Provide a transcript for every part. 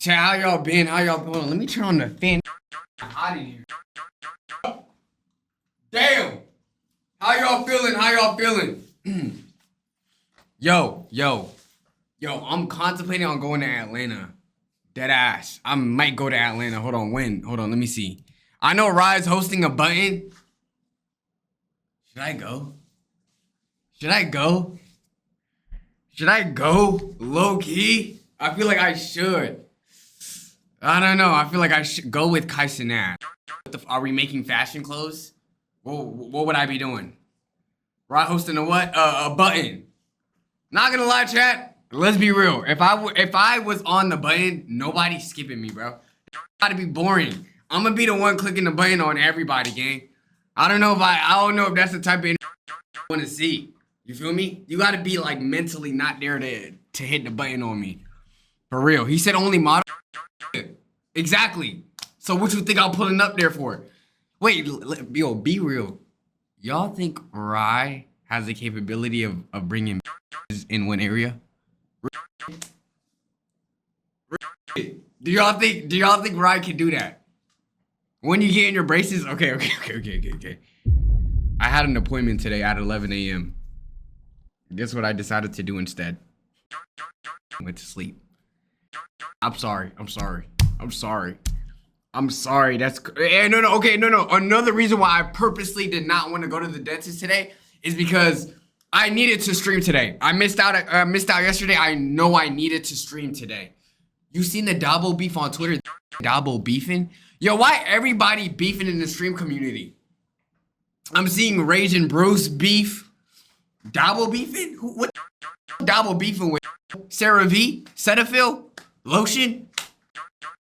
Chat, how y'all been? How y'all been? Let me turn on the fan. Out of here. Damn. How y'all feeling? How y'all feeling? Yo, I'm contemplating on going to Atlanta. Dead ass. I might go to Atlanta. Hold on, when? Hold on, let me see. I know Rye's hosting a button. Should I go? Should I go? Should I go? Low key? I feel like I should. I don't know. I feel like I should go with Kai Cenat. Are we making fashion clothes? What would I be doing? Rye hosting a what? A button. Not gonna lie, chat. Let's be real. If I was on the button, nobody's skipping me, bro. It's gotta be boring. I'm gonna be the one clicking the button on everybody, gang. I don't know if that's the type of I want to see. You feel me? You gotta be like mentally not there to hit the button on me. For real. He said only model. Exactly. So what you think I'm pulling up there for? Wait, yo, be real. Y'all think Rye has the capability of bringing in one area? Do y'all think Rye can do that? When you get in your braces? Okay. I had an appointment today at 11 a.m. Guess what I decided to do instead? Went to sleep. I'm sorry. That's no. Another reason why I purposely did not want to go to the dentist today is because I needed to stream today. I missed out yesterday. I know I needed to stream today. You seen the Dabo beef on Twitter? Dabo beefing? Yo, why everybody beefing in the stream community? I'm seeing Rage and Bruce beef. Dabo beefing? What Dabo beefing with? Sarah V? Cetaphil? Lotion?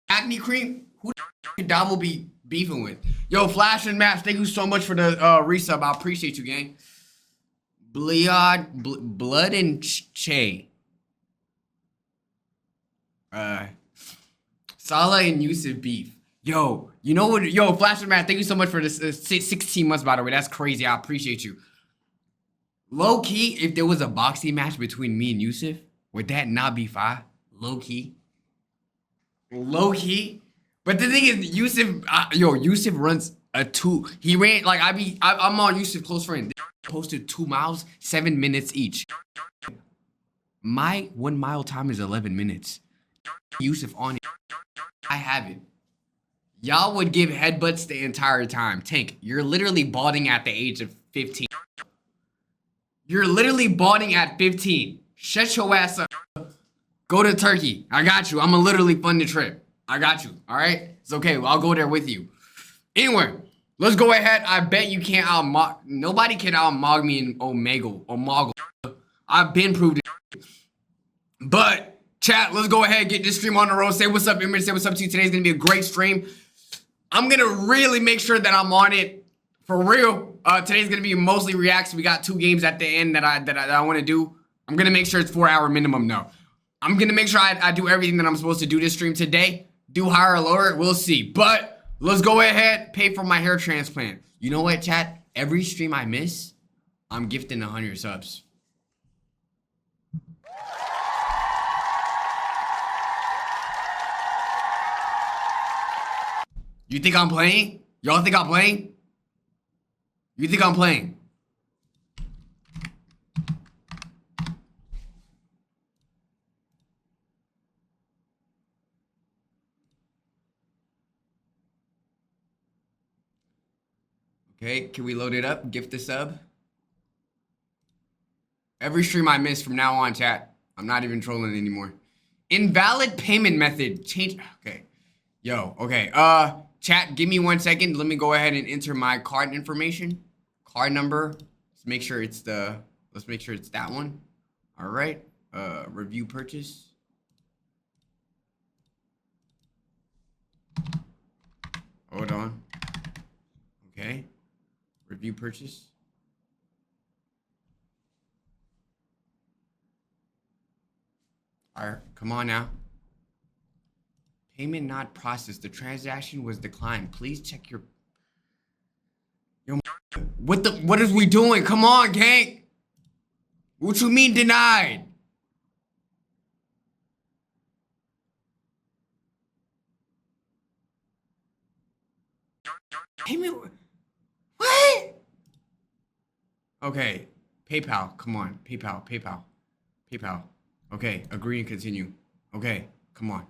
Acne cream? Who Dabo be beefing with? Yo, Flash and Maps, thank you so much for the resub. I appreciate you, gang. Blood and Che. Salah and Yusuf beef. Yo, you know what? Yo, Flash and Matt, thank you so much for this 16 months, by the way. That's crazy. I appreciate you. Low key, if there was a boxing match between me and Yusuf, would that not be fire? Low key. But the thing is, Yusuf runs a 2. He ran like I'm on Yusuf close friend. They posted 2 miles, 7 minutes each. My 1 mile time is 11 minutes. Yusuf on it. I have it. Y'all would give headbutts the entire time. Tank, you're literally balding at the age of 15. You're literally balding at 15. Shut your ass up. Go to Turkey. I got you. I'ma literally fund the trip. I got you. All right? It's okay. I'll go there with you. Anyway, let's go ahead. I bet you can't outmog. Nobody can outmog me in Omoggle. I've been proved it. But, chat, let's go ahead. Get this stream on the road. Say what's up, Image. Say what's up to you. Today's going to be a great stream. I'm going to really make sure that I'm on it for real. Today's going to be mostly reacts. We got 2 games at the end that I want to do. I'm going to make sure it's 4-hour minimum, though. I'm going to make sure I do everything that I'm supposed to do this stream today. Do higher or lower, we'll see. But let's go ahead, pay for my hair transplant. You know what, chat? Every stream I miss, I'm gifting 100 subs. You think I'm playing? Y'all think I'm playing? You think I'm playing? Okay, can we load it up? Gift a sub. Every stream I miss from now on, chat. I'm not even trolling anymore. Invalid payment method. Change. Okay. Yo, okay. Chat, give me 1 second. Let me go ahead and enter my card information. Card number. Let's make sure it's that one. All right. Review purchase. Hold on. Okay. Review purchase. All right, come on now. Payment not processed. The transaction was declined. Please check your. Yo, what is we doing? Come on, gang. What you mean denied? Payment. What? Okay. PayPal. Come on. PayPal. Okay. Agree and continue. Okay. Come on.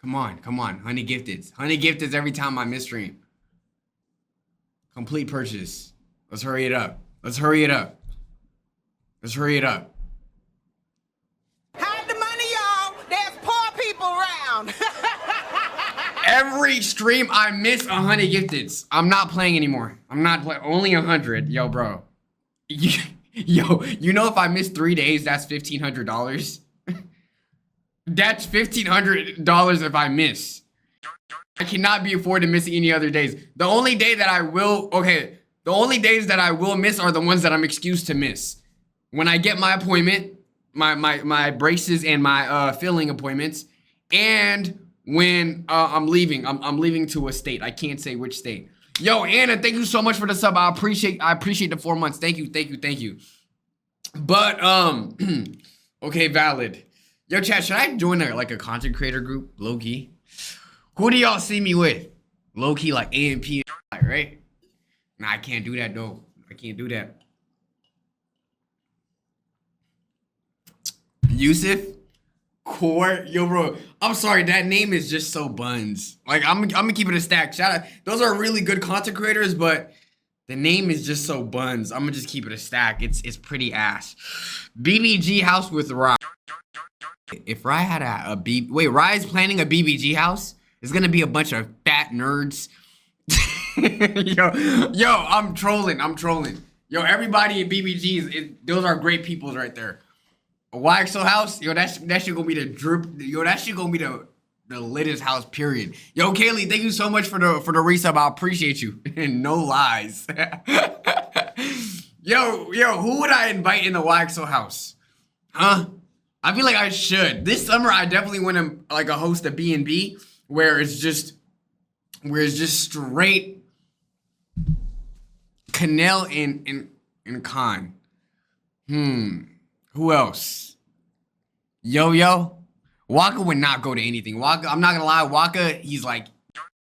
Honey gifteds. Honey gifteds every time I miss stream. Complete purchase. Let's hurry it up. Hide the money, y'all. There's poor people around. Every stream I miss a honey gifteds. I'm not playing anymore. Only 100. Yo, bro. Yo, you know if I miss 3 days, that's $1,500. That's $1,500 if I miss. I cannot be afforded missing any other days. The only days that I will miss are the ones that I'm excused to miss. When I get my appointment, my braces and my filling appointments, and when I'm leaving. I'm leaving to a state. I can't say which state. Yo, Anna, thank you so much for the sub. I appreciate the 4 months. Thank you. But okay, valid. Yo, chat, should I join a content creator group? Low key. Who do y'all see me with? Low key, like AMP, right? Nah, I can't do that though. I can't do that. Yusuf, Core, yo, bro. I'm sorry, that name is just so buns. Like, I'm gonna keep it a stack. Shout out, those are really good content creators, but the name is just so buns. I'm gonna just keep it a stack. It's pretty ass. BBG house with Rye. If Rye had Rye's planning a BBG house. It's gonna be a bunch of fat nerds. yo, I'm trolling. Yo, everybody in BBGs, those are great peoples right there. A YXL house, yo, that shit gonna be the drip. Yo, that shit gonna be the littest house, period. Yo, Kaylee, thank you so much for the resub. I appreciate you. No lies. yo, who would I invite in the YXL house? Huh? I feel like I should. This summer, I definitely want to like host a B&B where it's just straight Canel and Khan. Who else? Yo. Waka would not go to anything. Waka, I'm not gonna lie, Waka, he's like,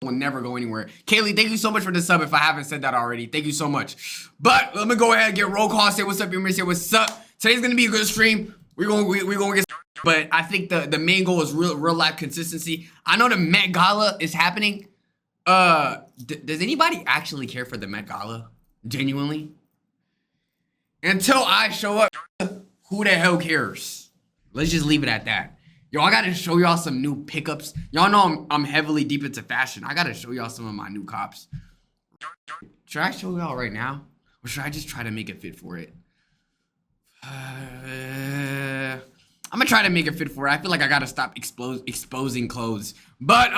will never go anywhere. Kaylee, thank you so much for the sub if I haven't said that already. Thank you so much. But let me go ahead and get roll call, say what's up, you say what's up. Today's gonna be a good stream. We're gonna get, but I think the main goal is real life consistency. I know the Met Gala is happening. Does anybody actually care for the Met Gala? Genuinely? Until I show up, who the hell cares? Let's just leave it at that. Yo, I gotta show y'all some new pickups. Y'all know I'm heavily deep into fashion. I gotta show y'all some of my new cops. Should I show y'all right now? Or should I just try to make it fit for it? I'm gonna try to make it fit for it. I feel like I gotta stop exposing clothes. But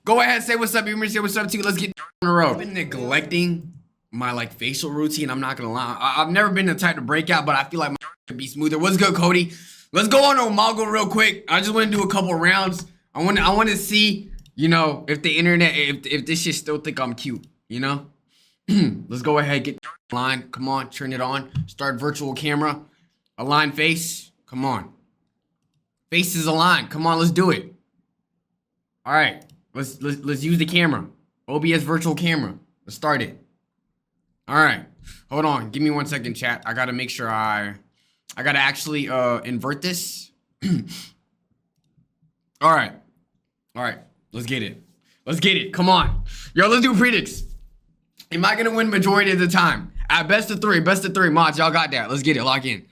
go ahead, say what's up. You say what's up too. Let's get on the road. I've been neglecting my like facial routine. I'm not gonna lie. I've never been the type to break out, but I feel like my could be smoother. What's good, Cody? Let's go on Omoggle real quick. I just want to do a couple rounds. I want to see, you know, if the internet, if this shit still think I'm cute, you know. Let's go ahead, get line. Come on, turn it on. Start virtual camera. Align face. Come on. Face is aligned. Come on, let's do it. All right, let's use the camera. OBS virtual camera. Let's start it. All right, hold on. Give me 1 second, chat. I gotta make sure I gotta actually invert this. All right, let's get it. Come on, yo, let's do predicts. Am I gonna win majority of the time? At best of three mods, y'all got that. Let's get it. Lock in.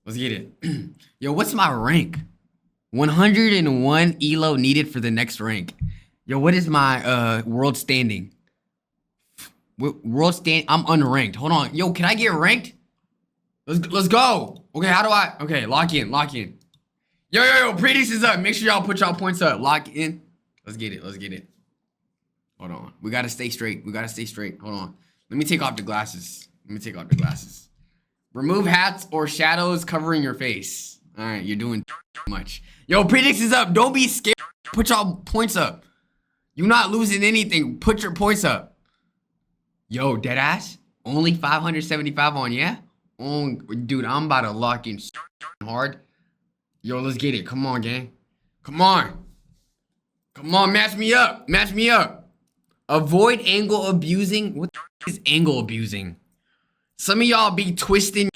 Let's get it. Yo, what's my rank? 101 elo needed for the next rank. Yo, what is my world standing? I'm unranked. Hold on. Yo, can I get ranked? Let's go. Okay, how do I? Okay, lock in. Yo, predicts is up. Make sure y'all put y'all points up. Lock in. Let's get it. Hold on. We gotta stay straight. Hold on. Let me take off the glasses. Remove hats or shadows covering your face. All right, you're doing too much. Yo, predicts is up. Don't be scared. Put y'all points up. You're not losing anything. Put your points up. Yo, deadass. Only 575 on, yeah? Oh, dude, I'm about to lock in hard. Yo, let's get it. Come on, gang. Come on, match me up. Avoid angle abusing. What the is angle abusing? Some of y'all be twisting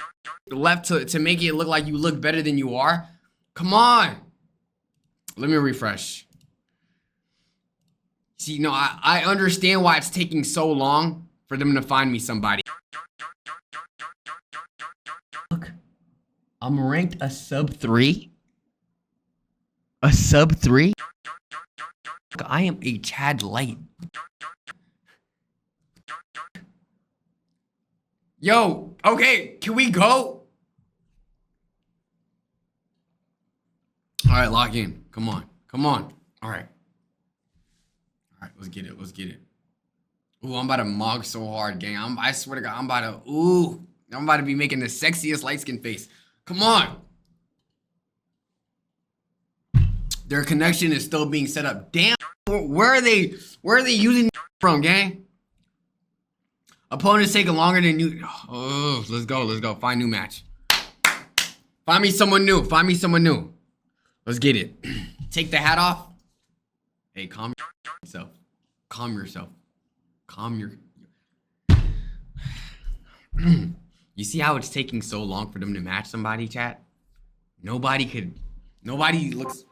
left to make it look like you look better than you are. Come on. Let me refresh. See, no, I understand why it's taking so long for them to find me somebody. Look, I'm ranked a sub 3. A sub 3? I am a Chad light. Yo, okay, can we go? All right, lock in. Come on. Come on. All right. All right, let's get it. Let's get it. Ooh, I'm about to mog so hard, gang. I swear to God, I'm about to be making the sexiest light skin face. Come on. Their connection is still being set up. Damn, where are they using from, gang? Opponent's taking longer than you. Oh, let's go. Let's go. Find new match. Find me someone new. Find me someone new. Let's get it. Take the hat off. Hey, calm yourself. Calm yourself. Calm your... You see how it's taking so long for them to match somebody, chat? Nobody looks...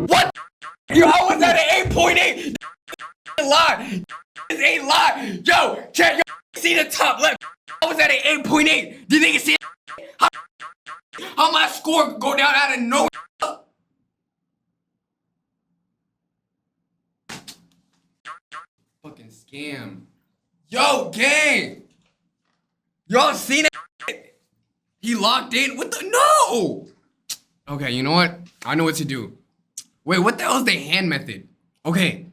What? Yo, I was at an 8.8. Lie. It's 8 lie. Yo, chat, yo, see the top left. I was at an 8.8. Do you think you see it? How my score go down out of nowhere? Fucking scam. Yo, gang. Y'all seen it? He locked in with the no. Okay, you know what? I know what to do. Wait, what the hell is the hand method? Okay,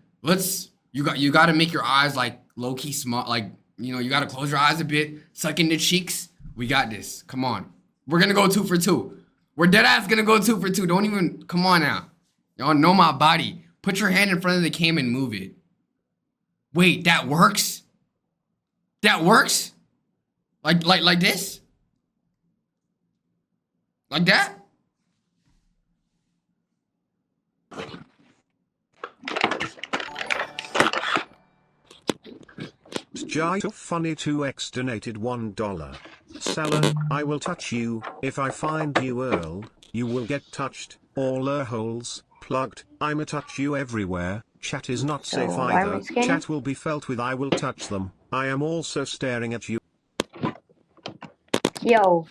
you got to make your eyes like low key small, like, you know, you got to close your eyes a bit, suck in the cheeks. We got this. Come on. We're going to go 2 for 2. We're dead ass going to go 2 for 2. Don't even, come on now. Y'all know my body. Put your hand in front of the cam and move it. Wait, that works? That works? Like this? Like that? Jai Funny 2x donated $1. Salah, I will touch you. If I find you Earl, you will get touched. All holes plugged. I'ma touch you everywhere. Chat is not safe either. Chat will be felt with. I will touch them. I am also staring at you. Yo.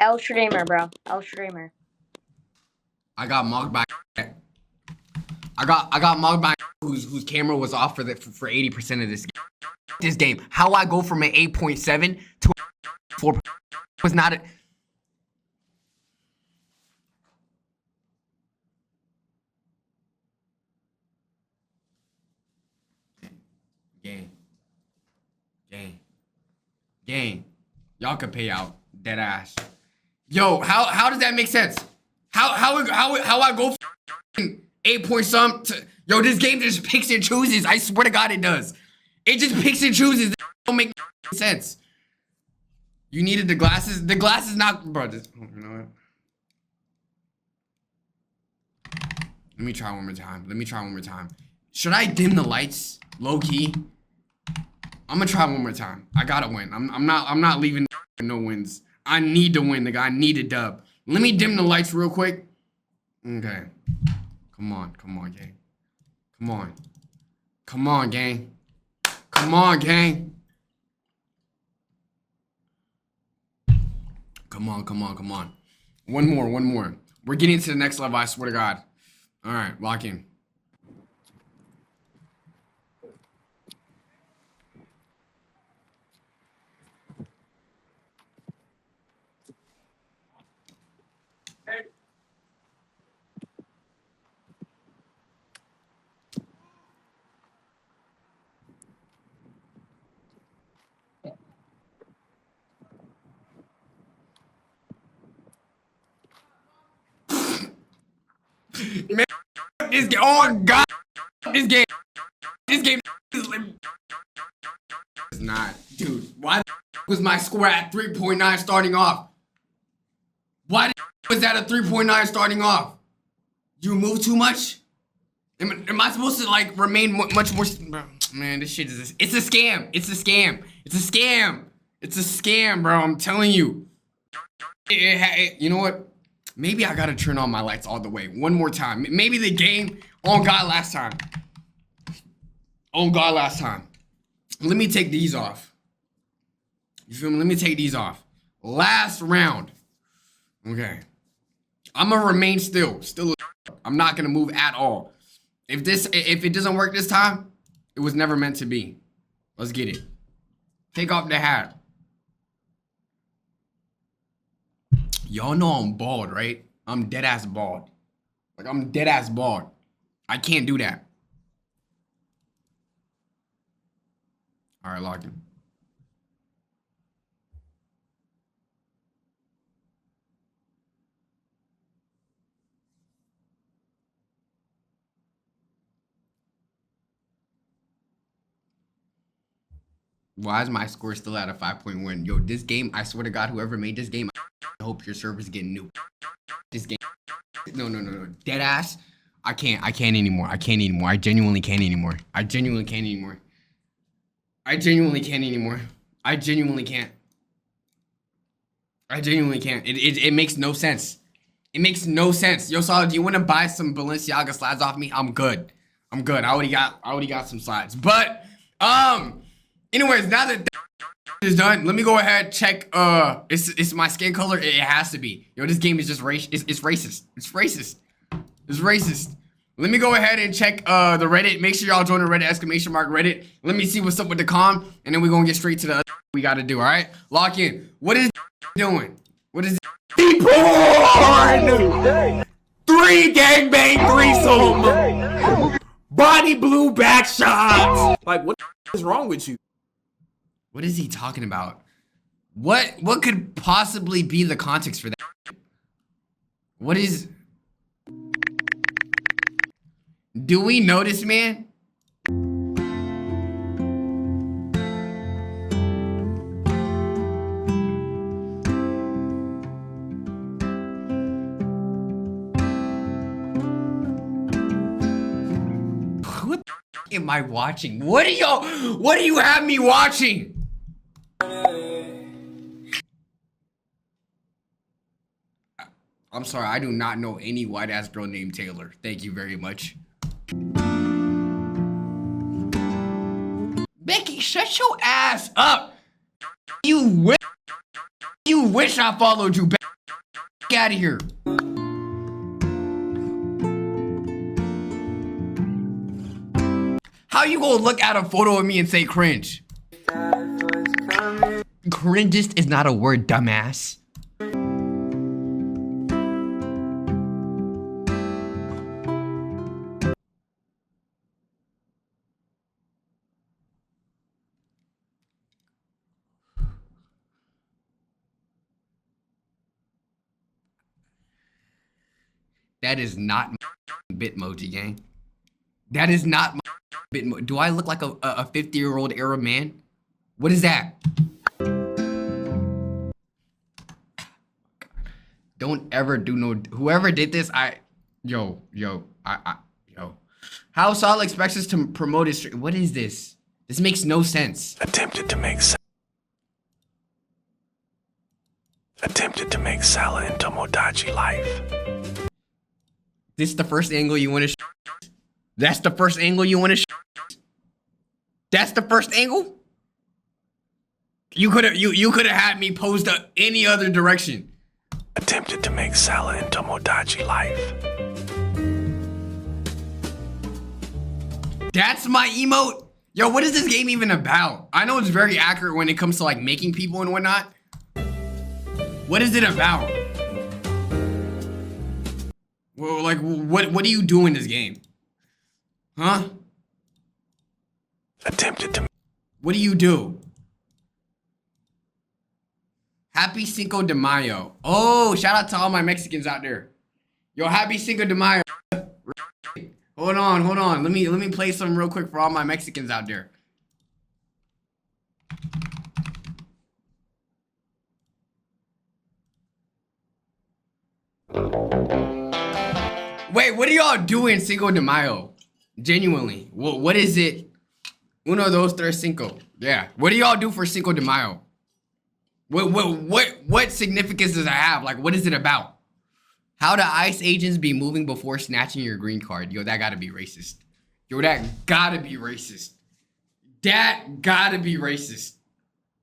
El Streamer, bro. El Streamer. I got mocked by I got mocked by whose camera was off for 80% of this game. How I go from an 8.7 to a 4 was not a... Gang. Y'all could pay out dead ass. Yo, how does that make sense? How I go from 8 point some to... Yo, this game just picks and chooses. I swear to God it does. It just picks and chooses. That don't make sense. You needed the glasses. The glasses not... Bro, this, you know what? Let me try one more time. Should I dim the lights? Low key? I'm gonna try one more time. I gotta win. I'm not leaving no wins. I need to win, nigga. I need a dub. Let me dim the lights real quick. Okay. Come on, gang. Come on, gang. Come on, gang. Come on. One more. We're getting to the next level, I swear to God. All right, lock in. Man, this game. Oh God, this game. This game is it's not, dude. Why was my score at 3.9 starting off? Why was that a 3.9 starting off? You move too much? Am I supposed to like remain much more? Man, this shit is it's a scam. It's a scam. It's a scam. It's a scam, bro. I'm telling you. You know what? Maybe I gotta turn on my lights all the way one more time. Maybe the game on God last time. On God last time. Let me take these off. You feel me? Let me take these off. Last round. Okay. I'm gonna remain still. I'm not gonna move at all. If it doesn't work this time, it was never meant to be. Let's get it. Take off the hat. Y'all know I'm bald, right? I'm dead ass bald. Like I'm dead ass bald. I can't do that. All right, lock in. Why is my score still at a 5.1? Yo, this game, I swear to God, whoever made this game, I hope your server's getting nuked. This game, no. Dead ass. I can't anymore. I genuinely can't anymore. I genuinely can't. It makes no sense. It makes no sense. Yo, Salah, do you want to buy some Balenciaga slides off me? I'm good. I already got some slides. But, anyways, now that is done, let me go ahead check. It's my skin color. It has to be. Yo, this game is just it's racist. It's racist. Let me go ahead and check the Reddit. Make sure y'all join the Reddit !Reddit. Let me see what's up with the com, and then we're gonna get straight to the we gotta do. All right, lock in. What is doing? What is porn? 3 gangbang threesome. Body blue back shots. Like what is wrong with you? What is he talking about? What could possibly be the context for that? What is? Do we know this man? What am I watching? What do you have me watching? I'm sorry, I do not know any white ass girl named Taylor. Thank you very much. Becky, shut your ass up. You wish I followed you. Back out of here. How you gonna look at a photo of me and say cringe? Cringest is not a word, dumbass. That is not my Bitmoji, gang. That is not my Bitmoji. Do I look like a 50-year-old Arab man? What is that? Don't ever do no. Whoever did this, yo. How Salah expects us to promote his stream? What is this? This makes no sense. Attempted to make Salah into Modachi life. This is the first angle you want to That's the first angle you want to That's the first angle? You could have had me posed up any other direction. Attempted to make Salah into Modachi life. That's my emote? Yo, what is this game even about? I know it's very accurate when it comes to like making people and whatnot. What is it about? Well, like, what do you do in this game? Huh? Attempted to. What do you do? Happy Cinco de Mayo. Oh, shout out to all my Mexicans out there. Yo, happy Cinco de Mayo. Hold on. Let me play some real quick for all my Mexicans out there. Wait, what are y'all doing Cinco de Mayo? Genuinely, what is it? Uno, dos, tres, cinco. Yeah, what do y'all do for Cinco de Mayo? What significance does it have? Like, what is it about? How do ICE agents be moving before snatching your green card? Yo, that gotta be racist. Yo, that gotta be racist. That gotta be racist.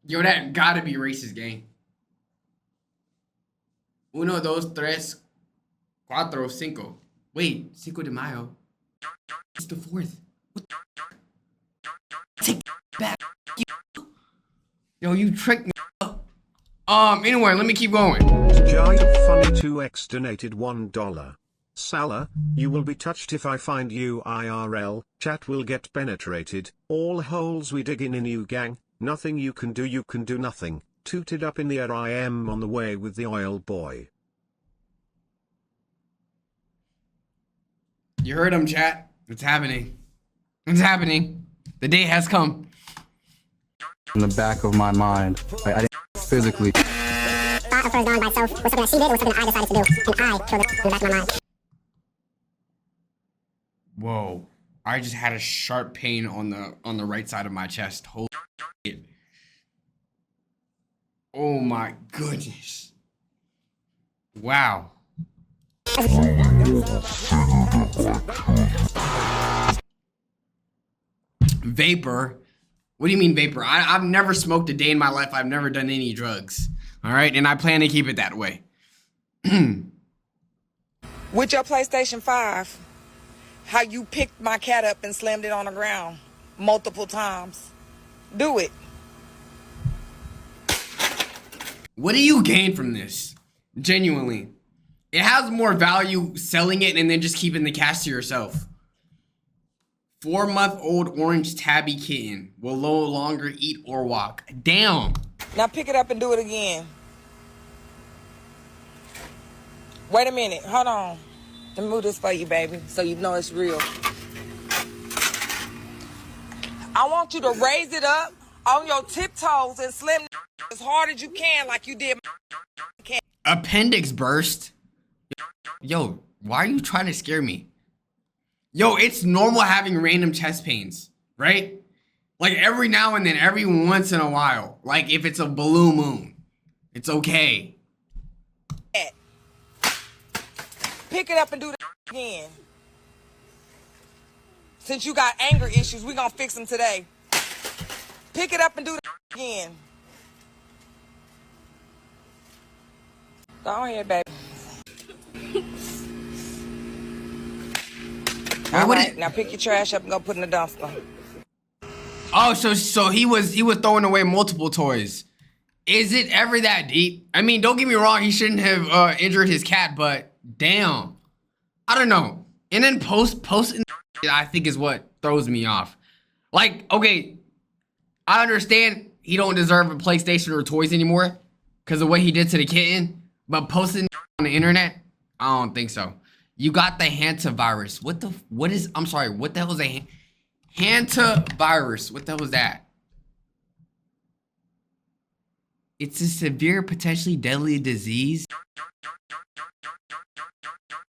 Yo, that gotta be racist, gang. Uno, dos, tres, cuatro, cinco. Wait, Cinco de Mayo. It's the 4th. What the? Take back. Yo, you tricked me. Anyway, let me keep going. Giant Funny 2x donated $1. Salah, you will be touched if I find you IRL. Chat will get penetrated. All holes we dig in you gang. Nothing you can do nothing. Tooted up in the air, I am on the way with the oil boy. You heard him, chat. It's happening. It's happening. The day has come. In the back of my mind, I didn't physically. Thought of her dying by herself. Was something that she did, was something that I decided to do. And I killed it in the back of my mind. Whoa. I just had a sharp pain on the right side of my chest. Holy shit. Oh my goodness. Wow. Vapor? What do you mean vapor? I've never smoked a day in my life. I've never done any drugs. All right, and I plan to keep it that way. With your PlayStation 5, how you picked my cat up and slammed it on the ground multiple times. Do it. What do you gain from this? Genuinely. It has more value selling it and then just keeping the cash to yourself. 4-month-old orange tabby kitten will no longer eat or walk. Damn. Now pick it up and do it again. Wait a minute. Hold on. Let me move this for you, baby, so you know it's real. I want you to raise it up on your tiptoes and slam as hard as you can like you did my cat. Appendix burst. Yo, why are you trying to scare me? Yo, it's normal having random chest pains, right? Like every now and then, every once in a while. Like if it's a blue moon, it's okay. Pick it up and do it again. Since you got anger issues, we're gonna fix them today. Pick it up and do it again. Go ahead, baby. All right, now pick your trash up and go put it in the dumpster. Oh, so he was throwing away multiple toys. Is it ever that deep? I mean, don't get me wrong, he shouldn't have injured his cat, but damn. I don't know. And then posting I think is what throws me off. Like, okay, I understand he don't deserve a PlayStation or toys anymore because of what he did to the kitten, but posting on the internet, I don't think so. You got the hantavirus. What the hell is a hantavirus? What the hell is that? It's a severe, potentially deadly disease.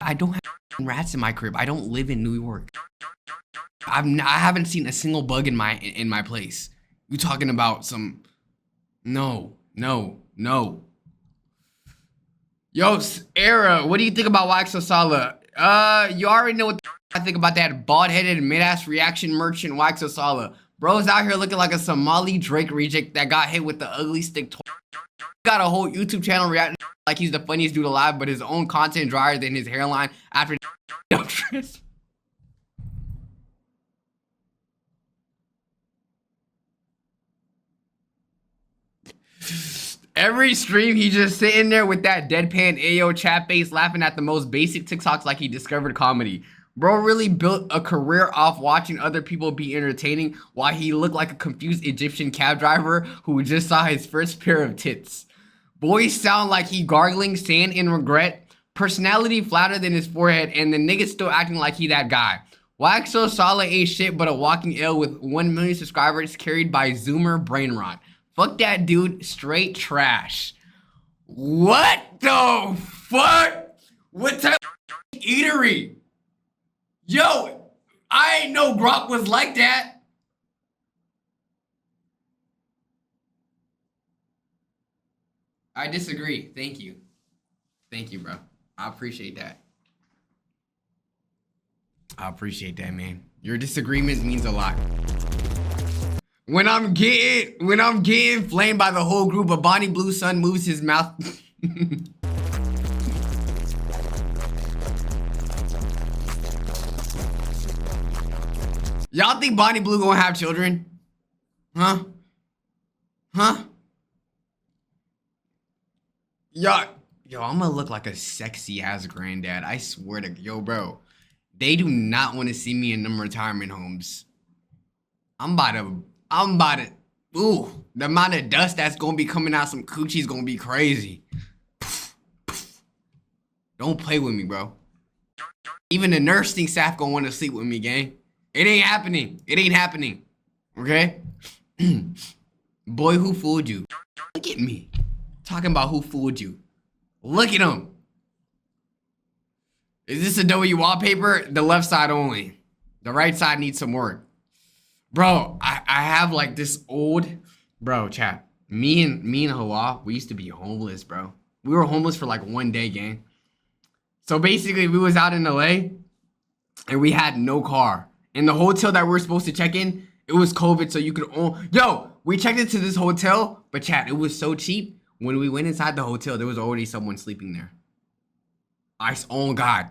I don't have rats in my crib. I don't live in New York. I haven't seen a single bug in my place. You talking about some? No. Yo, Era, what do you think about YXL Salah? You already know what I think about that bald-headed mid-ass reaction merchant YXL Salah. Bro's out here looking like a Somali Drake reject that got hit with the ugly stick. Got a whole YouTube channel reacting like he's the funniest dude alive, but his own content drier than his hairline after. Every stream, he just sitting there with that deadpan Ayo chat face laughing at the most basic TikToks like he discovered comedy. Bro really built a career off watching other people be entertaining while he looked like a confused Egyptian cab driver who just saw his first pair of tits. Boys sound like he gargling sand in regret, personality flatter than his forehead, and the nigga still acting like he that guy. YXL Salah ain't shit but a walking L with 1 million subscribers carried by Zoomer Brainrot. Fuck that dude, straight trash. What the fuck? What type of eatery? Yo, I ain't know Grok was like that. I disagree. Thank you. Thank you, bro. I appreciate that. I appreciate that, man. Your disagreement means a lot. When I'm getting flamed by the whole group, a Bonnie Blue Sun moves his mouth. Y'all think Bonnie Blue gonna have children? Huh? Huh? Yo, I'm gonna look like a sexy ass granddad. I swear to yo, bro. They do not want to see me in them retirement homes. I'm about to, ooh, the amount of dust that's gonna be coming out some coochie's gonna be crazy. Don't play with me, bro. Even the nursing staff gonna want to sleep with me, gang. It ain't happening. It ain't happening. Okay? Boy, who fooled you? Look at me. Talking about who fooled you. Look at him. Is this a W wallpaper? The left side only. The right side needs some work. Bro, I have like this old... Bro, chat. Me and Hawa, we used to be homeless, bro. We were homeless for like 1 day, gang. So basically, we was out in LA and we had no car. And the hotel that we were supposed to check in, it was COVID, so you could own... Yo, we checked into this hotel, but chat, it was so cheap. When we went inside the hotel, there was already someone sleeping there. Oh God.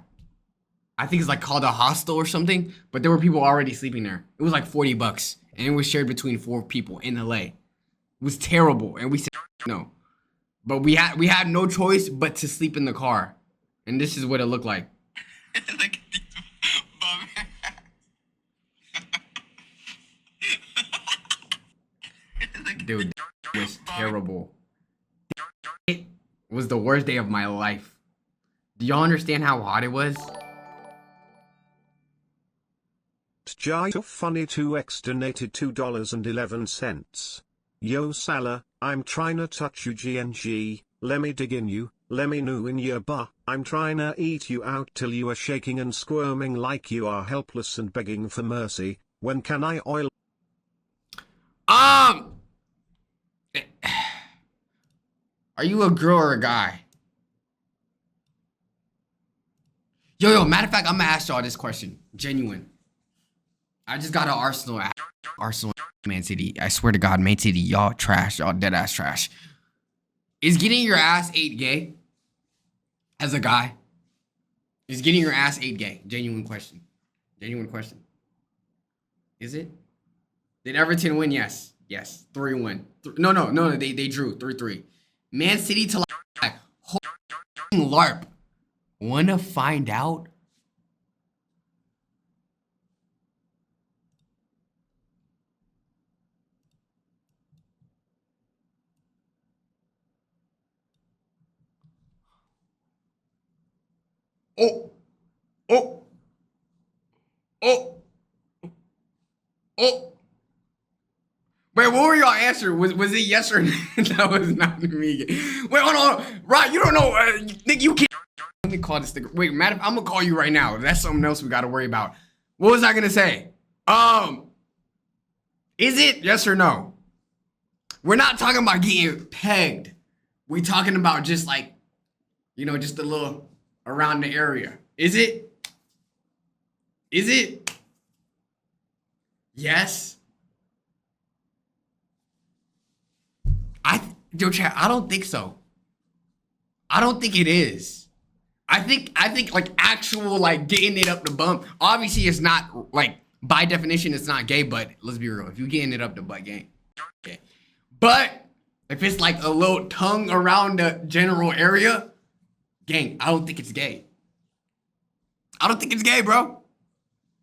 I think it's like called a hostel or something, but there were people already sleeping there. It was like $40 and it was shared between 4 people in LA. It was terrible. And we said no, but we had no choice but to sleep in the car. And this is what it looked like. Look at these bum. Dude, it was terrible. It was the worst day of my life. Do y'all understand how hot it was? Jai Funny 2x donated $2.11. Yo Salah, I'm tryna touch you GNG, lemme dig in you, lemme know in your butt, I'm tryna eat you out till you are shaking and squirming like you are helpless and begging for mercy, when can I oil? Are you a girl or a guy? Yo, matter of fact, I'm gonna ask y'all this question. Genuine. I just got an Arsenal, Man City. I swear to God, Man City, y'all trash. Y'all dead ass trash. Is getting your ass ate gay? As a guy? Is getting your ass ate gay? Genuine question. Genuine question. Is it? Did Everton win? Yes. Yes. 3-1. No. They drew 3-3. Man City to like LARP. Wanna find out? Oh. Wait, what were y'all answer? Was it yes or no? That was not me. Wait, hold on. Right, you don't know. Nigga, you can't. Let me call this nigga. Wait, Matt, I'm gonna call you right now. That's something else we gotta worry about. What was I gonna say? Is it yes or no? We're not talking about getting pegged. We talking about just like, you know, just a little around the area. Is it? Is it? Yes. Yo, chat, I don't think so. I don't think it is. I think like actual like getting it up the bum. Obviously, it's not like by definition it's not gay, but let's be real. If you getting it up the butt, gay. Okay. But if it's like a little tongue around the general area, gang, I don't think it's gay. I don't think it's gay, bro.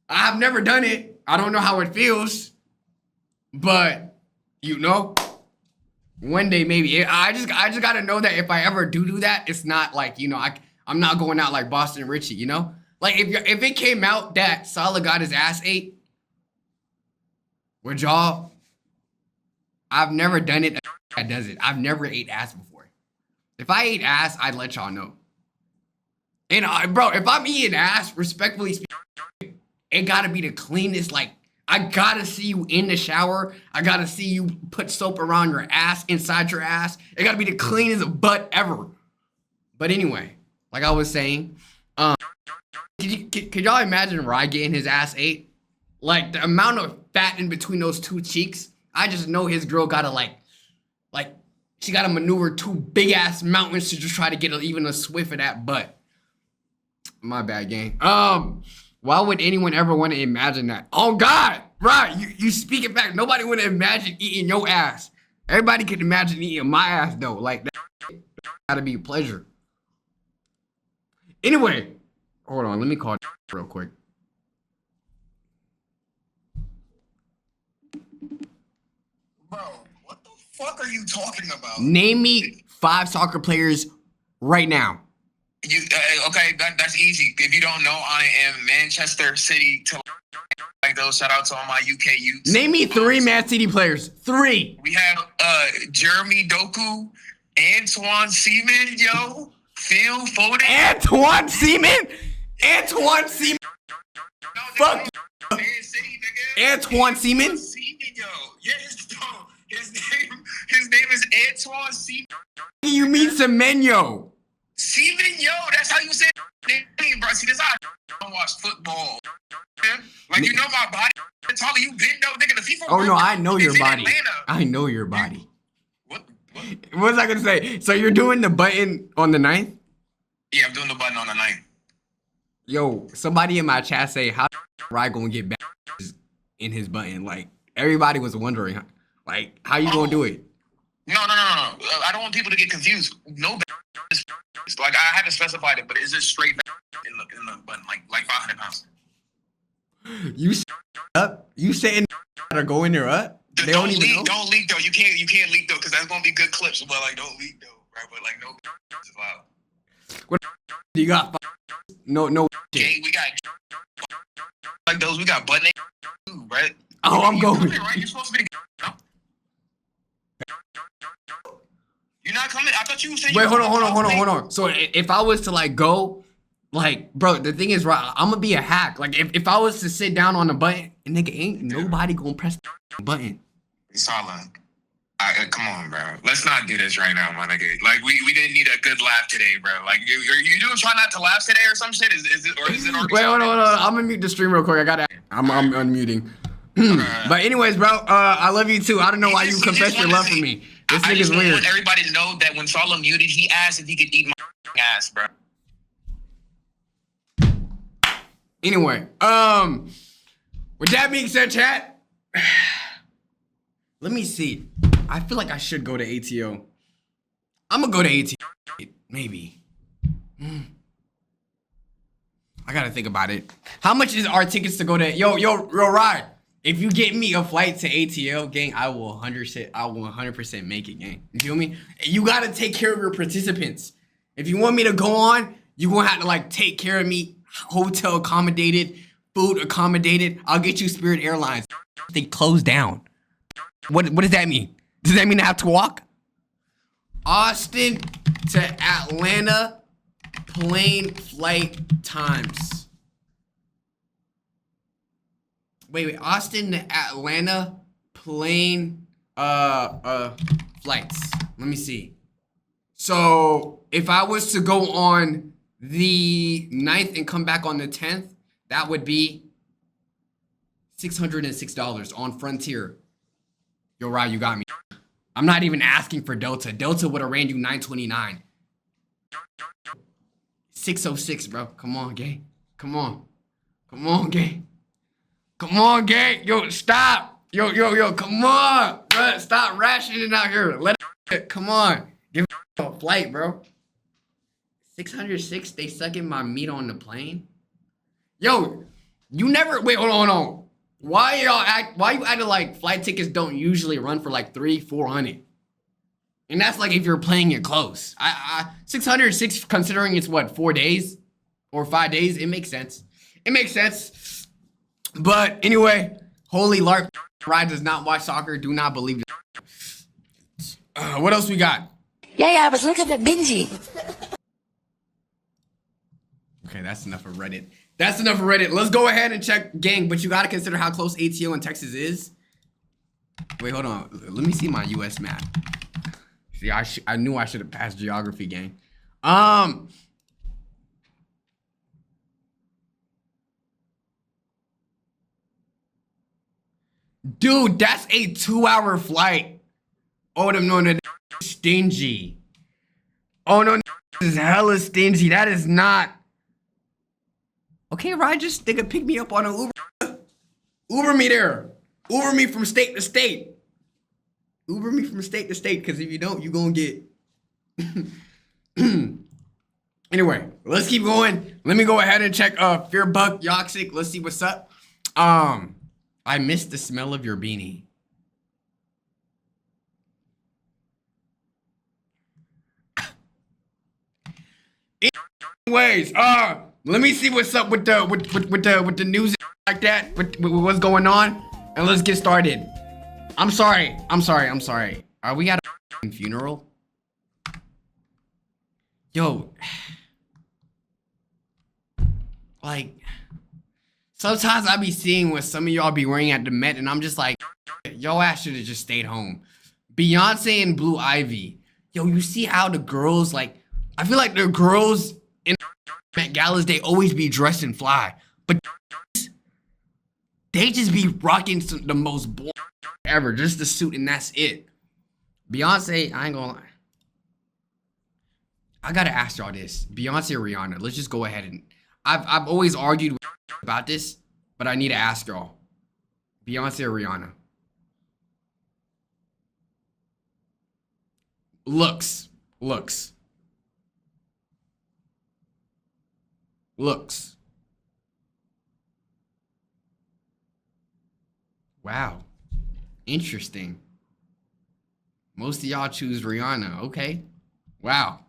I've never done it. I don't know how it feels, but you know. One day, maybe. I just gotta know that if I ever do that, it's not like, you know, I'm not going out like Boston Richie, you know? Like if it came out that Salah got his ass ate, would y'all? I've never done it. That does it. I've never ate ass before. If I ate ass, I'd let y'all know. And bro, if I'm eating ass, respectfully speaking, it gotta be the cleanest. Like, I gotta see you in the shower. I gotta see you put soap around your ass, inside your ass. It gotta be the cleanest butt ever. But anyway, like I was saying, could y'all imagine Rye getting his ass ate? Like, the amount of fat in between those two cheeks. I just know his girl gotta like she gotta maneuver two big ass mountains to just try to get even a swift of that butt. My bad, gang. Why would anyone ever want to imagine that? Oh God, right? You speak it back. Nobody would imagine eating your ass. Everybody could imagine eating my ass though. Like, that gotta be a pleasure. Anyway, hold on. Let me call real quick. Bro, what the fuck are you talking about? Name me 5 soccer players right now. Okay, that's easy. If you don't know, I am Manchester City to like those. Shout out to all my UK youths. Name me 3 Man City players. 3. We have Jeremy Doku, Antoine Seaman, yo, Phil Foden. Antoine Seaman? Antoine Seaman? Fuck. Man City, nigga. Antoine Seaman? Seaman, yo. Yeah, his name is Antoine Seaman. You mean Semenyo? Seaman, yo, that's how you say it, bro. See, this how I don't watch football. Like, you know my body. That's all you been though, nigga. The FIFA. Oh no, I know your body. Atlanta. I know your body. What? What was I gonna say? So you're doing the button on the 9th? Yeah, I'm doing the button on the 9th. Yo, somebody in my chat say, how Rye gonna get back in his button? Like, everybody was wondering, like, how you gonna do it? No. I don't want people to get confused. No, like, I had to specify it, but it's just straight in the button, like 500 pounds. You up? You saying are going there up? They don't don't even leak. know? Don't leak though. You can't leak though, because that's gonna be good clips. But like, don't leak though, right? But like, no, it's loud. What you got? No. Okay, we got like those. We got butt naked too, right? Oh, I'm going. Coming, right? You're supposed to be. You're not coming. I thought you said. Wait, hold on. So if I was to like go, like, bro, the thing is, right, I'm gonna be a hack. Like, if I was to sit down on the button, and nigga, ain't nobody gonna press the button. Salah, come on, bro. Let's not do this right now, my nigga. Like, we didn't need a good laugh today, bro. Like, you do try not to laugh today or some shit. Is it already? Wait, hold on. I'm gonna mute the stream real quick. I'm unmuting. But anyways, bro, I love you too. I don't know why you confess your love for me. This nigga's weird. I want everybody to know that when Salah muted, he asked if he could eat my ass, bro. Anyway, with that being said, chat, let me see. I feel like I should go to ATO. I'm gonna go to ATO, maybe. I gotta think about it. How much is our tickets to go to? Yo, Rye. If you get me a flight to ATL, gang, I will 100% make it, gang. You feel me? You gotta take care of your participants. If you want me to go on, you gonna have to like take care of me. Hotel accommodated, food accommodated. I'll get you Spirit Airlines. They closed down. What does that mean? Does that mean I have to walk? Austin to Atlanta plane flight times. Wait, Austin to Atlanta plane flights. Let me see. So if I was to go on the 9th and come back on the 10th, that would be $606 on Frontier. Yo, Ryan, you got me. I'm not even asking for Delta. Delta would have ran you $929. 606, bro. Come on, gang. Come on, gang. Come on, gang. Yo, stop. Yo, come on, bro. Stop rationing out here. Let it, come on. Give me a flight, bro. 606, they sucking my meat on the plane? Yo, you never, wait, hold on. Why you acting like flight tickets don't usually run for like $300-$400? And that's like if you're playing it close. 606 considering it's what, 4 days? or 5 days. It makes sense. It makes sense. But anyway, holy lark. Ride does not watch soccer. Do not believe it. What else we got? Yeah, but look at the Benji. Okay, that's enough of Reddit. That's enough of Reddit. Let's go ahead and check, gang. But you got to consider how close ATO and Texas is. Wait, hold on. Let me see my U.S. map. See, I knew I should have passed geography, gang. Dude, that's a 2-hour flight. Oh, no, stingy. Oh, no, this is hella stingy. That is not. Okay, Ryan, just nigga pick me up on an Uber. Uber me there. Uber me from state to state. Uber me from state to state, because if you don't, you gonna get. Anyway, let's keep going. Let me go ahead and check Fearbuck Yoxic. Let's see what's up. I miss the smell of your beanie. Anyways, let me see what's up with the news like that, with what's going on, and let's get started. I'm sorry. Are we at a funeral? Yo, like, sometimes I be seeing what some of y'all be wearing at the Met, and I'm just like, yo ass should have just stayed home. Beyonce and Blue Ivy. Yo, you see how the girls, like, I feel like the girls in Met Galas, they always be dressed and fly, but they just be rocking the most boring ever, just the suit and that's it. Beyonce, I ain't gonna lie. I gotta ask y'all this: Beyonce or Rihanna? Let's just go ahead and I've always argued about this, but I need to ask y'all: Beyonce or Rihanna? Looks. Wow. Interesting. Most of y'all choose Rihanna. Okay. Wow.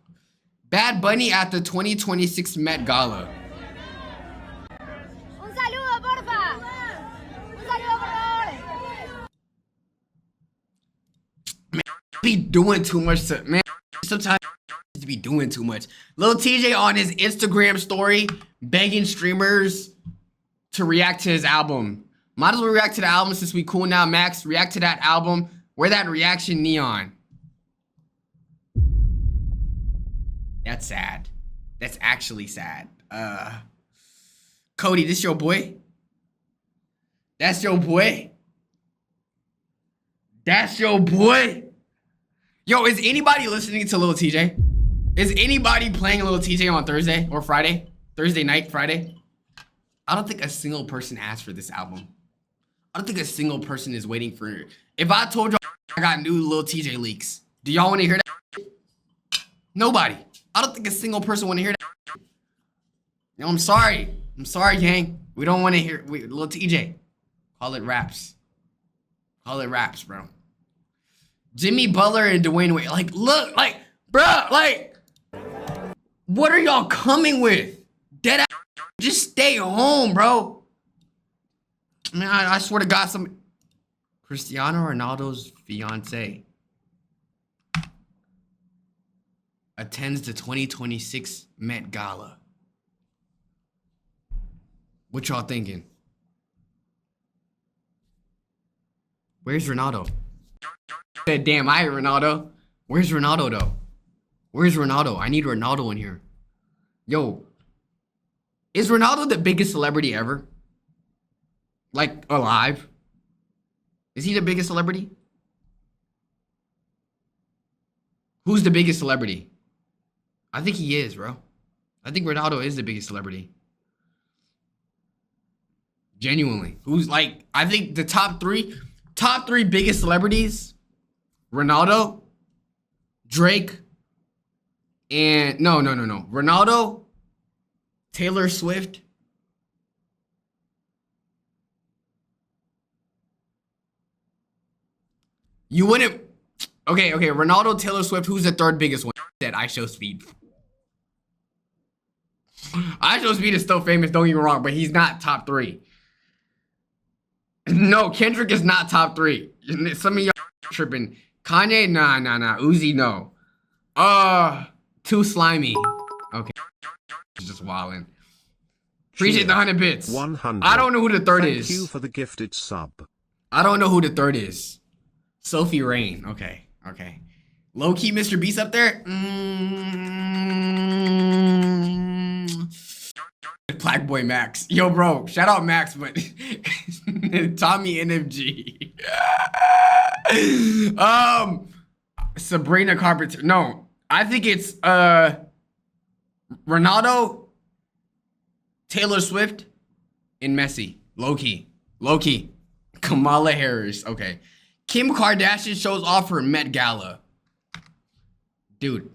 Bad Bunny at the 2026 Met Gala. Un saludo, porfa. Un saludo, por favor. Man, be doing too much to, man. Sometimes to be doing too much. Lil TJ on his Instagram story begging streamers to react to his album. Might as well react to the album since we cool now, Max. React to that album. Wear that reaction neon. That's sad. That's actually sad. Cody, this your boy? That's your boy? That's your boy? Yo, is anybody listening to Lil TJ? Is anybody playing Lil TJ on Thursday or Friday? Thursday night, Friday? I don't think a single person asked for this album. I don't think a single person is waiting for it. If I told y'all I got new Lil TJ leaks, do y'all want to hear that? Nobody. I don't think a single person want to hear that. Yo, I'm sorry. I'm sorry, gang. We don't want to hear Lil TJ. Call it raps. Call it raps, bro. Jimmy Butler and Dwayne Wade. Like, look, like, bro, like, what are y'all coming with? Dead ass. Just stay home, bro. Man, I swear to God, some Cristiano Ronaldo's fiance attends the 2026 Met Gala. What y'all thinking? Where's Ronaldo? Said, damn, I hate Ronaldo. Where's Ronaldo though? Where's Ronaldo? I need Ronaldo in here. Yo, is Ronaldo the biggest celebrity ever? Like, alive? Is he the biggest celebrity? Who's the biggest celebrity? I think he is, bro. I think Ronaldo is the biggest celebrity. Genuinely. Who's like, I think the top three biggest celebrities: Ronaldo, Drake, and no. Ronaldo, Taylor Swift, you wouldn't. Okay. Ronaldo, Taylor Swift. Who's the third biggest one? That I show speed. Joe Speed is still famous, don't get me wrong, but he's not top 3. No, Kendrick is not top 3. Some of y'all tripping. Kanye, nah. Uzi, no. Too slimy. Okay. Just wildin'. Appreciate the 100 bits. 100. I don't know who the third is. Thank you for the gifted sub. I don't know who the third is. Sophie Rain. Okay. Low-key Mr. Beast up there? Black Boy Max. Yo, bro. Shout out Max, but Tommy NFG. Sabrina Carpenter. No, I think it's Ronaldo, Taylor Swift, and Messi. Low-key. Kamala Harris. Okay. Kim Kardashian shows off her Met Gala. Dude,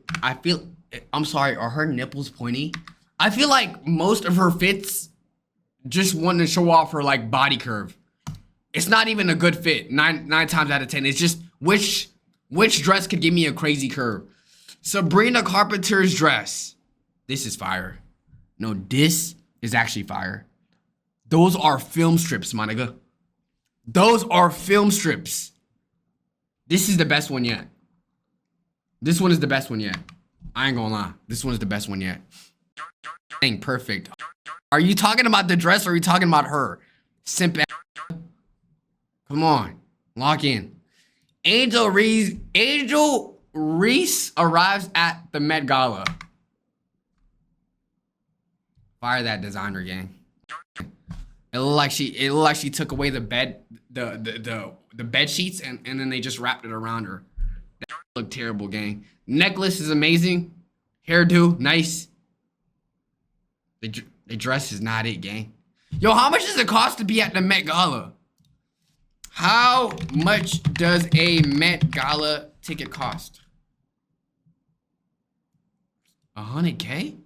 I'm sorry, are her nipples pointy? I feel like most of her fits just want to show off her like body curve. It's not even a good fit. Nine times out of 10. It's just which dress could give me a crazy curve. Sabrina Carpenter's dress. This is fire. No, this is actually fire. Those are film strips, my nigga. Those are film strips. This is the best one yet. This one is the best one yet. I ain't gonna lie. This one is the best one yet. Dang, perfect. Are you talking about the dress or are you talking about her? Simp. Come on. Lock in. Angel Reese arrives at the Met Gala. Fire that designer, gang. It looked like she took away the bed sheets and then they just wrapped it around her. That looked terrible, gang. Necklace is amazing. Hairdo, nice. The dress is not it, gang. Yo, how much does it cost to be at the Met Gala? How much does a Met Gala ticket cost? 100K?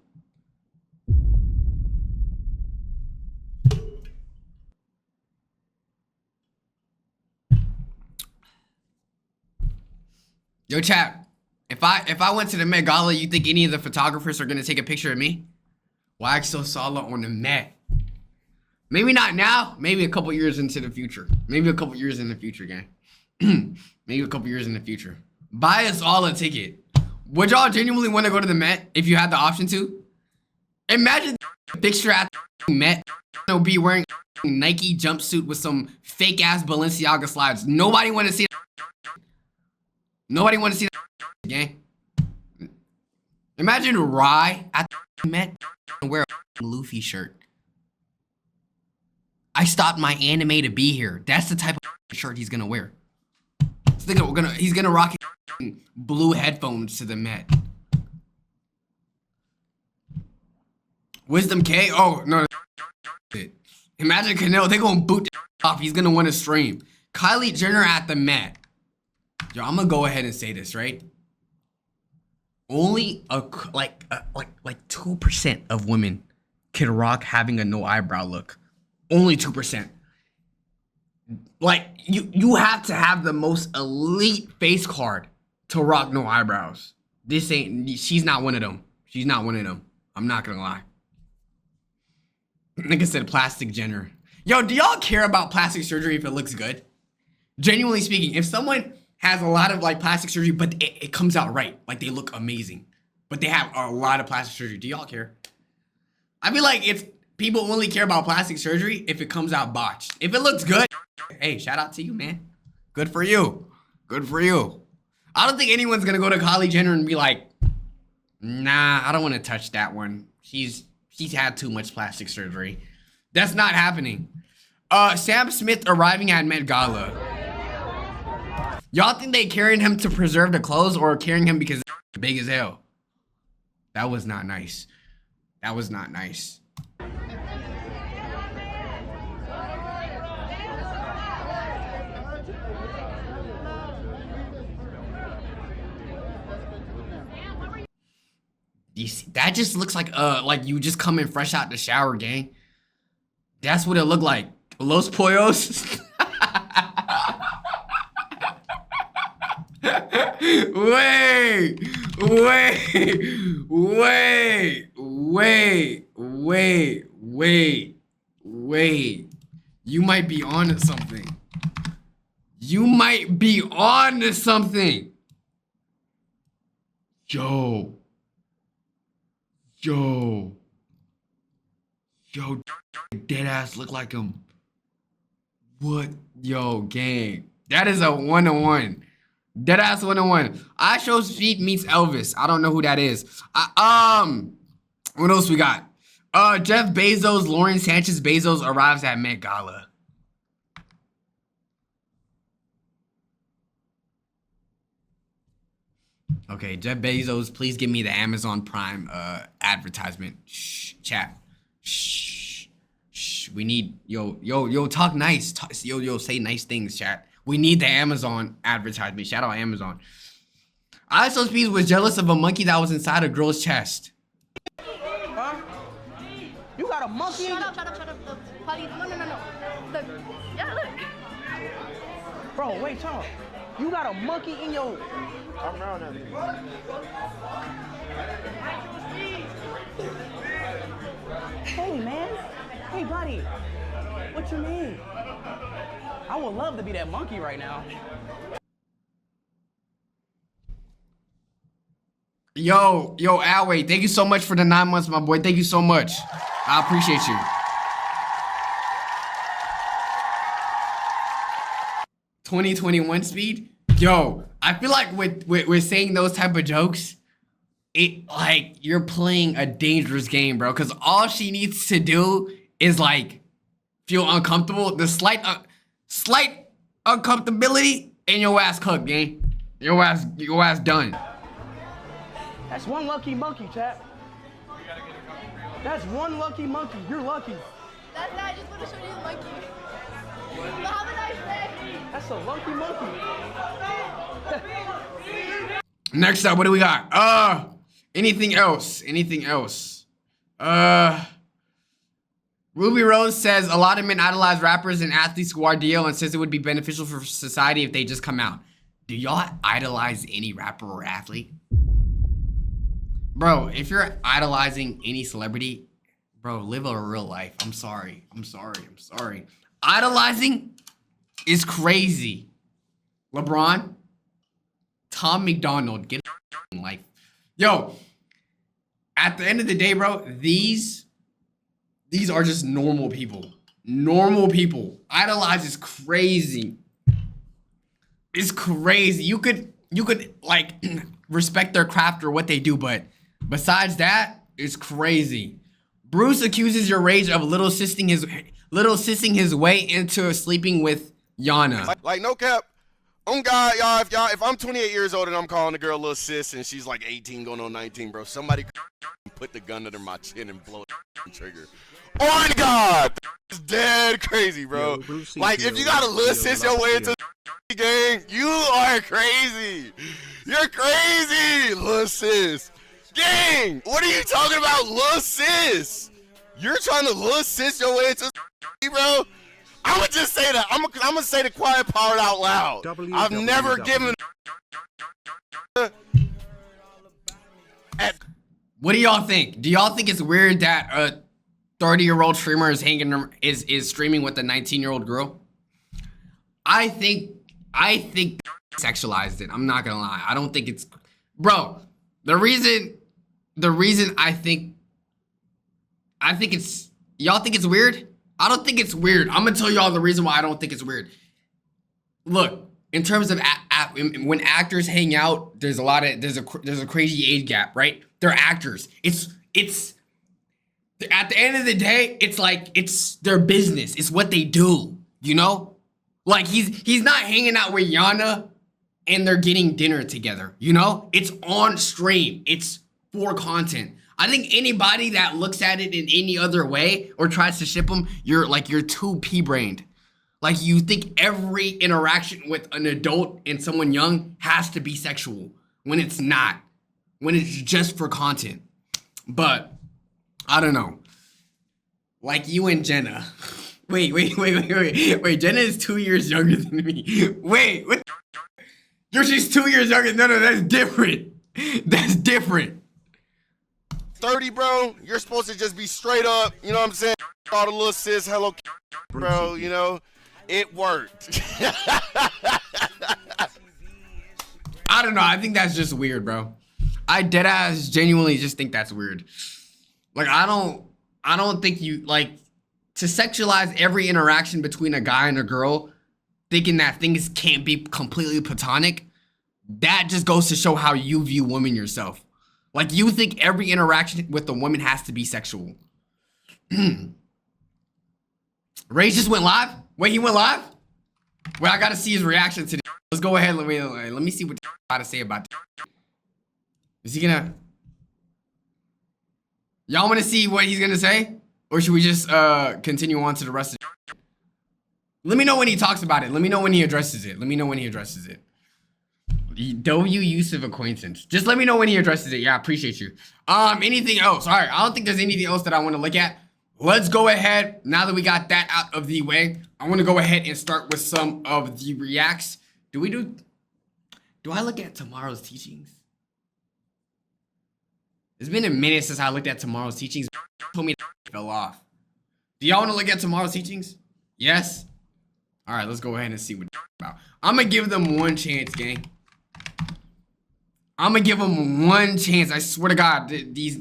Yo, chat. If I went to the Met Gala, you think any of the photographers are gonna take a picture of me? YXL Salah on the Met. Maybe not now. Maybe a couple years into the future. Maybe a couple years in the future, gang. Maybe a couple years in the future. Buy us all a ticket. Would y'all genuinely want to go to the Met if you had the option to? Imagine the picture at the Met. Will be wearing a Nike jumpsuit with some fake ass Balenciaga slides. Nobody want to see that. Nobody want to see that, gang. Imagine Rye at the Met and wear a Luffy shirt. I stopped my anime to be here. That's the type of shirt he's gonna wear. He's gonna rock blue headphones to the Met. Wisdom K? Oh, no. Imagine Canelo, they gonna boot off. He's gonna win a stream. Kylie Jenner at the Met. Yo, I'm gonna go ahead and say this, right? Only like 2% of women can rock having a no eyebrow look. Only 2%. Like you have to have the most elite face card to rock no eyebrows. She's not one of them. She's not one of them. I'm not gonna lie. Like I said, plastic Jenner. Yo, do y'all care about plastic surgery if it looks good? Genuinely speaking, if someone has a lot of like plastic surgery, but it comes out right, like they look amazing, but they have a lot of plastic surgery, do y'all care? I feel like if people only care about plastic surgery if it comes out botched. If it looks good, hey, shout out to you, man. Good for you. Good for you. I don't think anyone's gonna go to Kylie Jenner and be like, nah, I don't want to touch that one. She's had too much plastic surgery. That's not happening. Sam Smith arriving at Met Gala. Y'all think they carrying him to preserve the clothes or carrying him because they're big as hell? That was not nice. That was not nice. You see, that just looks like you just come in fresh out the shower, gang. That's what it looked like. Los Pollos. Wait. Wait. You might be on to something. You might be on to something. Yo, dead ass look like him. What? Yo, gang. That is a 1-on-1. Dead ass 1-on-1. I shows feet meets Elvis. I don't know who that is. What else we got? Jeff Bezos, Lauren Sanchez Bezos arrives at Met Gala. Okay, Jeff Bezos, please give me the Amazon Prime advertisement. Shh, chat. Shh. We need yo talk nice. Yo say nice things, chat. We need the Amazon advertisement. Shout out Amazon. ISOSpeed was jealous of a monkey that was inside a girl's chest. Huh? You got a monkey? Shut up. The putty. No. Look. Yeah, look. Bro, wait, talk. You got a monkey in your... I'm around that. Hey, man. Hey, buddy. What you mean? I would love to be that monkey right now. Yo, Alway, thank you so much for the 9 months, my boy. Thank you so much. I appreciate you. 2021 speed? Yo, I feel like with saying those type of jokes, it like you're playing a dangerous game, bro. Cause all she needs to do is like feel uncomfortable. The slight uncomfortability and your ass cooked, gang. Your ass done. That's one lucky monkey, chap. That's one lucky monkey. You're lucky. That's not. I just want to show you the monkey. Well, have a nice day. That's a lucky monkey. Next up, what do we got? Anything else? Ruby Rose says a lot of men idolize rappers and athletes who are DL and says it would be beneficial for society if they just come out. Do y'all idolize any rapper or athlete? Bro, if you're idolizing any celebrity, bro, live a real life. I'm sorry. Idolizing is crazy. LeBron, Tom McDonald, get a life. Yo, at the end of the day, bro, these are just normal people. Normal people. Idolize is crazy. It's crazy. You could like respect their craft or what they do, but besides that, it's crazy. Bruce accuses YourRAGE of little sissing his way into sleeping with Yonna. Like no cap. On God, y'all, if I'm 28 years old and I'm calling a girl a little sis and she's like 18 going on 19, bro, somebody put the gun under my chin and blow the trigger. On God! It's dead crazy, bro. Like, if you got a little sis your way into the game, you are crazy. You're crazy, little sis. Gang, what are you talking about, little sis? You're trying to little sis your way into bro? I'm gonna just say that. I'm gonna say the quiet part out loud. I've never given. What do y'all think? Do y'all think it's weird that a 30-year-old streamer is streaming with a 19-year-old girl? I think sexualized it. I'm not gonna lie. I don't think it's, bro. The reason I think it's, y'all think it's weird? I don't think it's weird. I'm gonna tell y'all the reason why I don't think it's weird. Look, in terms of when actors hang out, there's a crazy age gap, right? They're actors. It's at the end of the day, it's like it's their business. It's what they do, you know? Like he's not hanging out with Yonna and they're getting dinner together, you know? It's on stream. It's for content. I think anybody that looks at it in any other way or tries to ship them, you're too pea-brained. Like you think every interaction with an adult and someone young has to be sexual when it's not. When it's just for content. But I don't know. Like you and Jenna. Wait. Jenna is 2 years younger than me. Wait, what? Yo, she's 2 years younger. No, that's different. That's different. 30, bro, you're supposed to just be straight up, you know what I'm saying? All the little sis, hello, bro, you know? It worked. I don't know. I think that's just weird, bro. I deadass genuinely just think that's weird. Like, I don't think you, like, to sexualize every interaction between a guy and a girl, thinking that things can't be completely platonic, that just goes to show how you view women yourself. Like, you think every interaction with a woman has to be sexual. Rage just went live? Wait, he went live? Wait, I gotta see his reaction to this. Let's go ahead. Let me see what got to say about this. Is he gonna... Y'all want to see what he's gonna say? Or should we just continue on to the rest of it? Let me know when he talks about it. Let me know when he addresses it. Let me know when he addresses it. W use of acquaintance. Just let me know when he addresses it. Yeah, I appreciate you. Anything else? All right, I don't think there's anything else that I want to look at. Let's go ahead. Now that we got that out of the way, I want to go ahead and start with some of the reacts. Do I look at tomorrow's teachings? It's been a minute since I looked at tomorrow's teachings. Told me that fell off. Do y'all want to look at tomorrow's teachings? Yes? All right, let's go ahead and see what it's about. I'm going to give them one chance, gang. I'm going to give them one chance. I swear to God, these...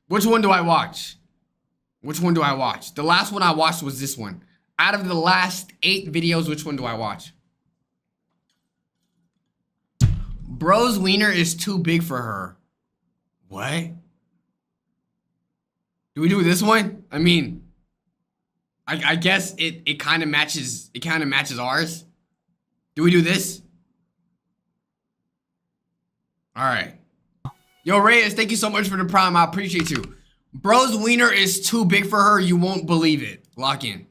Which one do I watch? Which one do I watch? The last one I watched was this one. Out of the last 8 videos, which one do I watch? Bro's wiener is too big for her. What? Do we do this one? I mean, I guess it kind of matches. It kind of matches ours. Do we do this? All right. Yo, Reyes, thank you so much for the prime. I appreciate you. Bro's wiener is too big for her. You won't believe it. Lock in.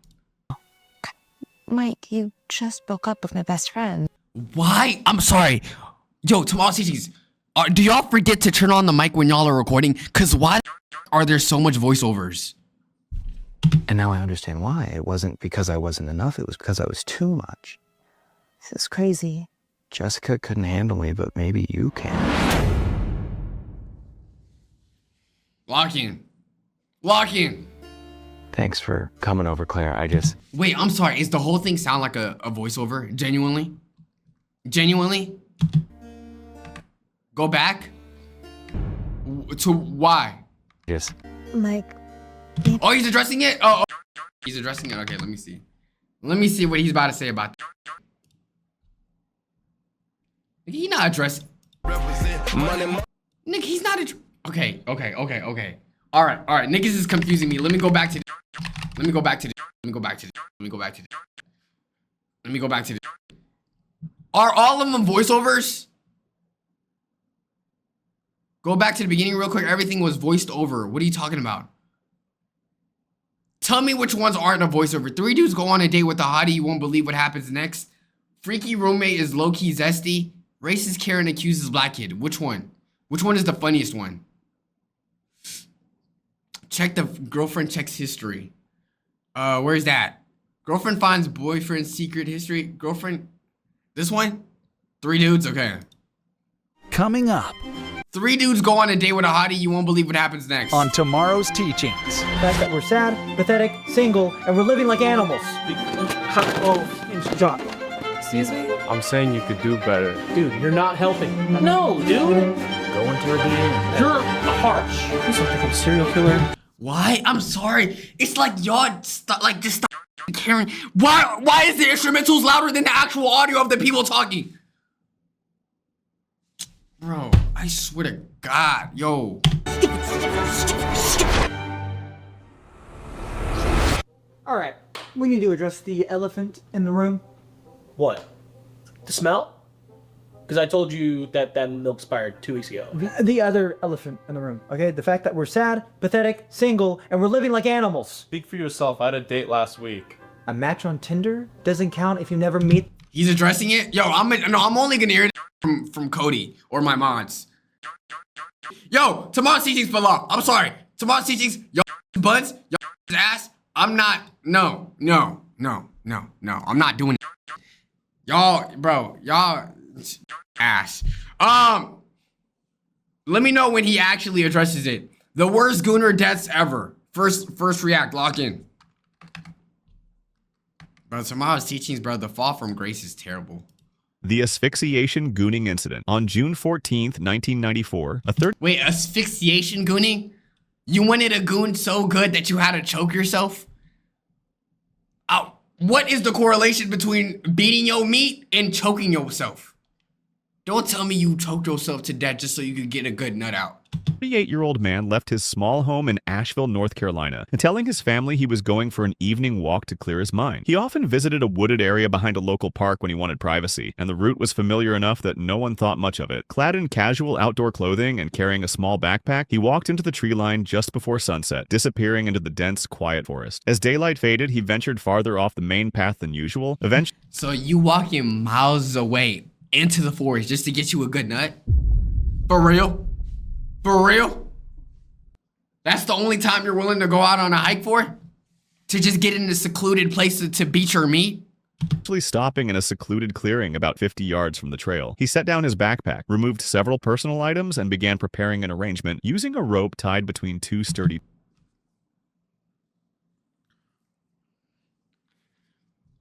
Mike, you just broke up with my best friend. Why? I'm sorry. Yo, tomorrow's teachings. Do y'all forget to turn on the mic when y'all are recording? Cause why are there so much voiceovers? And now I understand why. It wasn't because I wasn't enough. It was because I was too much. This is crazy. Jessica couldn't handle me, but maybe you can. Lock in. Lock in. Thanks for coming over, Claire. I just... Wait, I'm sorry. Is the whole thing sound like a voiceover? Genuinely? Genuinely? Go back? To why? Yes. Mike. Oh, he's addressing it? Oh, he's addressing it. Okay, let me see. Let me see what he's about to say about that. He's not addressing. Nick, he's not Okay. All right. Niggas is confusing me. Let me go back to Let me go back to Are all of them voiceovers? Go back to the beginning real quick. Everything was voiced over. What are you talking about? Tell me which ones aren't a voiceover. 3 dudes go on a date with a hottie. You won't believe what happens next. Freaky roommate is low-key zesty. Racist Karen accuses black kid. Which one? Which one is the funniest one? Check the girlfriend checks history. Where's that? Girlfriend finds boyfriend's secret history. Girlfriend. This one? 3 dudes? Okay. Coming up. 3 dudes go on a date with a hottie. You won't believe what happens next. On tomorrow's teachings. The fact that we're sad, pathetic, single, and we're living like animals. John. Excuse me? I'm saying you could do better. Dude, you're not helping. No, dude. Go into a DM. You're harsh. You sound like I'm a serial killer. Why? I'm sorry. It's like y'all just stop caring. Why is the instrumentals louder than the actual audio of the people talking? Bro, I swear to God, yo. Alright, we need to address the elephant in the room. What? The smell? Because I told you that milk expired 2 weeks ago. The other elephant in the room, okay? The fact that we're sad, pathetic, single, and we're living like animals. Speak for yourself. I had a date last week. A match on Tinder doesn't count if you never meet. He's addressing it? Yo, I'm only gonna hear it from Cody or my mods. Yo, tomorrow's teachings fell off. I'm sorry. Tomorrow's teachings, y'all buds, y'all ass. I'm not, no. I'm not doing it. Y'all, bro, y'all ass. Let me know when he actually addresses it. The worst Gooner deaths ever. First react, lock in. Bro, Tomahawk's teachings, bro, the fall from grace is terrible. The asphyxiation gooning incident. On June 14th, 1994, Wait, asphyxiation gooning? You wanted a goon so good that you had to choke yourself? What is the correlation between beating your meat and choking yourself? Don't tell me you choked yourself to death just so you could get a good nut out. 38-year-old man left his small home in Asheville, North Carolina, and telling his family he was going for an evening walk to clear his mind. He often visited a wooded area behind a local park when he wanted privacy, and the route was familiar enough that no one thought much of it. Clad in casual outdoor clothing and carrying a small backpack, he walked into the tree line just before sunset, disappearing into the dense, quiet forest. As daylight faded, he ventured farther off the main path than usual. Eventually, so you walking miles away into the forest just to get you a good nut? For real? For real? That's the only time you're willing to go out on a hike for? To just get in a secluded place to beat your meat? Stopping in a secluded clearing about 50 yards from the trail, he set down his backpack, removed several personal items, and began preparing an arrangement using a rope tied between two sturdy...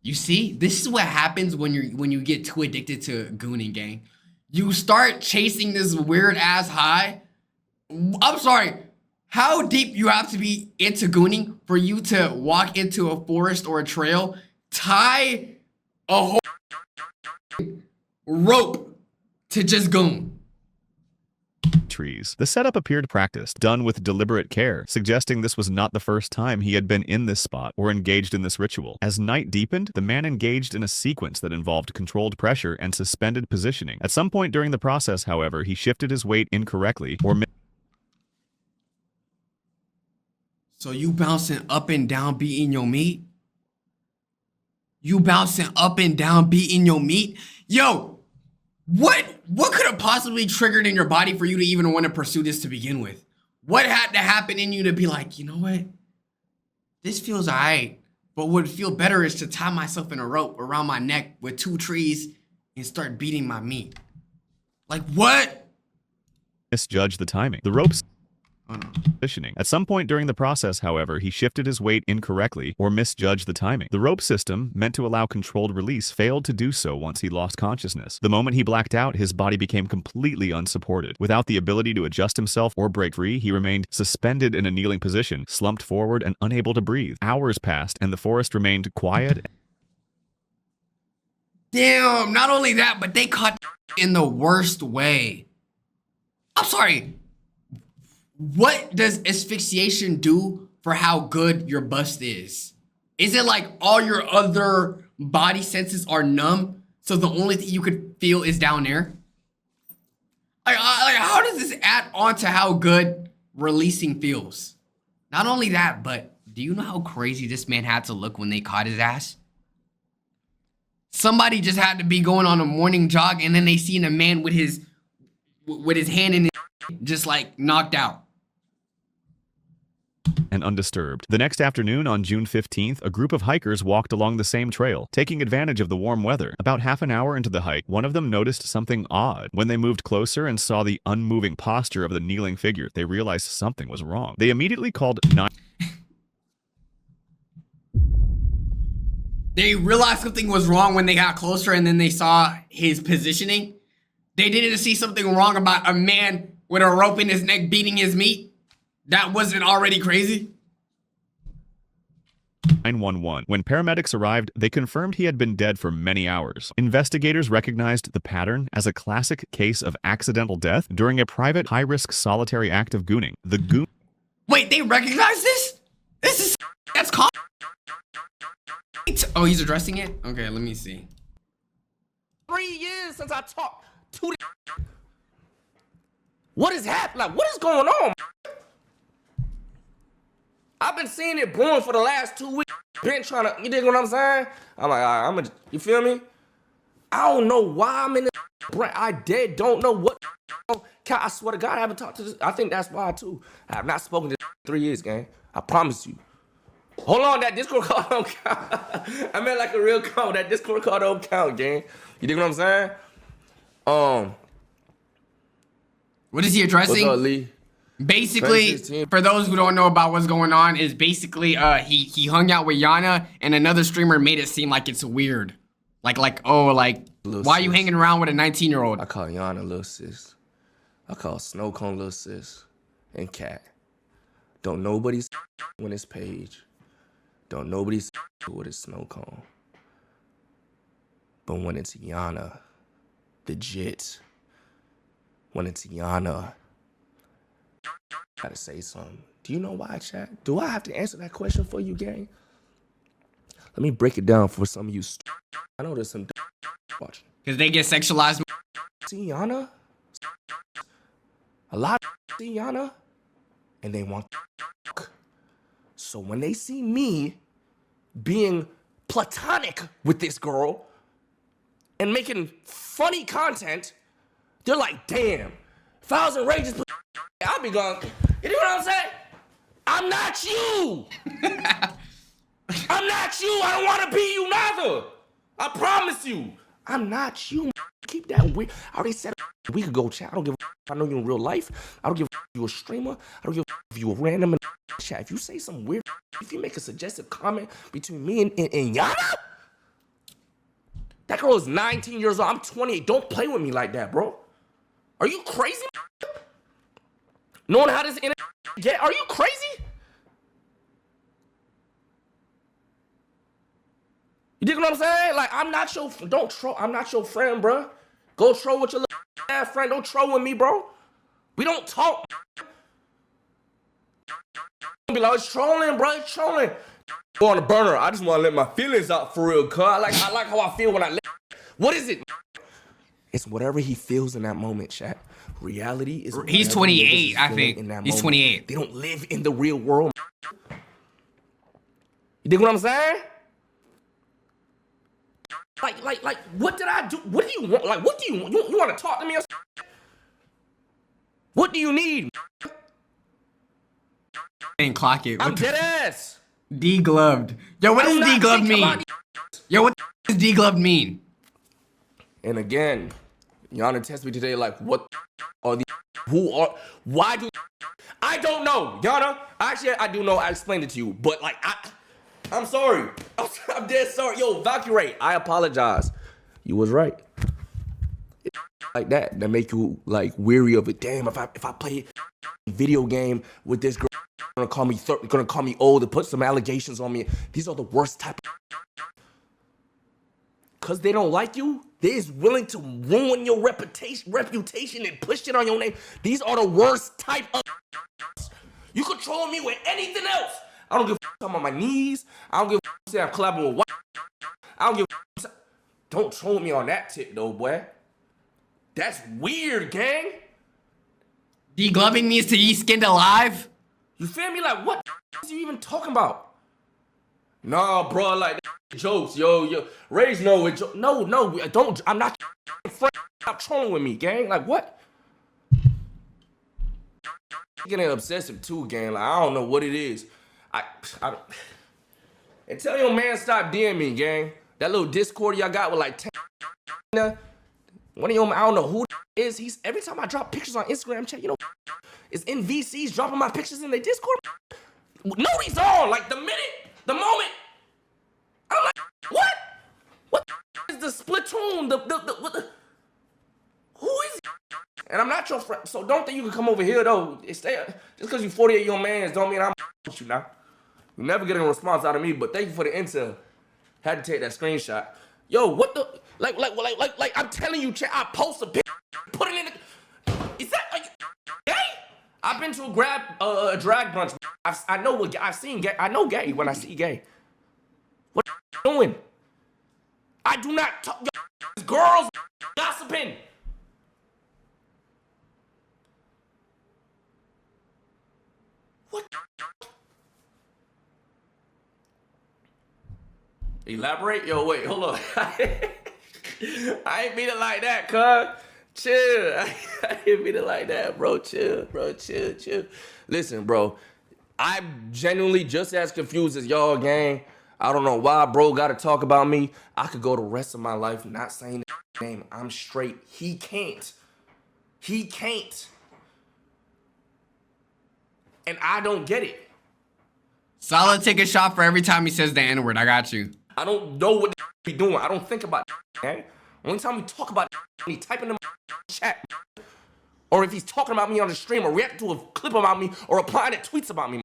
You see, this is what happens when you get too addicted to gooning, gang. You start chasing this weird ass high. I'm sorry. How deep you have to be into gooning for you to walk into a forest or a trail, tie a whole rope to just goon? Trees. The setup appeared practiced, done with deliberate care, suggesting this was not the first time he had been in this spot or engaged in this ritual. As night deepened, the man engaged in a sequence that involved controlled pressure and suspended positioning. At some point during the process, however, he shifted his weight incorrectly or So you bouncing up and down beating your meat? You bouncing up and down beating your meat? Yo, what could have possibly triggered in your body for you to even want to pursue this to begin with? What had to happen in you to be like, you know what? This feels alright, but what would feel better is to tie myself in a rope around my neck with 2 trees and start beating my meat. Like what? misjudged the timing. The ropes positioning. At some point during the process, however, he shifted his weight incorrectly or misjudged the timing. The rope system, meant to allow controlled release, failed to do so once he lost consciousness. The moment he blacked out, his body became completely unsupported. Without the ability to adjust himself or break free, he remained suspended in a kneeling position, slumped forward and unable to breathe. Hours passed, and the forest remained quiet. Damn, not only that, but they caught in the worst way. I'm sorry. What does asphyxiation do for how good your bust is? Is it like all your other body senses are numb, so the only thing you could feel is down there? Like how does this add on to how good releasing feels? Not only that, but do you know how crazy this man had to look when they caught his ass? Somebody just had to be going on a morning jog and then they seen a man with his hand in his just like knocked out. And undisturbed. The next afternoon, on June 15th, a group of hikers walked along the same trail, taking advantage of the warm weather. About half an hour into the hike, one of them noticed something odd. When they moved closer and saw the unmoving posture of the kneeling figure, they realized something was wrong. They immediately called 9. They realized something was wrong when they got closer and then they saw his positioning. They didn't see something wrong about a man with a rope in his neck beating his meat. That wasn't already crazy. 911. When paramedics arrived, they confirmed he had been dead for many hours. Investigators recognized the pattern as a classic case of accidental death during a private high-risk solitary act of gooning. The goon... Wait, they recognize this? This is... That's called... Oh, he's addressing it? Okay, let me see. 3 years since I talked to the... What is happening? Like, what is going on? I've been seeing it brewing for the last 2 weeks. Been trying to, you dig what I'm saying? I'm like, all right, you feel me? I don't know why I'm in this. I don't know what. I swear to God, I haven't talked to this. I think that's why too. I have not spoken to this in 3 years, gang. I promise you. Hold on, that Discord call don't count. I meant like a real call. That Discord call don't count, gang. You dig what I'm saying? What is he addressing? What's up, Lee? Basically, for those who don't know about what's going on, is basically he hung out with Yonna and another streamer made it seem like it's weird. Like why are you hanging around with a 19-year-old? I call Yonna little sis. I call Snow Cone little sis. And Cat. Don't nobody when it's Paige. Don't nobody with it's Snow Cone. But when it's Yonna, legit. When it's Yonna, gotta say something. Do you know why, chat? Do I have to answer that question for you, gang? Let me break it down for some of you. I know there's some watching. Because they get sexualized. See Yonna? A lot of see Yonna, and they want. So when they see me being platonic with this girl and making funny content, they're like, damn, if I was in Rage's, I'd be going, you know what I'm saying? I'm not you. I'm not you. I don't want to be you neither. I promise you. I'm not you. Keep that weird. I already said a week ago, chat. I don't give a if I know you in real life. I don't give a if you a streamer. I don't give a if you a random chat. If you say some weird, if you make a suggestive comment between me and Yonna, that girl is 19 years old. I'm 28. Don't play with me like that, bro. Are you crazy? Knowing how this internet get? Are you crazy? You dig what I'm saying? Like, I'm not your, don't troll, I'm not your friend, bro. Go troll with your little ass friend. Don't troll with me, bro. We don't talk. Be like, it's trolling, bro, it's trolling. Go on the burner. I just want to let my feelings out for real, cuz. I like how I feel when I let. What is it? It's whatever he feels in that moment, chat. Reality is. He's 28, I think. He's 28. They don't live in the real world. You dig what I'm saying? Like, what did I do? What do you want? Like, what do you want? You want to talk to me or something? What do you need? And clock it. I'm dead ass. Degloved. Yo, what does degloved mean? Yo, what does degloved mean? And again, Yonna texted me today like, what are the, who are, why do, I don't know, Yonna. Actually, I do know, I explained it to you, but like, I'm sorry. I'm dead sorry. Yo, Valkyrie, I apologize. You was right. It's like that make you like weary of it. Damn, if I play a video game with this girl, gonna call me old and put some allegations on me. These are the worst type of, cause they don't like you. They is willing to ruin your reputation and push it on your name. These are the worst type of. You control me with anything else. I don't give a I'm on my knees. I don't give a say I'm collabing with. I don't give a. Don't troll me on that tip though, boy. That's weird, gang. Degloving means to be skinned alive. You feel me? Like, what is you even talking about? Nah, bro, like, jokes, yo. Rage, no, don't, I'm not your friend. Stop trolling with me, gang. Like, what? Getting obsessive too, gang. Like, I don't know what it is. I don't. And tell your man stop DMing me, gang. That little Discord y'all got with like 10. One of your, I don't know who is. He's, every time I drop pictures on Instagram, chat, you know, is in VCs dropping my pictures in their Discord. Nobody's on. Like, the moment, I'm like, what? What is the Splatoon? Who is? And I'm not your friend, so don't think you can come over here though. Just because you 48 your mans don't mean I'm with you now. You never get a response out of me, but thank you for the intel. Had to take that screenshot. Yo, what the? Like I'm telling you, chat. I post a picture, put it in the. Is that? Are you gay? I've been to a drag brunch. I know what I've seen gay. I know gay when I see gay. What are you doing? I do not talk. Girls gossiping. What? Elaborate? Yo, wait, hold on. I ain't mean it like that, cuz. Chill. I ain't mean it like that, bro. Chill, bro. Chill. Listen, bro. I'm genuinely just as confused as y'all, gang. I don't know why bro gotta talk about me. I could go the rest of my life not saying the name. I'm straight. He can't. and I don't get it. Salah take a shot for every time he says the N-word. I got you. I don't know what be doing. I don't think about okay? Only time we talk about he typing in the chat. Or if he's talking about me on the stream or reacting to a clip about me or replying to tweets about me.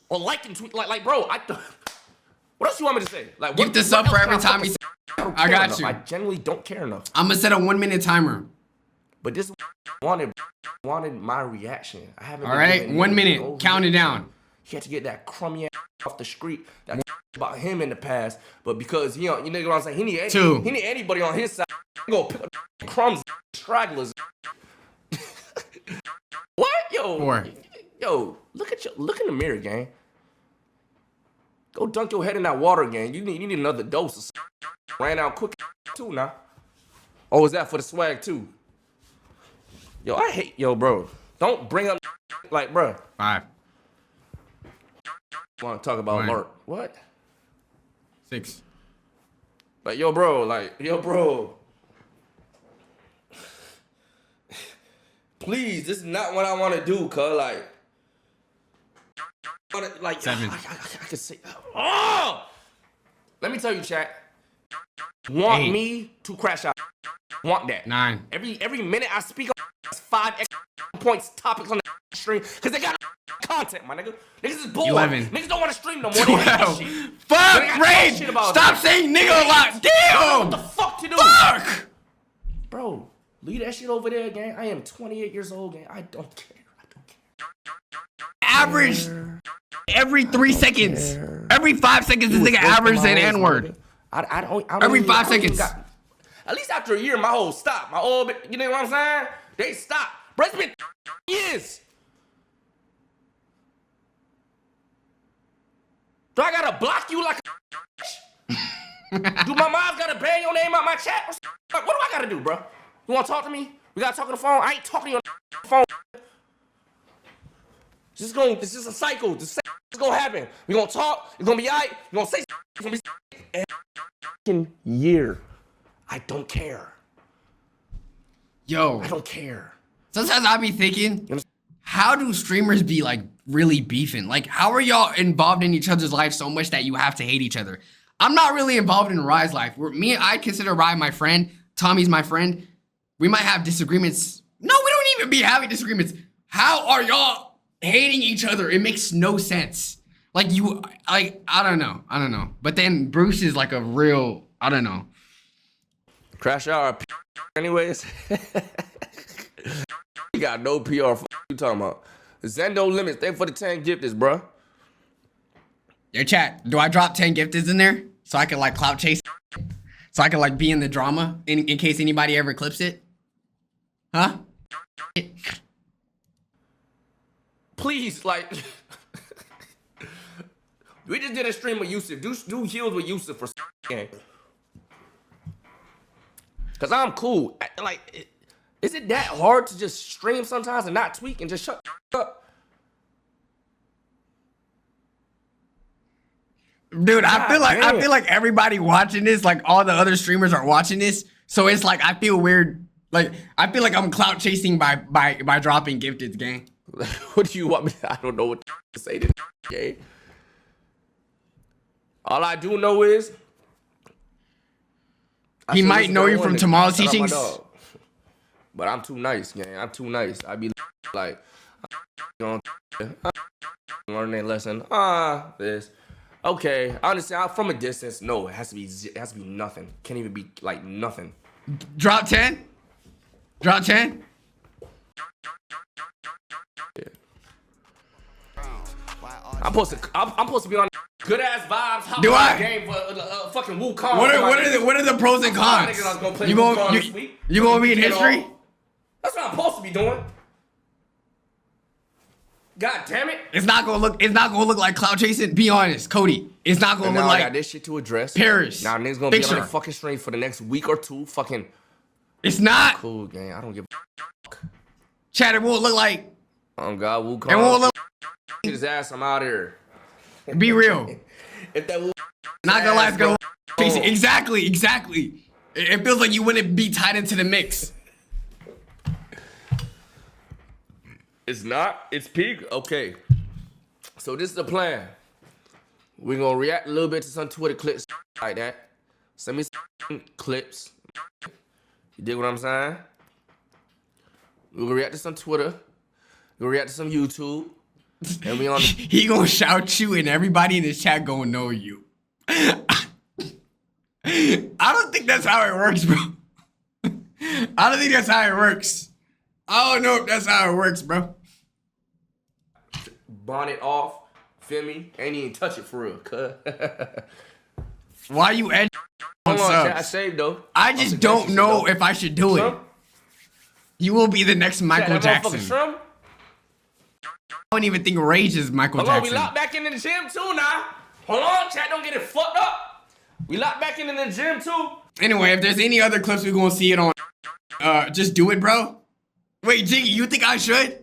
Or liking tweets. Like bro, what else you want me to say? Like, Give this up for every time he says I got enough. you. I genuinely don't care enough. I'm gonna set a 1 minute timer. But this wanted my reaction. I haven't. All right, 1 minute. Count it down. He had to get that crummy ass off the street. That about him in the past, but because you know what I'm saying. He need anybody on his side. He gonna pick up crumbs, stragglers. What? Yo. 4. Yo, look in the mirror, gang. Go dunk your head in that water, gang. You need another dose of ran out quick too now. Oh, is that for the swag too? Yo, I hate bro. Don't bring up like, bro. 5. Want to talk about 1. Lurk? What? 6. Like, yo, bro. Please, this is not what I want to do, cuz, like, 7. I can say, oh! Let me tell you, chat. Want 8. me to crash out. Want that. 9. Every minute I speak on 5 extra points, topics on the stream, because they got content, my nigga. Niggas is bored. 11. Niggas don't want to stream no more. They hate this shit. Fuck, Rage! Stop saying nigga a lot. Damn! What the fuck to do? Fuck! Bro, leave that shit over there, gang. I am 28 years old, gang. I don't care. Average every 3 seconds. Every 5 seconds, this nigga averaged an N-word. I don't Every even- 5 I don't even seconds. got- at least after a year, my whole stop. My old, you know what I'm saying? They stop. Bro, it's been years. Do I gotta block you like a do my moms gotta ban your name out my chat? What do I gotta do, bro? You wanna talk to me? We gotta talk on the phone? I ain't talking on the phone. This is a cycle. This is gonna happen. We gonna talk. It's gonna be alright. You gonna say it's gonna be every year. I don't care. Yo. I don't care. Sometimes I be thinking, how do streamers be like really beefing? Like, how are y'all involved in each other's lives so much that you have to hate each other? I'm not really involved in Rye's life. I consider Rye my friend. Tommy's my friend. We might have disagreements. No, we don't even be having disagreements. How are y'all hating each other? It makes no sense. Like I don't know. But then Bruce is like a real, I don't know. Crash out anyways. You got no PR. You talking about? Zendo limits. Thank for the 10 gifters, bro. Yo, chat. Do I drop 10 gifters in there so I can like clout chase? So I can like be in the drama in case anybody ever clips it? Huh? Please, like. We just did a stream with Yusuf. Do heals with Yusuf for game. Cause I'm cool. Like, is it that hard to just stream sometimes and not tweak and just shut up? Dude, I feel like everybody watching this, like all the other streamers are watching this. So it's like I feel weird. Like I feel like I'm clout chasing by dropping gifted, gang. What do you want me? I don't know what to say to gang. All I do know is he might know you from tomorrow's teachings. But I'm too nice, gang. I'm too nice. I be like, learn that lesson. This. Okay, I understand. From a distance, no, it has to be nothing. Can't even be like nothing. Drop 10. Drop 10. Yeah. I'm supposed to be on good ass vibes. Do I? Game for fucking Wukong. What are the pros and cons? You gonna be in history? That's what I'm supposed to be doing. God damn it! It's not gonna look like cloud chasing. Be honest, Cody. It's not gonna look like. I got this shit to address. Paris. Now niggas gonna be on the fucking stream for the next week or two. Fucking. It's not cool, gang. I don't give a fuck. Chat, it won't look like. Oh God, Wukong. It won't look. Get his ass. I'm out here. Be real. If that not gonna lie, it's gonna chasing. Exactly. It feels like you wouldn't be tied into the mix. It's not. It's peak. Okay. So this is the plan. We're gonna react a little bit to some Twitter clips like that. Send me some clips. You dig what I'm saying? We're gonna react to some Twitter. We're gonna react to some YouTube. And we on. He gonna shout you, and everybody in his chat gonna know you. I don't think that's how it works, bro. I don't think that's how it works. I don't know if that's how it works, bro. Bonnet off. Feel me? Ain't even touch it for real. Cuz. Why you edge on Hold on, subs? chat, I saved though. I just don't know if I should do it. You will be the next Michael Jackson. I don't even think Rage is Michael Hold on, Jackson. we locked back in the gym too now. Hold on, chat, don't get it fucked up. We locked back in the gym too. Anyway, if there's any other clips, we're gonna see it on. Just do it, bro. Wait, Jiggy, you think I should?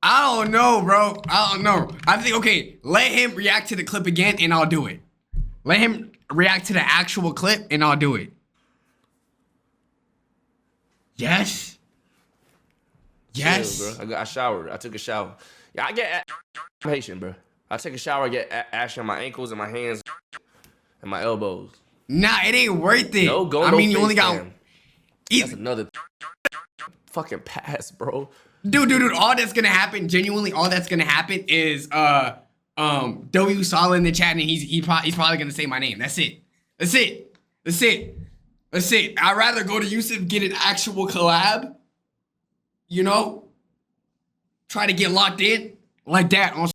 I don't know, bro. I don't know. I think, okay, let him react to the clip again and I'll do it. Let him react to the actual clip and I'll do it. Yes. Yes. Chill, bro. I showered. I took a shower. Yeah, I get patient, bro. I take a shower, I get ash on my ankles and my hands and my elbows. Nah, it ain't worth it. No, go I no mean, you only face got. cam. That's another fucking pass, bro. Dude, all that's gonna happen, genuinely, all that's gonna happen is W Salah in the chat, and he's probably gonna say my name. That's it. That's it. That's it. That's it. I'd rather go to Yusuf, get an actual collab. You know, try to get locked in like that on.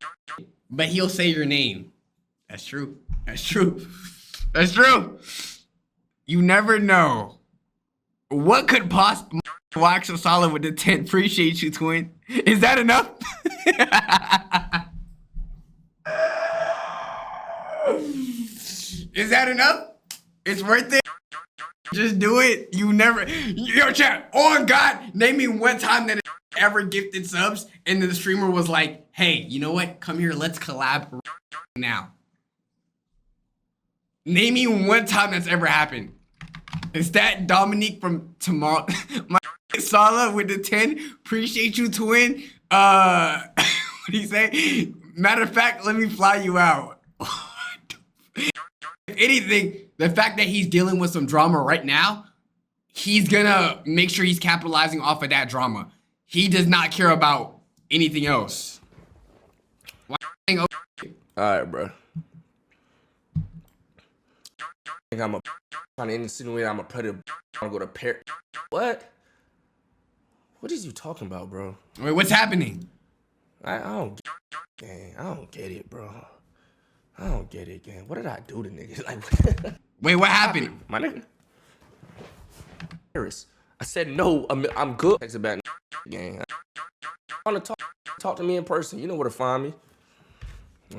But he'll say your name. That's true. That's true. That's true. You never know. What could possibly YXL Salah with the 10? Appreciate you, twin. Is that enough? Is that enough? It's worth it. Just do it. You never. Yo, chat. Oh God, name me one time that it ever gifted subs, and then the streamer was like, "Hey, you know what? Come here. Let's collab now." Name me one time that's ever happened. Is that Dominique from tomorrow? My Salah with the 10. Appreciate you, twin. What do you say? Matter of fact, let me fly you out. If anything, the fact that he's dealing with some drama right now, he's gonna make sure he's capitalizing off of that drama. He does not care about anything else. All right, bro. I think I'm trying to insinuate I'm a predator. I want to go to Paris. What? What is you talking about, bro? Wait, what's happening? I don't get it, gang. I don't get it, bro. I don't get it, gang. What did I do to niggas? Like, wait, what happened? My nigga. Paris. I said no. I'm good. Text about gang. I want to talk to me in person. You know where to find me.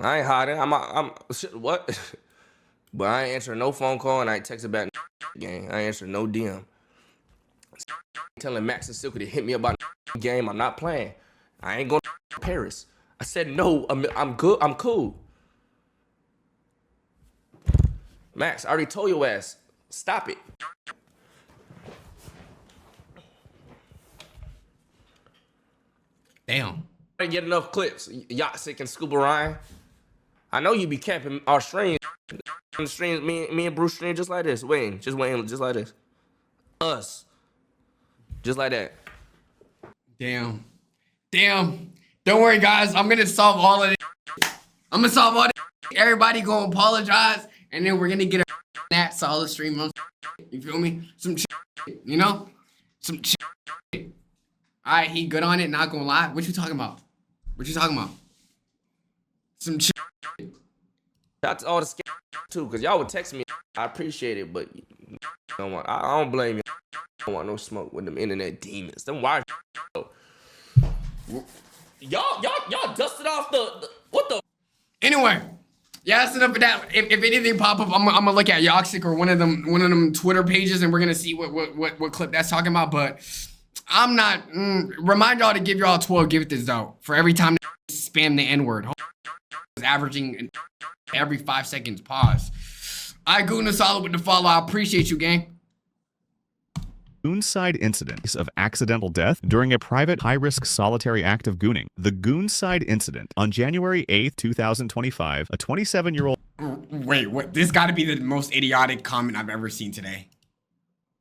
I ain't hiding. I'm shit, what? But I ain't answering no phone call and I ain't texting back gang. I ain't answering no DM. Telling Max and Silky to hit me about game. I'm not playing. I ain't going to Paris. I said no. I'm good. I'm cool. Max, I already told your ass. Stop it. Damn. I didn't get enough clips. Yacht Sick and Scuba Ryan. I know you be camping our streams. On the streams, me and Bruce stream just like this. Wayne, just like this. Us. Just like that. Damn. Damn. Don't worry, guys. I'm gonna solve all of this. I'm gonna solve all this. Everybody gonna apologize, and then we're gonna get a that solid stream on. You feel me? Some you know? Some Alright, he good on it, not gonna lie. What you talking about? What you talking about? Some Shout out to all the scam too, cause y'all would text me. I appreciate it, but I don't blame you. I don't want no smoke with them internet demons. Them wires. Y'all dusted off the what the? Anyway, yeah, that's enough of that. If anything pop up, I'm gonna look at Yoxic or one of them Twitter pages, and we're gonna see what clip that's talking about. But I'm not. Remind y'all to give y'all 12 gifteds though for every time they spam the N-word. Averaging every 5 seconds. Pause. I Gooner Salah with the follow. I appreciate you, gang. Goonside incident of accidental death during a private high-risk solitary act of gooning. The Goonside incident on January 8th, 2025, a 27-year-old... Wait, what? This gotta be the most idiotic comment I've ever seen today.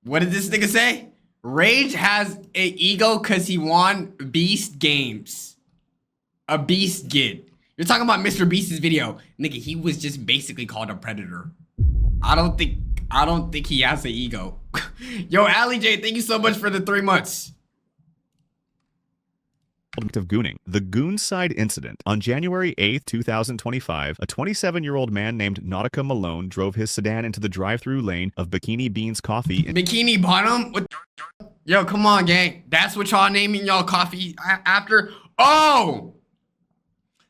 What did this nigga say? Rage has an ego because he won Beast Games. A Beast Gid. You're talking about Mr. Beast's video. Nigga, he was just basically called a predator. I don't think he has an ego. Yo, Ali J, thank you so much for the 3 months. Of gooning. The Goonside incident. On January 8th, 2025, a 27-year-old man named Nautica Malone drove his sedan into the drive-through lane of Bikini Beans Coffee. Bikini Bottom? What the Yo, come on, gang. That's what y'all naming y'all coffee after? Oh!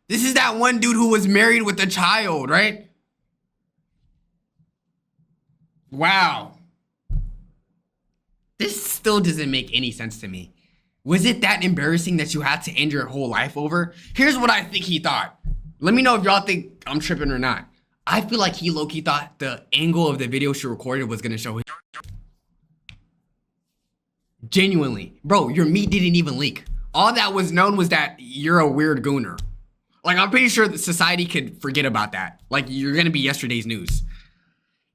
This is that one dude who was married with a child, right? Wow. This still doesn't make any sense to me. Was it that embarrassing that you had to end your whole life over? Here's what I think he thought. Let me know if y'all think I'm tripping or not. I feel like he low-key thought the angle of the video she recorded was gonna show his. Genuinely. Bro, your meat didn't even leak. All that was known was that you're a weird gooner. Like, I'm pretty sure that society could forget about that. Like, you're gonna be yesterday's news.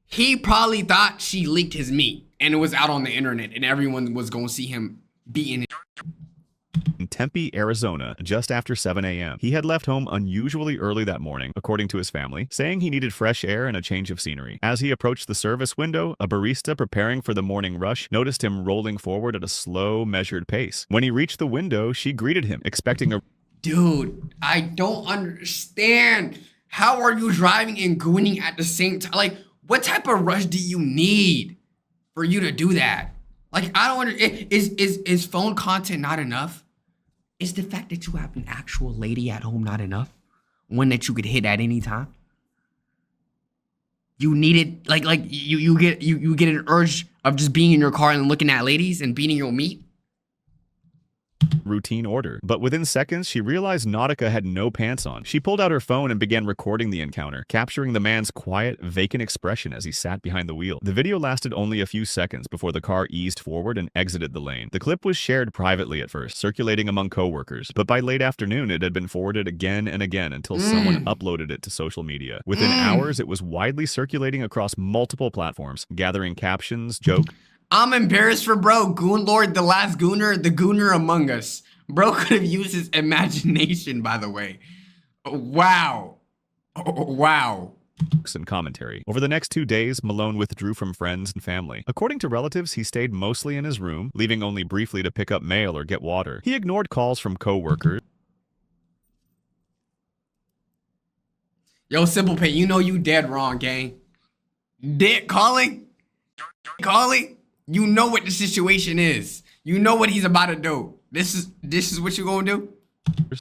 He probably thought she leaked his meat and it was out on the internet and everyone was gonna see him beating it. In Tempe, Arizona, just after 7 a.m. He had left home unusually early that morning, according to his family, saying he needed fresh air and a change of scenery. As he approached the service window, a barista preparing for the morning rush noticed him rolling forward at a slow, measured pace. When he reached the window, she greeted him, expecting a... Dude, I don't understand. How are you driving and gooning at the same time? Like, what type of rush do you need for you to do that? Like, I don't understand. Is phone content not enough? Is the fact that you have an actual lady at home not enough? One that you could hit at any time? You need it, like you get an urge of just being in your car and looking at ladies and beating your meat? routine order. But within seconds, she realized Nautica had no pants on. She pulled out her phone and began recording the encounter, capturing the man's quiet, vacant expression as he sat behind the wheel. The video lasted only a few seconds before the car eased forward and exited the lane. The clip was shared privately at first, circulating among coworkers, but by late afternoon, it had been forwarded again and again until someone uploaded it to social media. Within hours, it was widely circulating across multiple platforms, gathering captions, jokes. I'm embarrassed for bro. Goon Lord, the last Gooner, the Gooner among us. Bro could have used his imagination, by the way. Wow. Wow. And commentary. Over the next 2 days, Malone withdrew from friends and family. According to relatives, he stayed mostly in his room, leaving only briefly to pick up mail or get water. He ignored calls from co-workers. Yo, Simple Pay, you know you dead wrong, gang. Dead calling? Calling? You know what the situation is. You know what he's about to do. This is what you gonna do?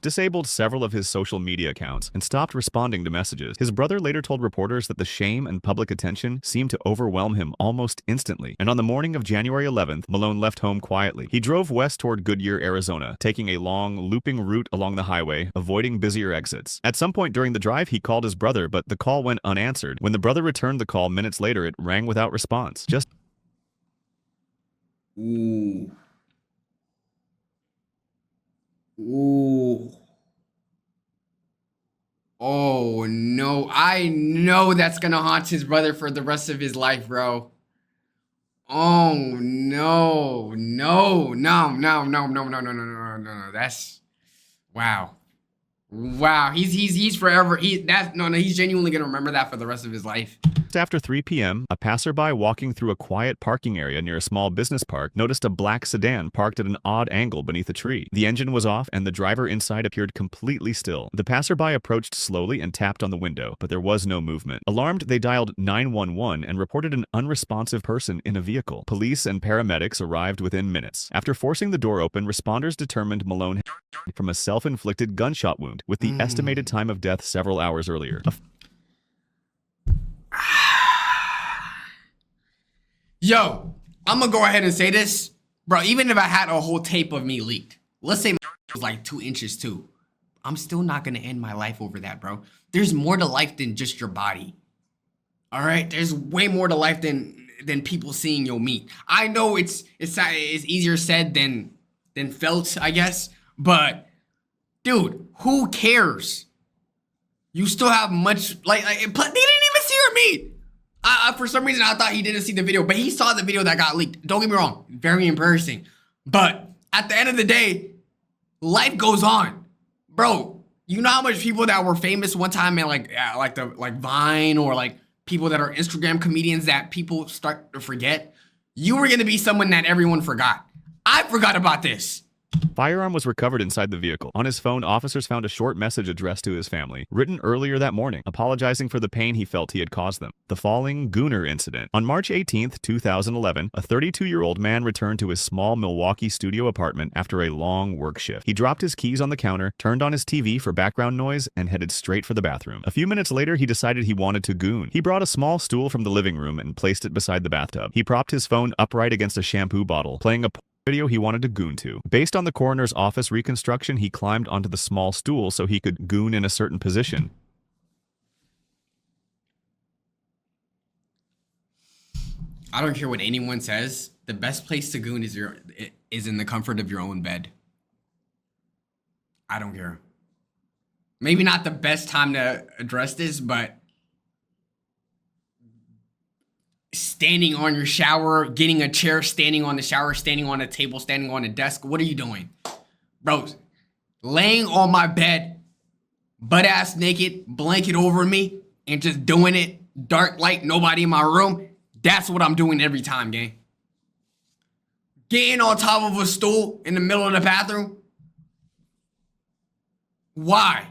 Disabled several of his social media accounts and stopped responding to messages. His brother later told reporters that the shame and public attention seemed to overwhelm him almost instantly. And on the morning of January 11th, Malone left home quietly. He drove west toward Goodyear, Arizona, taking a long, looping route along the highway, avoiding busier exits. At some point during the drive, he called his brother, but the call went unanswered. When the brother returned the call minutes later, it rang without response. Ooh. Ooh. Oh no, I know that's gonna haunt his brother for the rest of his life, bro. Oh no, no, no, no, no, no, no, no, no, no, no. That's wow. Wow, he's forever. He's genuinely gonna remember that for the rest of his life. After 3 p.m., a passerby walking through a quiet parking area near a small business park noticed a black sedan parked at an odd angle beneath a tree. The engine was off and the driver inside appeared completely still. The passerby approached slowly and tapped on the window, but there was no movement. Alarmed, they dialed 911 and reported an unresponsive person in a vehicle. Police and paramedics arrived within minutes. After forcing the door open, responders determined Malone had from a self-inflicted gunshot wound, with the estimated time of death several hours earlier. Yo, I'm gonna go ahead and say this. Bro, even if I had a whole tape of me leaked, let's say my was like 2 inches too, I'm still not gonna end my life over that, bro. There's more to life than just your body. All right? There's way more to life than than people seeing your meat. I know it's easier said than felt, I guess. But dude, who cares? You still have much like they didn't even see your meat. For some reason, I thought he didn't see the video, but he saw the video that got leaked. Don't get me wrong, very embarrassing. But at the end of the day, life goes on, bro. You know how much people that were famous one time in like Vine or like people that are Instagram comedians that people start to forget? You were gonna be someone that everyone forgot. I forgot about this. Firearm was recovered inside the vehicle. On his phone, officers found a short message addressed to his family, written earlier that morning, apologizing for the pain he felt he had caused them. The falling Gooner incident. On March 18th, 2011, a 32-year-old man returned to his small Milwaukee studio apartment after a long work shift. He dropped his keys on the counter, turned on his TV for background noise, and headed straight for the bathroom. A few minutes later, he decided he wanted to goon. He brought a small stool from the living room and placed it beside the bathtub. He propped his phone upright against a shampoo bottle, playing a video he wanted to goon to. Based on the coroner's office reconstruction, he climbed onto the small stool so he could goon in a certain position. I don't care what anyone says. The best place to goon is in the comfort of your own bed. I don't care. Maybe not the best time to address this, but standing on your shower, getting a chair, standing on the shower, standing on a table, standing on a desk. What are you doing? Bro, laying on my bed, butt ass naked, blanket over me, and just doing it, dark light, nobody in my room. That's what I'm doing every time, gang. Getting on top of a stool in the middle of the bathroom. Why?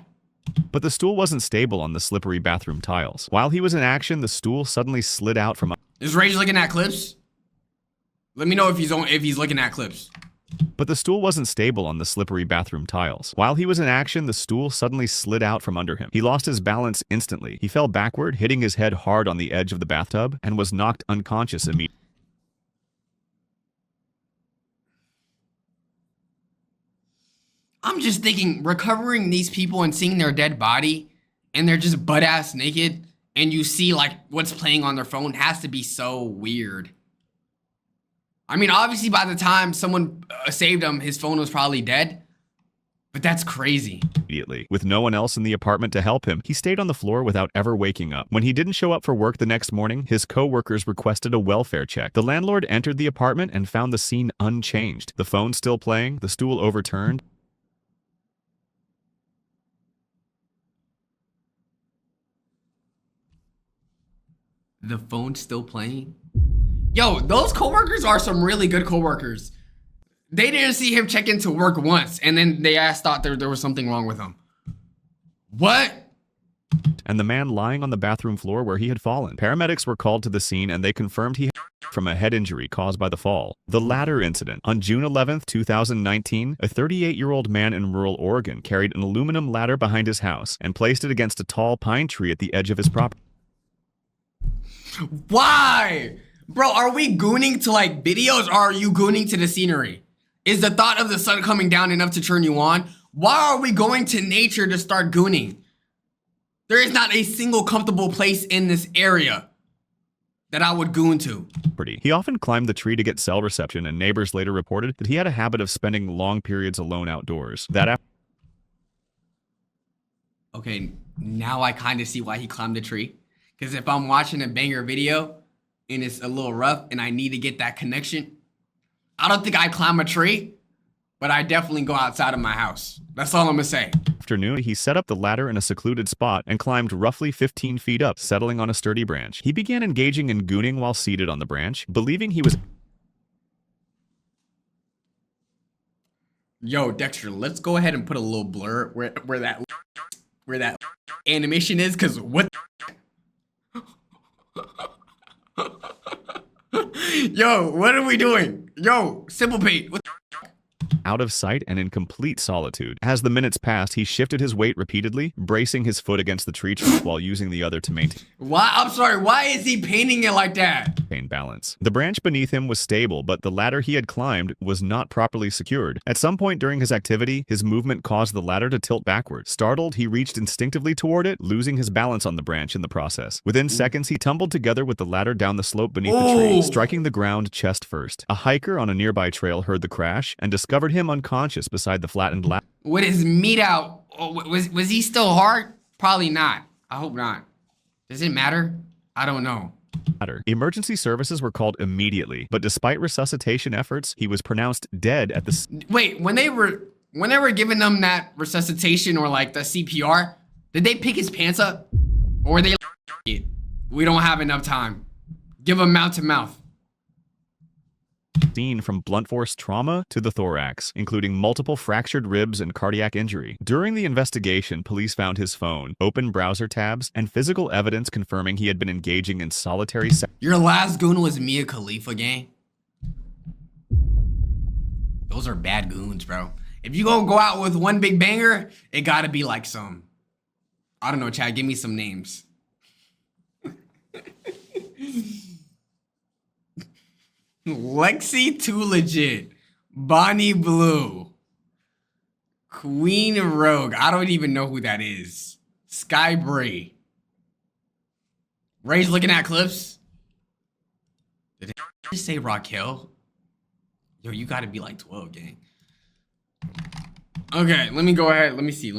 But the stool wasn't stable on the slippery bathroom tiles. While he was in action, the stool suddenly slid out from... Is Rage looking at clips? Let me know if he's looking at clips. But the stool wasn't stable on the slippery bathroom tiles. While he was in action, the stool suddenly slid out from under him. He lost his balance instantly. He fell backward, hitting his head hard on the edge of the bathtub, and was knocked unconscious immediately. I'm just thinking, recovering these people and seeing their dead body, and they're just butt-ass naked, and you see like what's playing on their phone has to be so weird. I mean, obviously by the time someone saved him, his phone was probably dead, but that's crazy. Immediately. With no one else in the apartment to help him, he stayed on the floor without ever waking up. When he didn't show up for work the next morning, his co-workers requested a welfare check. The landlord entered the apartment and found the scene unchanged. The phone still playing, the stool overturned. The phone's still playing? Yo, those coworkers are some really good coworkers. They didn't see him check into work once, and then they thought there was something wrong with him. What? And the man lying on the bathroom floor where he had fallen. Paramedics were called to the scene and they confirmed he had from a head injury caused by the fall. The ladder incident. On June 11th, 2019, a 38-year-old man in rural Oregon carried an aluminum ladder behind his house and placed it against a tall pine tree at the edge of his property. Why? Bro, are we gooning to like videos or are you gooning to the scenery? Is the thought of the sun coming down enough to turn you on? Why are we going to nature to start gooning? There is not a single comfortable place in this area that I would goon to. He often climbed the tree to get cell reception, and neighbors later reported that he had a habit of spending long periods alone outdoors. Okay, now I kind of see why he climbed the tree. Because if I'm watching a banger video and it's a little rough and I need to get that connection, I don't think I climb a tree, but I definitely go outside of my house. That's all I'm gonna say. Afternoon, he set up the ladder in a secluded spot and climbed roughly 15 feet up, settling on a sturdy branch. He began engaging in gooning while seated on the branch, believing he was... Yo, Dexter, let's go ahead and put a little blur where that animation is, because what... Yo, what are we doing? Yo, Simple Pete, what the out of sight and in complete solitude. As the minutes passed, he shifted his weight repeatedly, bracing his foot against the tree trunk while using the other to maintain I'm sorry, why is he painting it like that? balance. The branch beneath him was stable, but the ladder he had climbed was not properly secured. At some point during his activity, his movement caused the ladder to tilt backward. Startled, he reached instinctively toward it, losing his balance on the branch in the process. Within seconds, he tumbled together with the ladder down the slope beneath the tree, striking the ground chest first. A hiker on a nearby trail heard the crash and discovered him unconscious beside the flattened ladder. With his meat out, was he still hard? Probably not. I hope not. Does it matter? I don't know. Emergency services were called immediately, but despite resuscitation efforts, he was pronounced dead at the Wait, when they were giving him that resuscitation or like the CPR, did they pick his pants up? Or were they like, we don't have enough time. Give him mouth to mouth. scene from blunt force trauma to the thorax, including multiple fractured ribs and cardiac injury. During the investigation, police found his phone, open browser tabs, and physical evidence confirming he had been engaging in solitary sex. Your last goon was Mia Khalifa, gang. Those are bad goons, bro. If you gonna go out with one big banger, it gotta be like some, I don't know, Chad, give me some names. Lexi Too Legit, Bonnie Blue, Queen Rogue. I don't even know who that is. Sky Bray. Ray's looking at clips. Did it just say Raquel? Yo, you gotta be like 12, gang. Okay, let me go ahead. Let me see.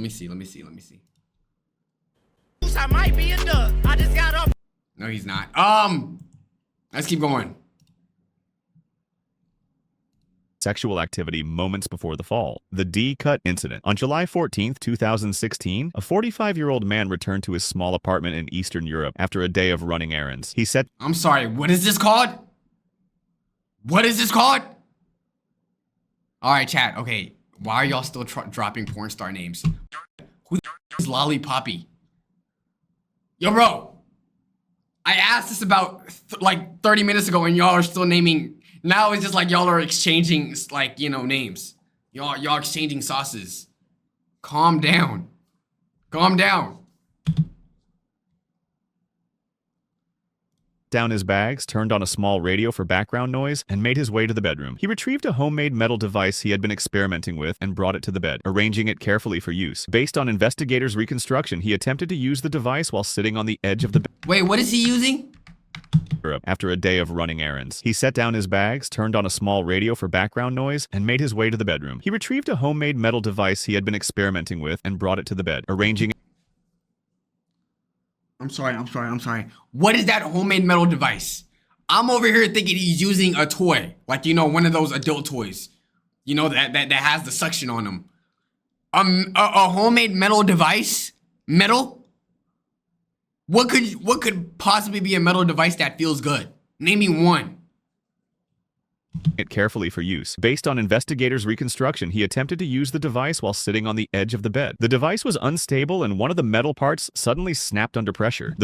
I might be a duck. I just got up. No, he's not. Let's keep going. Sexual activity moments before the fall. The D-Cut incident. On July 14th, 2016, a 45-year-old man returned to his small apartment in Eastern Europe after a day of running errands. He said, I'm sorry, what is this called? What is this called? All right, chat. Okay, why are y'all still dropping porn star names? Who the is Lollipoppy? Yo, bro. I asked this about like 30 minutes ago and y'all are still naming. Now it's just like y'all are exchanging like, you know, names. Y'all exchanging sauces. Calm down. Calm down. down his bags, turned on a small radio for background noise, and made his way to the bedroom. He retrieved a homemade metal device he had been experimenting with and brought it to the bed, arranging it carefully for use. Based on investigators' reconstruction, he attempted to use the device while sitting on the edge of the bed. Wait, what is he using? After a day of running errands, he set down his bags, turned on a small radio for background noise, and made his way to the bedroom. He retrieved a homemade metal device he had been experimenting with and brought it to the bed, arranging it. I'm sorry. What is that homemade metal device? I'm over here thinking he's using a toy. Like, you know, one of those adult toys. You know, that has the suction on them. A homemade metal device? Metal? What could possibly be a metal device that feels good? Name me one. It carefully for use. Based on investigators' reconstruction, he attempted to use the device while sitting on the edge of the bed. The device was unstable and one of the metal parts suddenly snapped under pressure.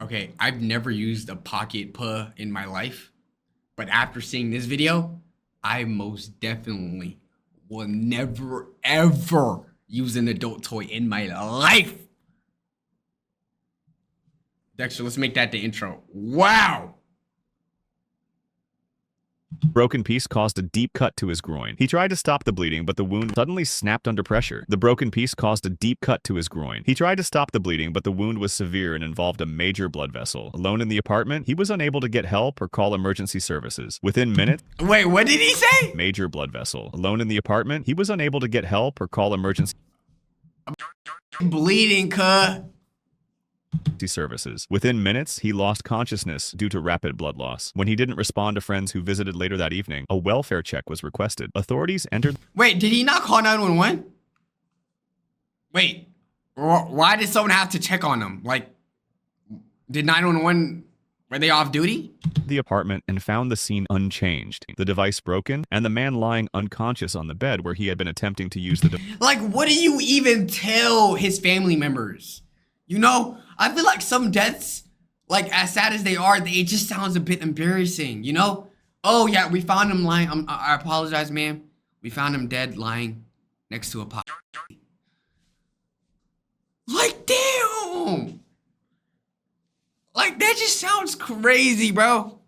Okay, I've never used a pocket puh in my life, but after seeing this video, I most definitely will never ever use an adult toy in my life. Dexter, let's make that the intro. Wow. Broken piece caused a deep cut to his groin. He tried to stop the bleeding, but the wound suddenly snapped under pressure. The broken piece caused a deep cut to his groin. He tried to stop the bleeding, but the wound was severe and involved a major blood vessel. Alone in the apartment, he was unable to get help or call emergency services. Within minutes... Wait, what did he say? Major blood vessel. Alone in the apartment, he was unable to get help or call emergency... Bleeding, cuh. Services. Within minutes, he lost consciousness due to rapid blood loss. When he didn't respond to friends who visited later that evening, a welfare check was requested. Authorities entered... Wait, did he not call 911? Wait, why did someone have to check on him? Like, did 911... Were they off duty? The apartment and found the scene unchanged. The device broken, and the man lying unconscious on the bed where he had been attempting to use the device. Like, what do you even tell his family members? You know, I feel like some deaths, like as sad as they are, it just sounds a bit embarrassing, you know? Oh yeah, we found him lying. I apologize, ma'am. We found him dead lying next to a pot. Like damn. Like that just sounds crazy, bro.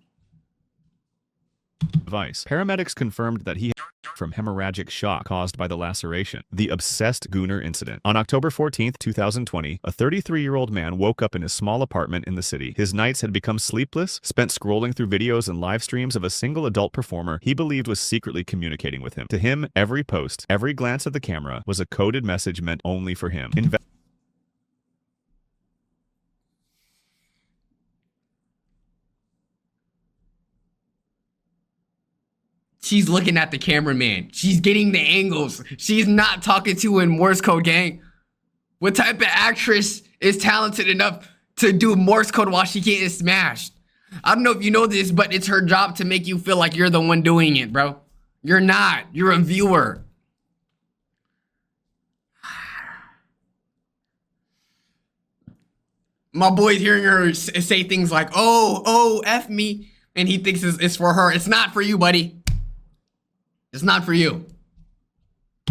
Device. Paramedics confirmed that he had from hemorrhagic shock caused by the laceration, the obsessed Gooner incident. On October 14th, 2020, a 33-year-old man woke up in his small apartment in the city. His nights had become sleepless, spent scrolling through videos and live streams of a single adult performer he believed was secretly communicating with him. To him, every post, every glance at the camera was a coded message meant only for him. She's looking at the cameraman. She's getting the angles. She's not talking to in Morse code, gang. What type of actress is talented enough to do Morse code while she getting smashed? I don't know if you know this, but it's her job to make you feel like you're the one doing it, bro. You're not. You're a viewer. My boy's hearing her say things like, oh, F me. And he thinks it's for her. It's not for you, buddy. It's not for you.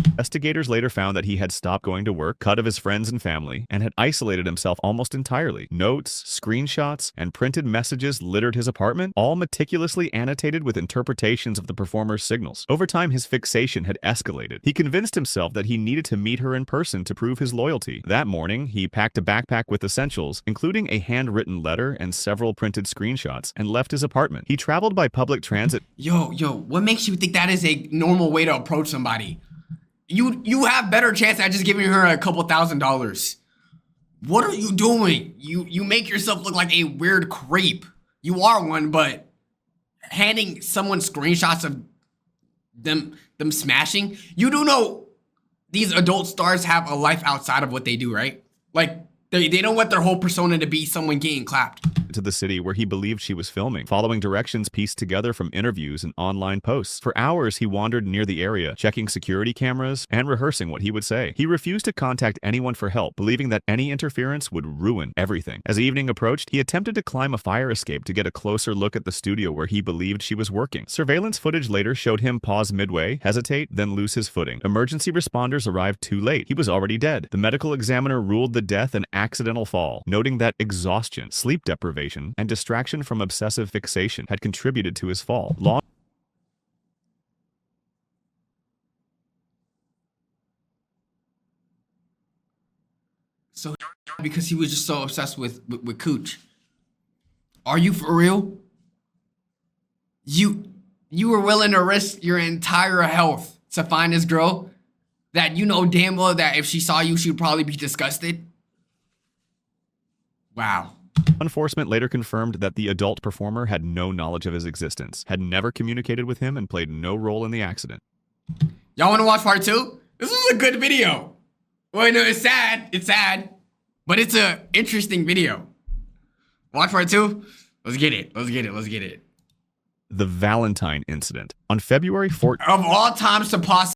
Investigators later found that he had stopped going to work, cut of his friends and family, and had isolated himself almost entirely. Notes, screenshots, and printed messages littered his apartment, all meticulously annotated with interpretations of the performer's signals. Over time, his fixation had escalated. He convinced himself that he needed to meet her in person to prove his loyalty. That morning, he packed a backpack with essentials, including a handwritten letter and several printed screenshots, and left his apartment. He traveled by public transit. Yo, what makes you think that is a normal way to approach somebody? You have better chance at just giving her a couple $1,000s. What are you doing? You make yourself look like a weird creep. You are one, but handing someone screenshots of them smashing. You do know these adult stars have a life outside of what they do, right? Like they don't want their whole persona to be someone getting clapped. To the city where he believed she was filming, following directions pieced together from interviews and online posts. For hours, he wandered near the area, checking security cameras and rehearsing what he would say. He refused to contact anyone for help, believing that any interference would ruin everything. As evening approached, he attempted to climb a fire escape to get a closer look at the studio where he believed she was working. Surveillance footage later showed him pause midway, hesitate, then lose his footing. Emergency responders arrived too late. He was already dead. The medical examiner ruled the death an accidental fall, noting that exhaustion, sleep deprivation, and distraction from obsessive fixation had contributed to his fall. So because he was just so obsessed with Cooch. Are you for real? You were willing to risk your entire health to find this girl that you know damn well that if she saw you, she would probably be disgusted? Wow. Enforcement later confirmed that the adult performer had no knowledge of his existence, had never communicated with him, and played no role in the accident. Y'all want to watch part 2? This is a good video. Well, no, it's sad, but it's a interesting video. Watch part 2? Let's get it. The Valentine incident. On February 14th. Of all times to pause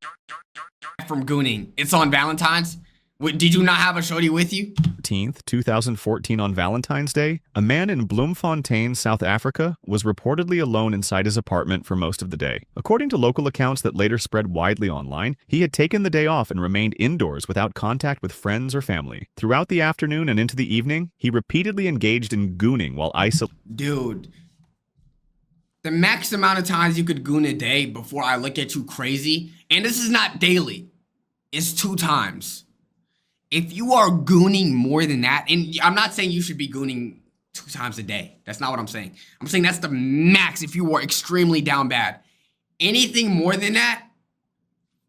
from gooning, it's on Valentine's. Did you not have a shorty with you? 2014 on Valentine's Day, a man in Bloemfontein, South Africa, was reportedly alone inside his apartment for most of the day. According to local accounts that later spread widely online, he had taken the day off and remained indoors without contact with friends or family. Throughout the afternoon and into the evening, he repeatedly engaged in gooning while isolating. Dude, the max amount of times you could goon a day before I look at you crazy, and this is not daily, it's 2 times. If you are gooning more than that, and I'm not saying you should be gooning 2 times a day. That's not what I'm saying. I'm saying that's the max if you are extremely down bad. Anything more than that,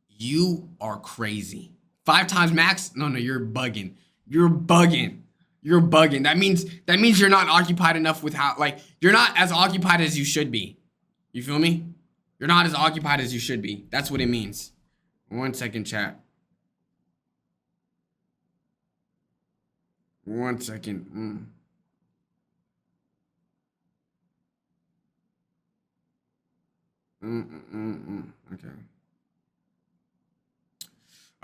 you are crazy. 5 times max? No, you're bugging. You're bugging. That means you're not occupied enough with you're not as occupied as you should be. You feel me? You're not as occupied as you should be. That's what it means. 1 second, chat. 1 second. Okay.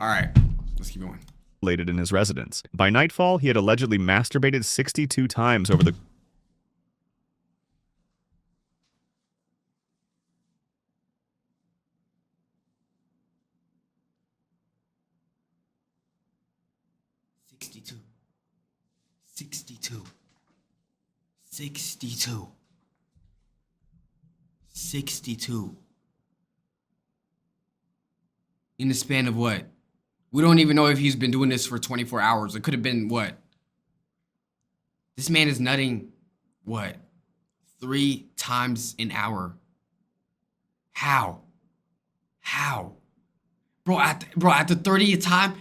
All right. Let's keep going. In his residence. By nightfall, he had allegedly masturbated 62 times over the 62. 62. 62. 62. In the span of what? We don't even know if he's been doing this for 24 hours. It could have been what? This man is nutting, what? 3 times an hour. How? Bro, at the 30th time,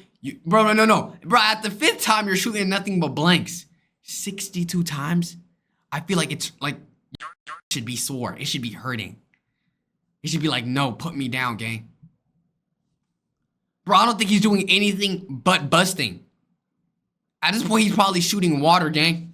Bro, at the 5th time, you're shooting nothing but blanks. 62 times? I feel like it's like, it should be sore. It should be hurting. It should be like, no, put me down, gang. Bro, I don't think he's doing anything but busting. At this point, he's probably shooting water, gang.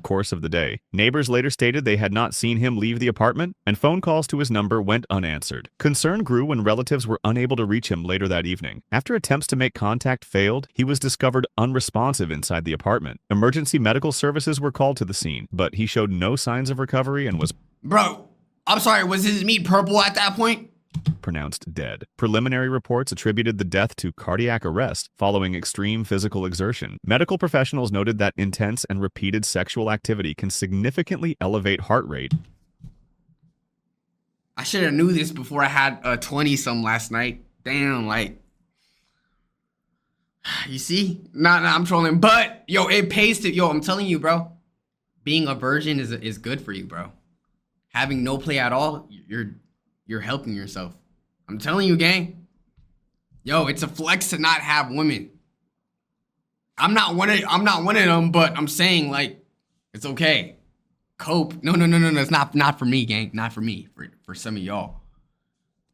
Course of the day. Neighbors later stated they had not seen him leave the apartment, and phone calls to his number went unanswered. Concern grew when relatives were unable to reach him later that evening. After attempts to make contact failed, he was discovered unresponsive inside the apartment. Emergency medical services were called to the scene, but he showed no signs of recovery and was... Bro, I'm sorry, was his meat purple at that point? Pronounced dead. Preliminary reports attributed the death to cardiac arrest following extreme physical exertion. Medical professionals noted that intense and repeated sexual activity can significantly elevate heart rate. I should have knew this before I had a 20-some last night. Damn, like... You see? Nah, I'm trolling. But, yo, it pays to... Yo, I'm telling you, bro. Being a virgin is good for you, bro. Having no play at all, you're helping yourself. I'm telling you, gang. Yo, it's a flex to not have women. I'm not one of them, but I'm saying, like, it's okay. Cope. No. It's not for me, gang. Not for me. For some of y'all.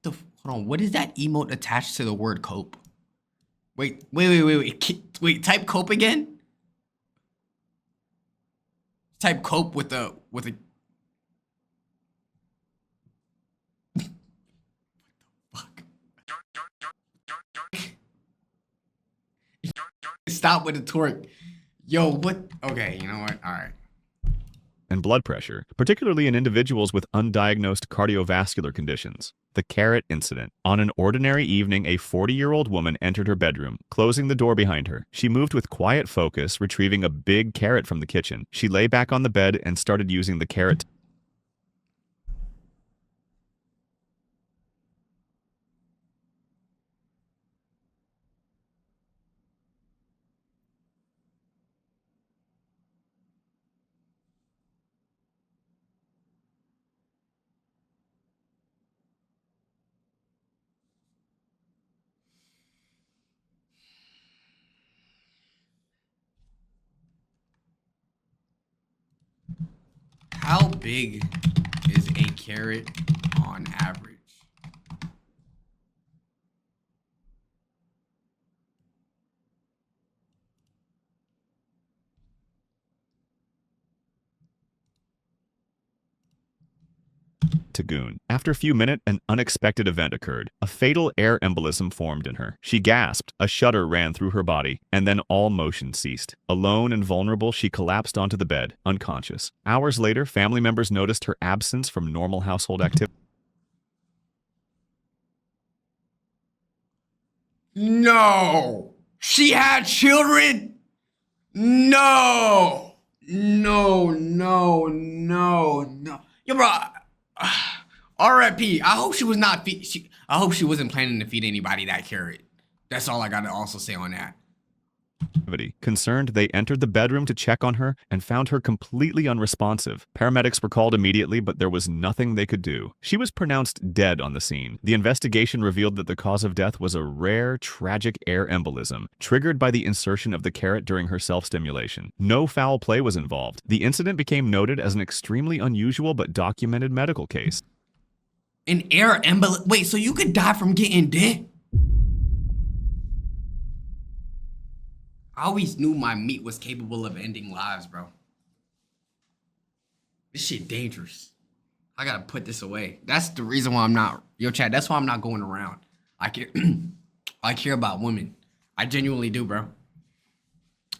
Hold on. What is that emote attached to the word cope? Wait. Type cope again. Type cope with a. Stop with the torque. Yo, what? Okay, you know what? All right. And blood pressure, particularly in individuals with undiagnosed cardiovascular conditions. The carrot incident. On an ordinary evening, a 40-year-old woman entered her bedroom, closing the door behind her. She moved with quiet focus, retrieving a big carrot from the kitchen. She lay back on the bed and started using the carrot. How big is a carrot on average? To Goon. After a few minutes, an unexpected event occurred. A fatal air embolism formed in her. She gasped, a shudder ran through her body, and then all motion ceased. Alone and vulnerable, she collapsed onto the bed, unconscious. Hours later, family members noticed her absence from normal household activity. No! She had children? No! No. Yo, bro. R.I.P. I hope she was not I hope she wasn't planning to feed anybody that carrot. That's all I gotta also say on that. Concerned, they entered the bedroom to check on her and found her completely unresponsive. Paramedics were called immediately, but there was nothing they could do. She was pronounced dead on the scene. The investigation revealed that the cause of death was a rare, tragic air embolism, triggered by the insertion of the carrot during her self-stimulation. No foul play was involved. The incident became noted as an extremely unusual but documented medical case. An air embolism? Wait, so you could die from getting dead? I always knew my meat was capable of ending lives, bro. This shit dangerous. I gotta put this away. That's the reason why I'm not... Yo, Chad, that's why I'm not going around. I care about women. I genuinely do, bro.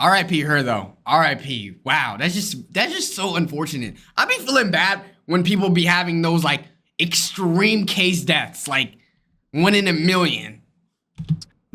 R.I.P. her, though. R.I.P. Wow, that's just so unfortunate. I be feeling bad when people be having those, like, extreme case deaths. Like, 1 in a million.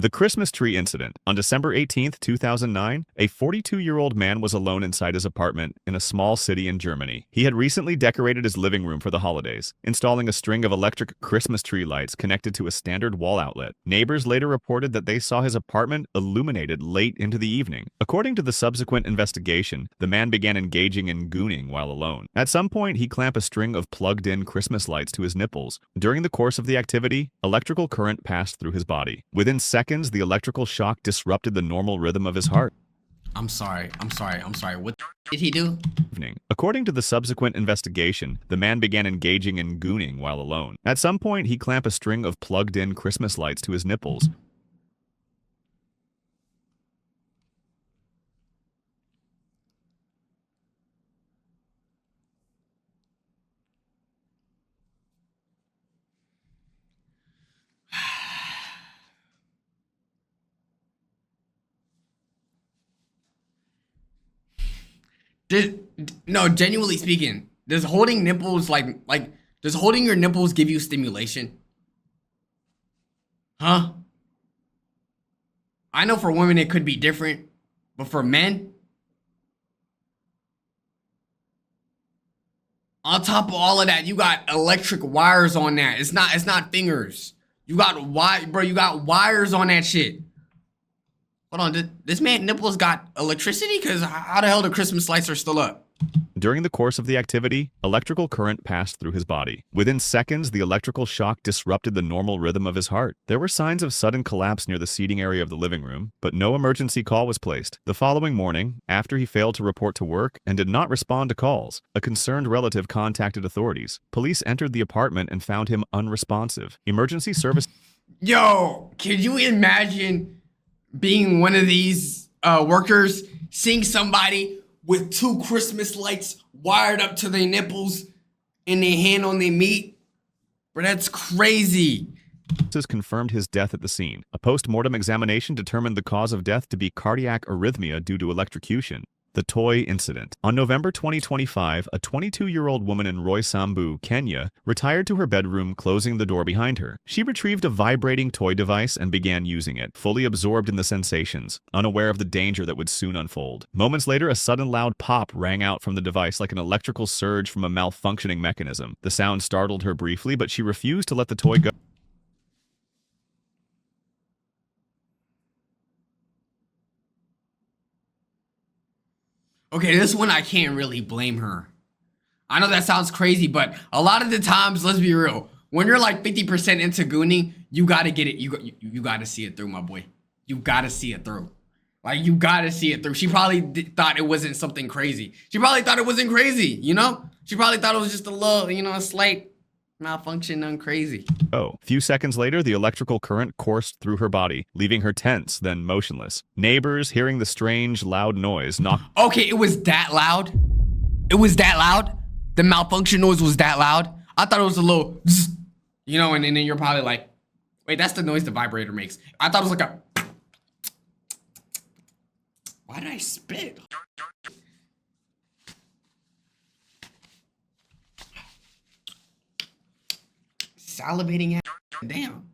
The Christmas tree incident. On December 18, 2009, a 42-year-old man was alone inside his apartment in a small city in Germany. He had recently decorated his living room for the holidays, installing a string of electric Christmas tree lights connected to a standard wall outlet. Neighbors later reported that they saw his apartment illuminated late into the evening. According to the subsequent investigation, the man began engaging in gooning while alone. At some point, he clamped a string of plugged-in Christmas lights to his nipples. During the course of the activity, electrical current passed through his body. Within seconds, the electrical shock disrupted the normal rhythm of his heart. I'm sorry. What did he do? According to the subsequent investigation, the man began engaging in gooning while alone. At some point, he clamped a string of plugged-in Christmas lights to his nipples. No, genuinely speaking, does holding nipples does holding your nipples give you stimulation? Huh? I know for women it could be different, but for men, on top of all of that, you got electric wires on that. It's not fingers. You got wires on that shit. Hold on, did this man nipples got electricity? Because how the hell the Christmas lights are still up? During the course of the activity, electrical current passed through his body. Within seconds, the electrical shock disrupted the normal rhythm of his heart. There were signs of sudden collapse near the seating area of the living room, but no emergency call was placed. The following morning, after he failed to report to work and did not respond to calls, a concerned relative contacted authorities. Police entered the apartment and found him unresponsive. Emergency service... Yo, can you imagine being one of these workers, seeing somebody with 2 Christmas lights wired up to their nipples and their hand on their meat? Bro, that's crazy. Confirmed his death at the scene. A post-mortem examination determined the cause of death to be cardiac arrhythmia due to electrocution. The toy incident. On November 2025, a 22-year-old woman in Roysambu, Kenya, retired to her bedroom, closing the door behind her. She retrieved a vibrating toy device and began using it, fully absorbed in the sensations, unaware of the danger that would soon unfold. Moments later, a sudden loud pop rang out from the device like an electrical surge from a malfunctioning mechanism. The sound startled her briefly, but she refused to let the toy go. Okay, this one I can't really blame her. I know that sounds crazy, but a lot of the times, let's be real, when you're like 50% into gooning, you gotta get it. You gotta see it through, my boy. You gotta see it through. Like, you gotta see it through. She probably thought it wasn't something crazy. She probably thought it wasn't crazy, you know? She probably thought it was just a little, you know, a slight malfunction, nothing crazy. A few seconds later, the electrical current coursed through her body, leaving her tense, then motionless. Neighbors, hearing the strange, loud noise, knocked... Okay, it was that loud? It was that loud? The malfunction noise was that loud? I thought it was a little... Zzz, you know, and then you're probably like, wait, that's the noise the vibrator makes. I thought it was like a... Why did I spit? Salivating ass. Damn.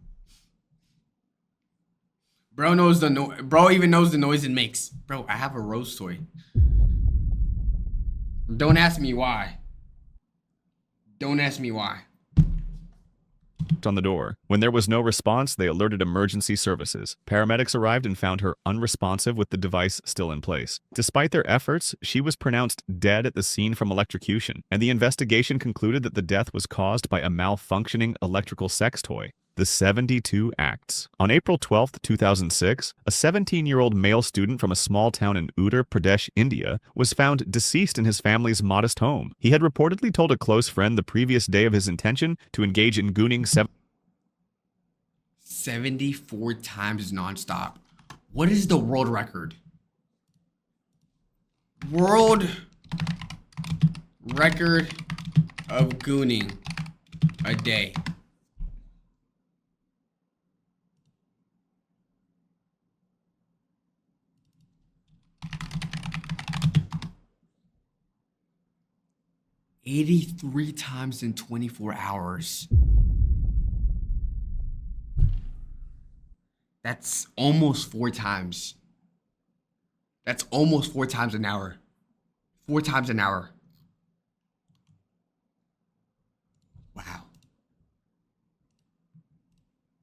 Bro knows the no. Bro even knows the noise it makes. Bro, I have a rose toy. Don't ask me why. Don't ask me why. On the door. When there was no response, they alerted emergency services. Paramedics arrived and found her unresponsive with the device still in place. Despite their efforts, she was pronounced dead at the scene from electrocution, and the investigation concluded that the death was caused by a malfunctioning electrical sex toy. The 72 Acts. On April 12, 2006, a 17-year-old male student from a small town in Uttar Pradesh, India, was found deceased in his family's modest home. He had reportedly told a close friend the previous day of his intention to engage in gooning 74 times nonstop. What is the world record? World record of gooning a day. $83 times in 24 hours. That's almost 4 times. That's almost 4 times an hour. 4 times an hour. Wow.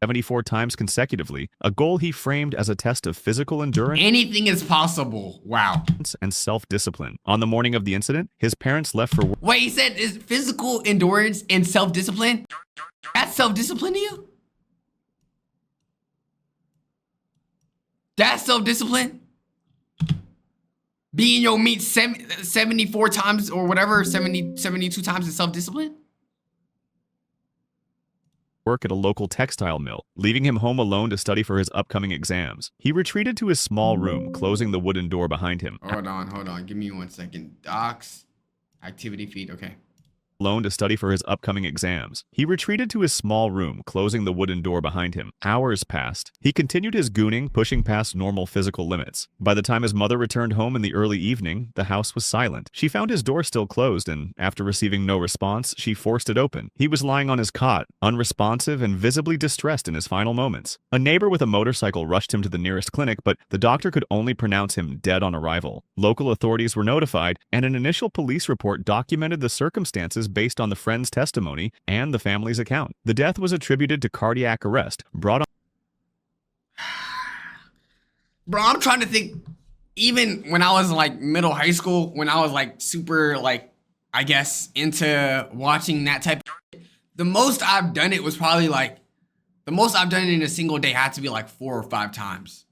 74 times consecutively, a goal he framed as a test of physical endurance. Anything is possible. Wow. And self-discipline. On the morning of the incident, his parents left for work. Wait, he said is physical endurance and self-discipline? That's self-discipline to you? That's self-discipline? Being your meat 74 times or whatever, 72 times is self-discipline? Work at a local textile mill, leaving him home alone to study for his upcoming exams. He retreated to his small room, closing the wooden door behind him. Hold on. Give me 1 second. Docs, activity feed, okay. Alone to study for his upcoming exams. He retreated to his small room, closing the wooden door behind him. Hours passed. He continued his gooning, pushing past normal physical limits. By the time his mother returned home in the early evening, the house was silent. She found his door still closed, and after receiving no response, she forced it open. He was lying on his cot, unresponsive and visibly distressed in his final moments. A neighbor with a motorcycle rushed him to the nearest clinic, but the doctor could only pronounce him dead on arrival. Local authorities were notified, and an initial police report documented the circumstances based on the friend's testimony and the family's account. The death was attributed to cardiac arrest, brought on. Bro, I'm trying to think, even when I was like middle high school, when I was like super like, I guess, into watching that type of, the most I've done it was probably like, the most I've done it in a single day had to be like 4 or 5 times.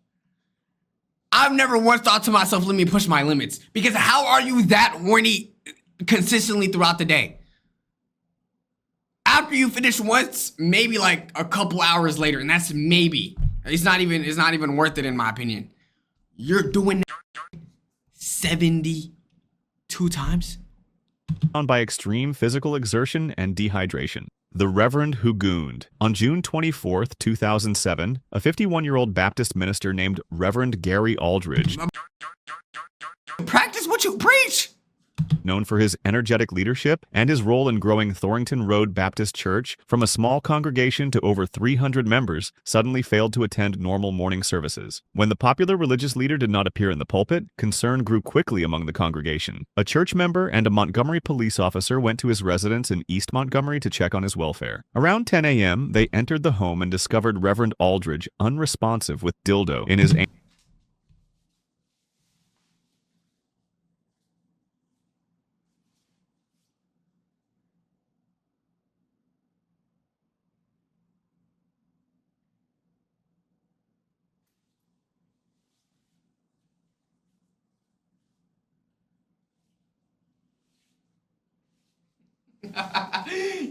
I've never once thought to myself, let me push my limits. Because how are you that horny consistently throughout the day? After you finish once, maybe like a couple hours later, and that's maybe. It's not even worth it in my opinion. You're doing that 72 times? On by extreme physical exertion and dehydration. The Reverend who gooned. On June 24th, 2007, a 51-year-old Baptist minister named Reverend Gary Aldridge, practice what you preach, known for his energetic leadership and his role in growing Thorrington Road Baptist Church from a small congregation to over 300 members, suddenly failed to attend normal morning services. When the popular religious leader did not appear in the pulpit, concern grew quickly among the congregation. A church member and a Montgomery police officer went to his residence in East Montgomery to check on his welfare. Around 10 a.m., they entered the home and discovered Reverend Aldridge unresponsive with dildo in his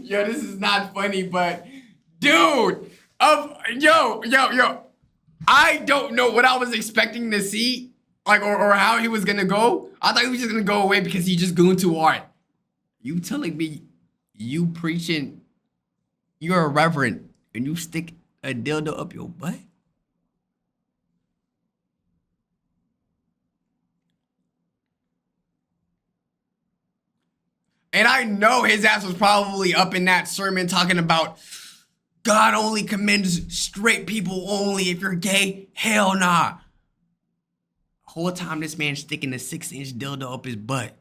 Yo, this is not funny, but dude, yo, I don't know what I was expecting to see, like, or how he was gonna go. I thought he was just gonna go away because he just gooned too hard. You telling me you preaching, you're a reverend, and you stick a dildo up your butt? And I know his ass was probably up in that sermon talking about God only commends straight people only. If you're gay, hell nah. Whole time this man sticking a 6-inch dildo up his butt.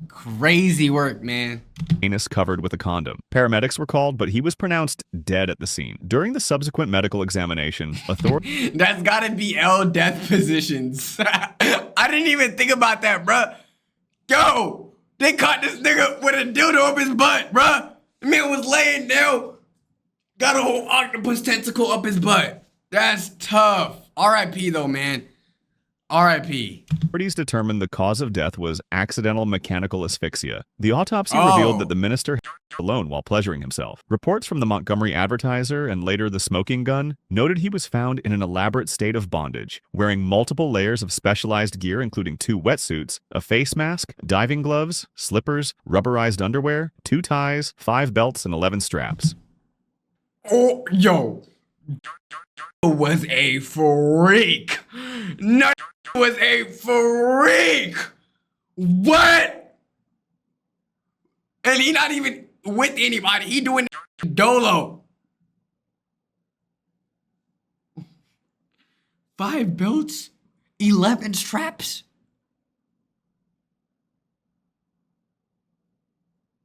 Crazy work, man. Anus covered with a condom. Paramedics were called, but he was pronounced dead at the scene. During the subsequent medical examination, authorities... That's gotta be L death positions. I didn't even think about that, bruh. Yo, they caught this nigga with a dildo up his butt, bruh. The man was laying down, got a whole octopus tentacle up his butt. That's tough. R.I.P. though, man. R.I.P. Authorities determined the cause of death was accidental mechanical asphyxia. The autopsy revealed that the minister had alone while pleasuring himself. Reports from the Montgomery Advertiser and later the Smoking Gun noted he was found in an elaborate state of bondage, wearing multiple layers of specialized gear including 2 wetsuits, a face mask, diving gloves, slippers, rubberized underwear, 2 ties, 5 belts, and 11 straps. Oh, yo. Was a freak. No, was a freak. What? And he not even, with anybody. He doing dolo. 5 belts, 11 straps.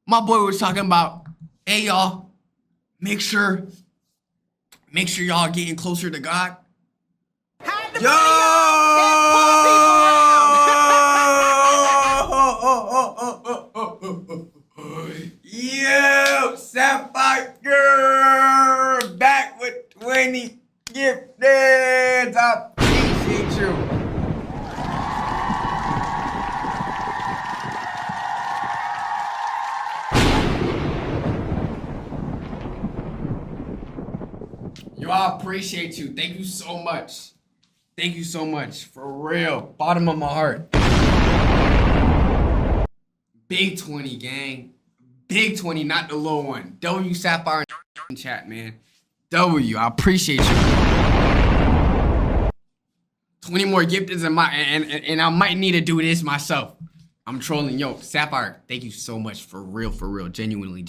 My boy was talking about, hey y'all, make sure y'all getting closer to God. Yo, Sapphire girl, back with 20 gifted. I appreciate you. Yo, I appreciate you. Thank you so much. Thank you so much. For real. Bottom of my heart. Big 20, gang. Big 20, not the low one. W Sapphire in chat, man. W, I appreciate you. 20 more gifteds and I might need to do this myself. I'm trolling. Yo, Sapphire, thank you so much. For real. Genuinely.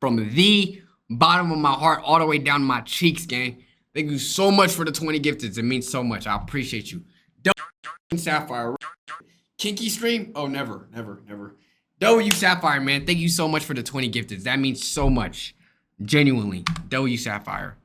From the bottom of my heart all the way down to my cheeks, gang. Thank you so much for the 20 gifteds. It means so much. I appreciate you. W Sapphire. Kinky stream? Oh, never. W Sapphire, man. Thank you so much for the 20 gifteds. That means so much. Genuinely. W Sapphire.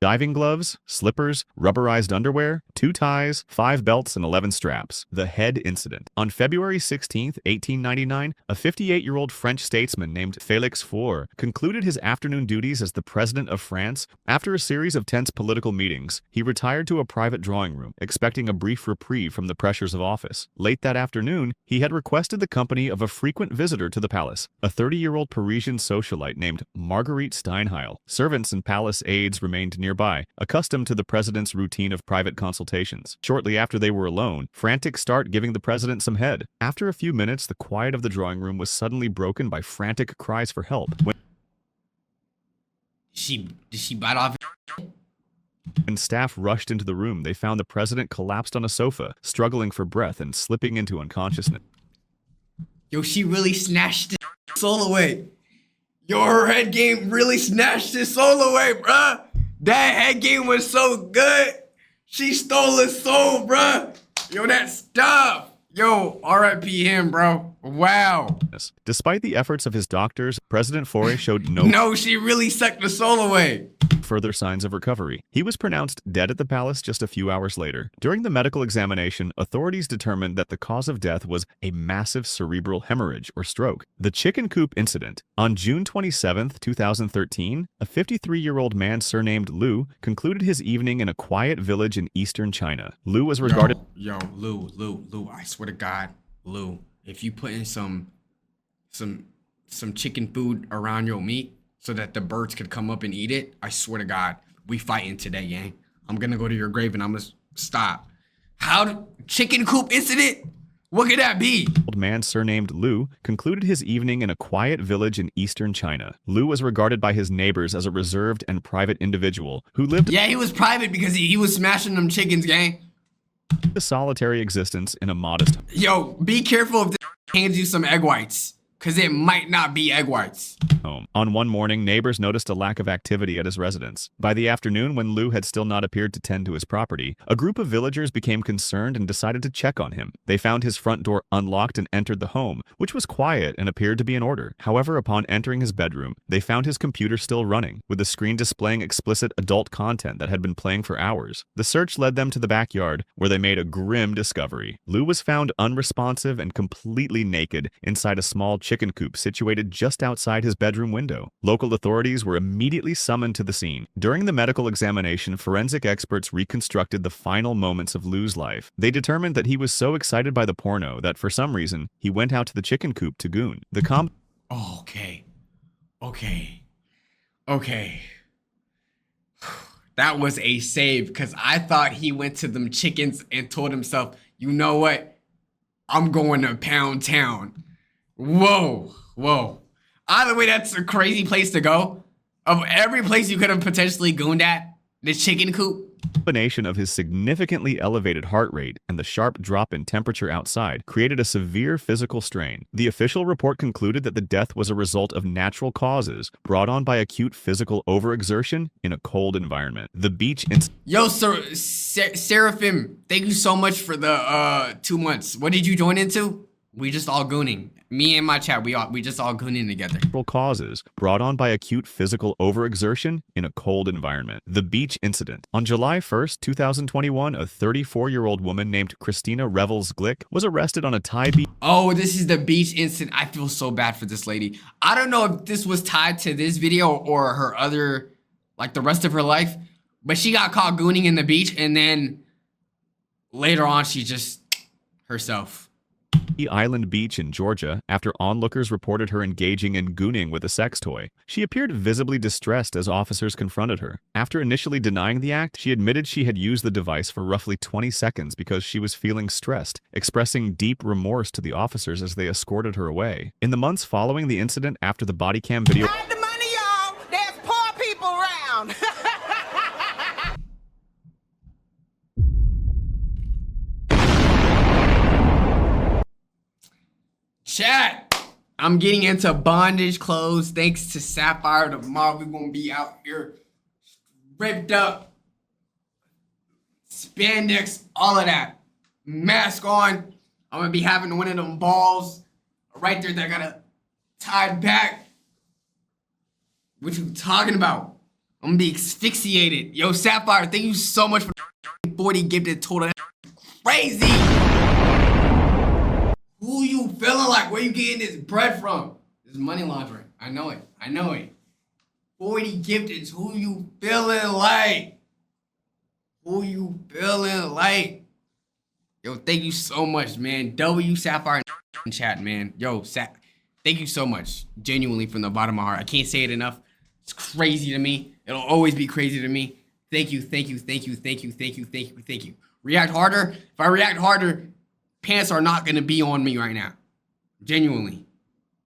Diving gloves, slippers, rubberized underwear, 2 ties, 5 belts, and 11 straps. The head incident. On February 16, 1899, a 58-year-old French statesman named Félix Faure concluded his afternoon duties as the president of France. After a series of tense political meetings, he retired to a private drawing room, expecting a brief reprieve from the pressures of office. Late that afternoon, he had requested the company of a frequent visitor to the palace, a 30-year-old Parisian socialite named Marguerite Steinheil. Servants and palace aides remained nearby, accustomed to the president's routine of private consultations. Shortly after they were alone, frantic start giving the president some head. After a few minutes, the quiet of the drawing room was suddenly broken by frantic cries for help. Did she bite off? When staff rushed into the room, they found the president collapsed on a sofa, struggling for breath and slipping into unconsciousness. Yo, she really snatched his soul away. Yo, her head game really snatched his soul away, bruh. That head game was so good. She stole his soul, bruh. Yo, that stuff. Yo, R.I.P. him, bro. Wow. Despite the efforts of his doctors, President Faure showed no, she really sucked the soul away. Further signs of recovery. He was pronounced dead at the palace just a few hours later. During the medical examination, authorities determined that the cause of death was a massive cerebral hemorrhage or stroke. The chicken coop incident. On June 27, 2013, a 53-year-old man surnamed Lu concluded his evening in a quiet village in eastern China. Lu was regarded... Yo, Lu, I swear to God, Lu, if you put in some chicken food around your meat, so that the birds could come up and eat it, I swear to God, we fighting today, gang. I'm gonna go to your grave and I'm gonna stop. How chicken coop incident? What could that be? Old man surnamed Lu concluded his evening in a quiet village in eastern China. Lu was regarded by his neighbors as a reserved and private individual who lived... Yeah, he was private because he was smashing them chickens, gang. A solitary existence in a modest... Yo, be careful if this hands you some egg whites, because it might not be egg whites. Home. On one morning, neighbors noticed a lack of activity at his residence. By the afternoon, when Lu had still not appeared to tend to his property, a group of villagers became concerned and decided to check on him. They found his front door unlocked and entered the home, which was quiet and appeared to be in order. However, upon entering his bedroom, they found his computer still running, with the screen displaying explicit adult content that had been playing for hours. The search led them to the backyard, where they made a grim discovery. Lu was found unresponsive and completely naked inside a small chicken coop situated just outside his bedroom window. Local authorities were immediately summoned to the scene. During the medical examination, forensic experts reconstructed the final moments of Lu's life. They determined that he was so excited by the porno that for some reason, he went out to the chicken coop to goon. Okay. That was a save, because I thought he went to them chickens and told himself, you know what? I'm going to Pound Town. Whoa. Either way, that's a crazy place to go. Of every place you could have potentially gooned at, the chicken coop, Combination of his significantly elevated heart rate and the sharp drop in temperature outside created a severe physical strain. The official report concluded that the death was a result of natural causes brought on by acute physical overexertion in a cold environment. The beach Yo, Seraphim, thank you so much for the 2 months. What did you join into? We just all gooning. Me and my chat, we just all gooning together. Causes brought on by acute physical overexertion in a cold environment. The beach incident. On July 1st, 2021, a 34-year-old woman named Christina Revels Glick was arrested on a Thai beach. Oh, this is the beach incident. I feel so bad for this lady. I don't know if this was tied to this video or her other, like the rest of her life, but she got caught gooning in the beach, and then later on, she just herself. Island Beach in Georgia after onlookers reported her engaging in gooning with a sex toy. She appeared visibly distressed as officers confronted her. After initially denying the act, she admitted she had used the device for roughly 20 seconds because she was feeling stressed, expressing deep remorse to the officers as they escorted her away. In the months following the incident, after the body cam video, The money, y'all. There's poor people around. Chat, I'm getting into bondage clothes thanks to Sapphire. Tomorrow we're gonna be out here ripped up, spandex, all of that. Mask on. I'm gonna be having one of them balls right there that got a tied back. What you talking about? I'm gonna be asphyxiated. Yo, Sapphire, thank you so much for 40 gifted total. Crazy. Who you feeling like? Where you getting this bread from? This is money laundering. I know it. I know it. 40 gifteds. Who you feeling like? Who you feeling like? Yo, thank you so much, man. W Sapphire in chat, man. Yo, thank you so much. Genuinely from the bottom of my heart. I can't say it enough. It's crazy to me. It'll always be crazy to me. Thank you, thank you, thank you, thank you, thank you, thank you, thank you. React harder. If I react harder, pants are not gonna be on me right now. Genuinely.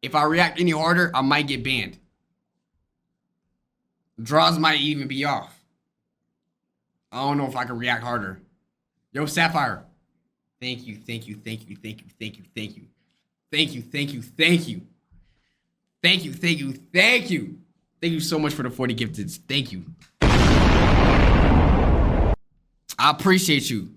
If I react any harder, I might get banned. Draws might even be off. I don't know if I can react harder. Yo, Sapphire. Thank you, thank you, thank you, thank you, thank you, thank you. Thank you, thank you, thank you. Thank you, thank you, thank you. Thank you so much for the 40 gifteds. Thank you. I appreciate you.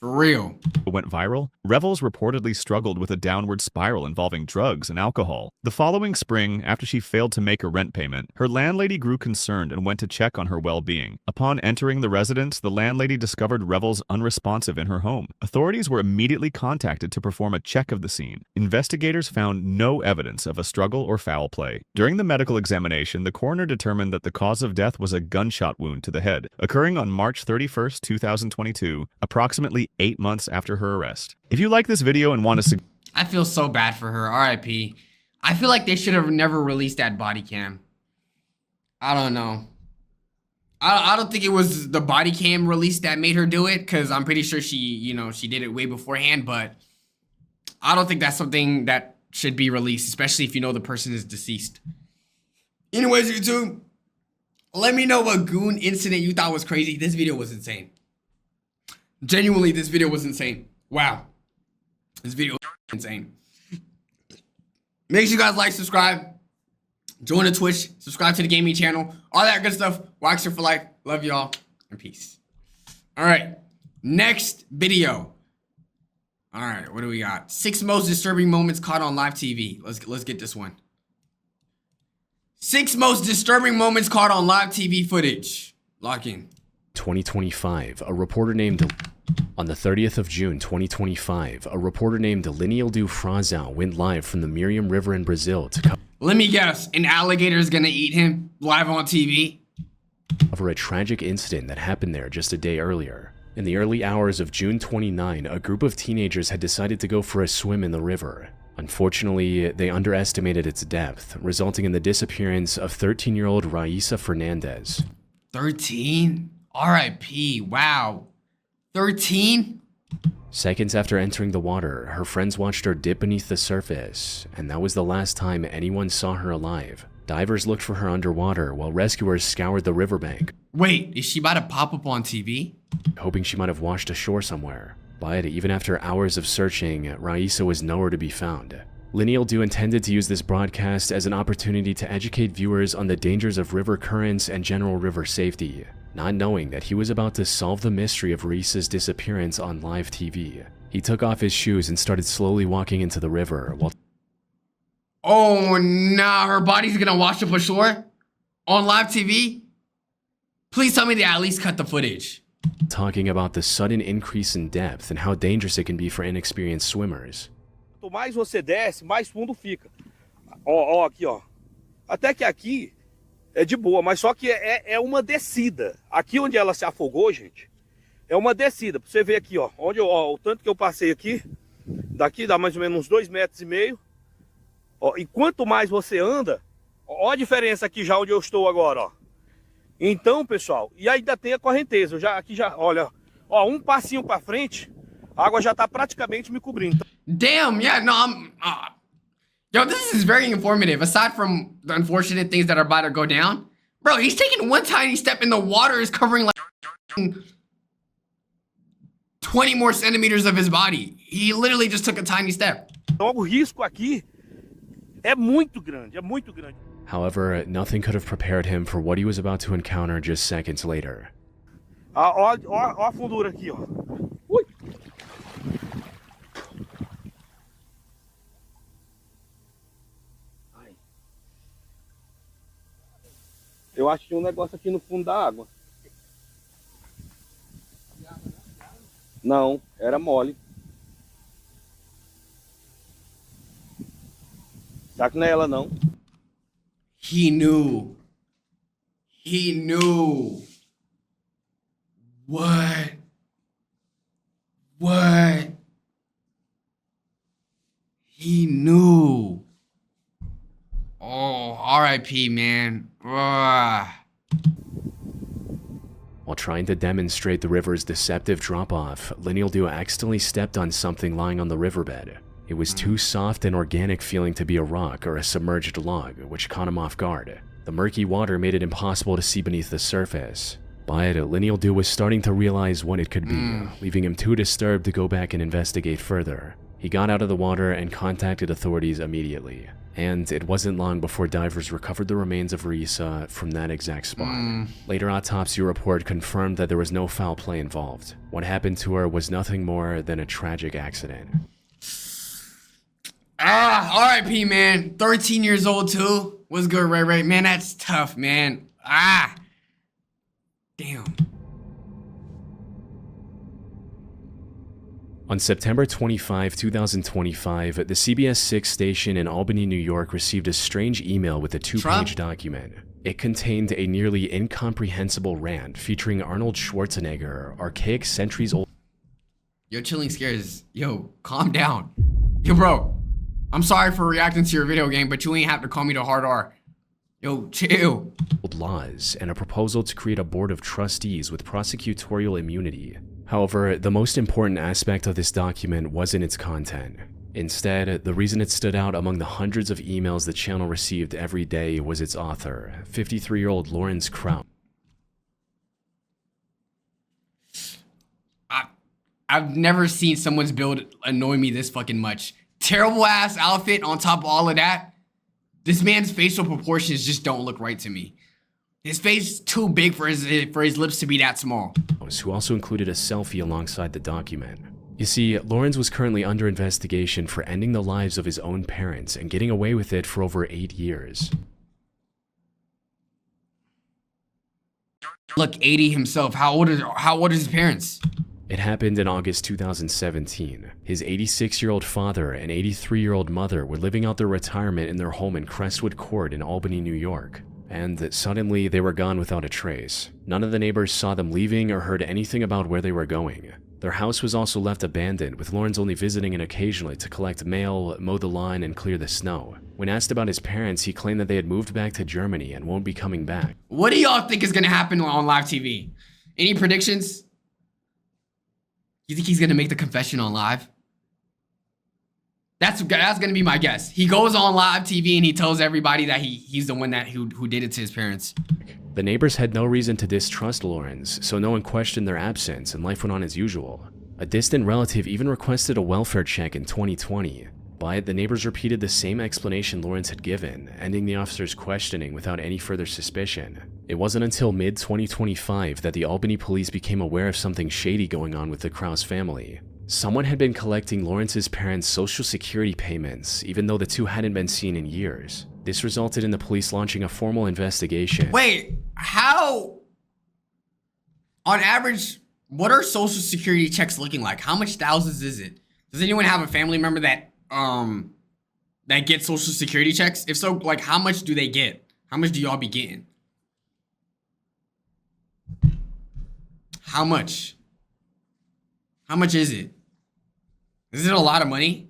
For real. Went viral. Revels reportedly struggled with a downward spiral involving drugs and alcohol. The following spring, after she failed to make a rent payment, her landlady grew concerned and went to check on her well-being. Upon entering the residence, the landlady discovered Revels unresponsive in her home. Authorities were immediately contacted to perform a check of the scene. Investigators found no evidence of a struggle or foul play. During the medical examination, the coroner determined that the cause of death was a gunshot wound to the head, occurring on March 31st, 2022, approximately 8 months after her arrest. If you like this video and want to... I feel so bad for her. RIP. I feel like they should have never released that body cam. I don't know. I don't think it was the body cam release that made her do it, because I'm pretty sure she, you know, she did it way beforehand, but I don't think that's something that should be released, especially if you know the person is deceased. Anyways, YouTube, let me know what goon incident you thought was crazy. This video was insane. Genuinely, this video was insane. Wow. This video was insane. Make sure you guys like, subscribe, join the Twitch, subscribe to the gaming channel, all that good stuff. YXL for life. Love y'all and peace. All right. Next video. All right. What do we got? 6 most disturbing moments caught on live TV. Let's get this one. 6 most disturbing moments caught on live TV footage. Lock in. 2025, a reporter named... On the 30th of June 2025, a reporter named Leniel Du Frazão went live from the Miriam River in Brazil to Let me guess, an alligator is gonna eat him live on TV? Cover a tragic incident that happened there just a day earlier. In the early hours of June 29, a group of teenagers had decided to go for a swim in the river. Unfortunately, they underestimated its depth, resulting in the disappearance of 13-year-old Raíssa Fernandes. 13? RIP, wow. 13? Seconds after entering the water, her friends watched her dip beneath the surface, and that was the last time anyone saw her alive. Divers looked for her underwater while rescuers scoured the riverbank. Wait, is she about to pop up on TV? Hoping she might have washed ashore somewhere. But even after hours of searching, Raisa was nowhere to be found. Lineal Do intended to use this broadcast as an opportunity to educate viewers on the dangers of river currents and general river safety, not knowing that he was about to solve the mystery of Raisa's disappearance on live TV. He took off his shoes and started slowly walking into the river while... Oh, nah, her body's gonna wash up ashore? On live TV? Please tell me they at least cut the footage. Talking about the sudden increase in depth and how dangerous it can be for inexperienced swimmers. Quanto mais você desce, mais fundo fica. Ó, aqui, ó. Até que aqui é de boa, mas só que é uma descida. Aqui onde ela se afogou, gente, é uma descida. Pra você ver aqui, ó, o tanto que eu passei aqui, daqui dá mais ou menos uns 2,5 metros. Ó, e quanto mais você anda, ó a diferença aqui já onde eu estou agora, ó. Então, pessoal, e ainda tem a correnteza. Aqui já, olha, ó, um passinho pra frente, a água já tá praticamente me cobrindo. Damn, yeah, no, yo, this is very informative. Aside from the unfortunate things that are about to go down, bro, he's taking one tiny step and the water is covering like 20 more centimeters of his body. He literally just took a tiny step. Então, o risco aqui é muito grande, é muito grande. However, nothing could have prepared him for what he was about to encounter just seconds later. Ó a fundura aqui, ó. Ui. Eu acho que tinha um negócio aqui no fundo da água. Não, era mole. Será que não é ela, não? He knew. He knew. What? What? He knew. Oh, R.I.P., man. Ugh. While trying to demonstrate the river's deceptive drop-off, Lineal Do accidentally stepped on something lying on the riverbed. It was too soft and organic feeling to be a rock or a submerged log, which caught him off guard. The murky water made it impossible to see beneath the surface. But Lineal Do was starting to realize what it could be, leaving him too disturbed to go back and investigate further. He got out of the water and contacted authorities immediately. And it wasn't long before divers recovered the remains of Raisa from that exact spot. Later autopsy report confirmed that there was no foul play involved. What happened to her was nothing more than a tragic accident. R.I.P., man. 13 years old too. What's good, Ray? Man, that's tough, man. Damn. On September 25, 2025, the CBS 6 station in Albany, New York received a strange email with a 2-page document. It contained a nearly incomprehensible rant featuring Arnold Schwarzenegger, archaic centuries old. Yo, chilling scares. Yo, calm down. Yo, bro. I'm sorry for reacting to your video game, but you ain't have to call me the hard R. Yo, chill. Laws and a proposal to create a board of trustees with prosecutorial immunity. However, the most important aspect of this document wasn't its content. Instead, the reason it stood out among the hundreds of emails the channel received every day was its author, 53-year-old Lawrence Krauss. I've never seen someone's build annoy me this fucking much. Terrible ass outfit on top of all of that. This man's facial proportions just don't look right to me. His face is too big for his lips to be that small. Who also included a selfie alongside the document. You see, Lawrence was currently under investigation for ending the lives of his own parents and getting away with it for over 8 years. Look, 80 himself. How old is his parents? It happened in August 2017. His 86-year-old father and 83-year-old mother were living out their retirement in their home in Crestwood Court in Albany, New York. And suddenly they were gone without a trace. None of the neighbors saw them leaving or heard anything about where they were going. Their house was also left abandoned, with Lawrence only visiting it occasionally to collect mail, mow the lawn, and clear the snow. When asked about his parents, he claimed that they had moved back to Germany and won't be coming back. What do y'all think is gonna happen on live TV? Any predictions? You think he's gonna make the confession on live? That's gonna be my guess. He goes on live TV and he tells everybody that he's the one who did it to his parents. The neighbors had no reason to distrust Lawrence, so no one questioned their absence and life went on as usual. A distant relative even requested a welfare check in 2020, but the neighbors repeated the same explanation Lawrence had given, ending the officer's questioning without any further suspicion. It wasn't until mid-2025 that the Albany police became aware of something shady going on with the Krause family. Someone had been collecting Lawrence's parents' social security payments, even though the two hadn't been seen in years. This resulted in the police launching a formal investigation. Wait, how? On average, what are social security checks looking like? How much thousands is it? Does anyone have a family member that gets social security checks? If so, like, how much do they get? How much do y'all be getting? How much? How much is it? Is it a lot of money?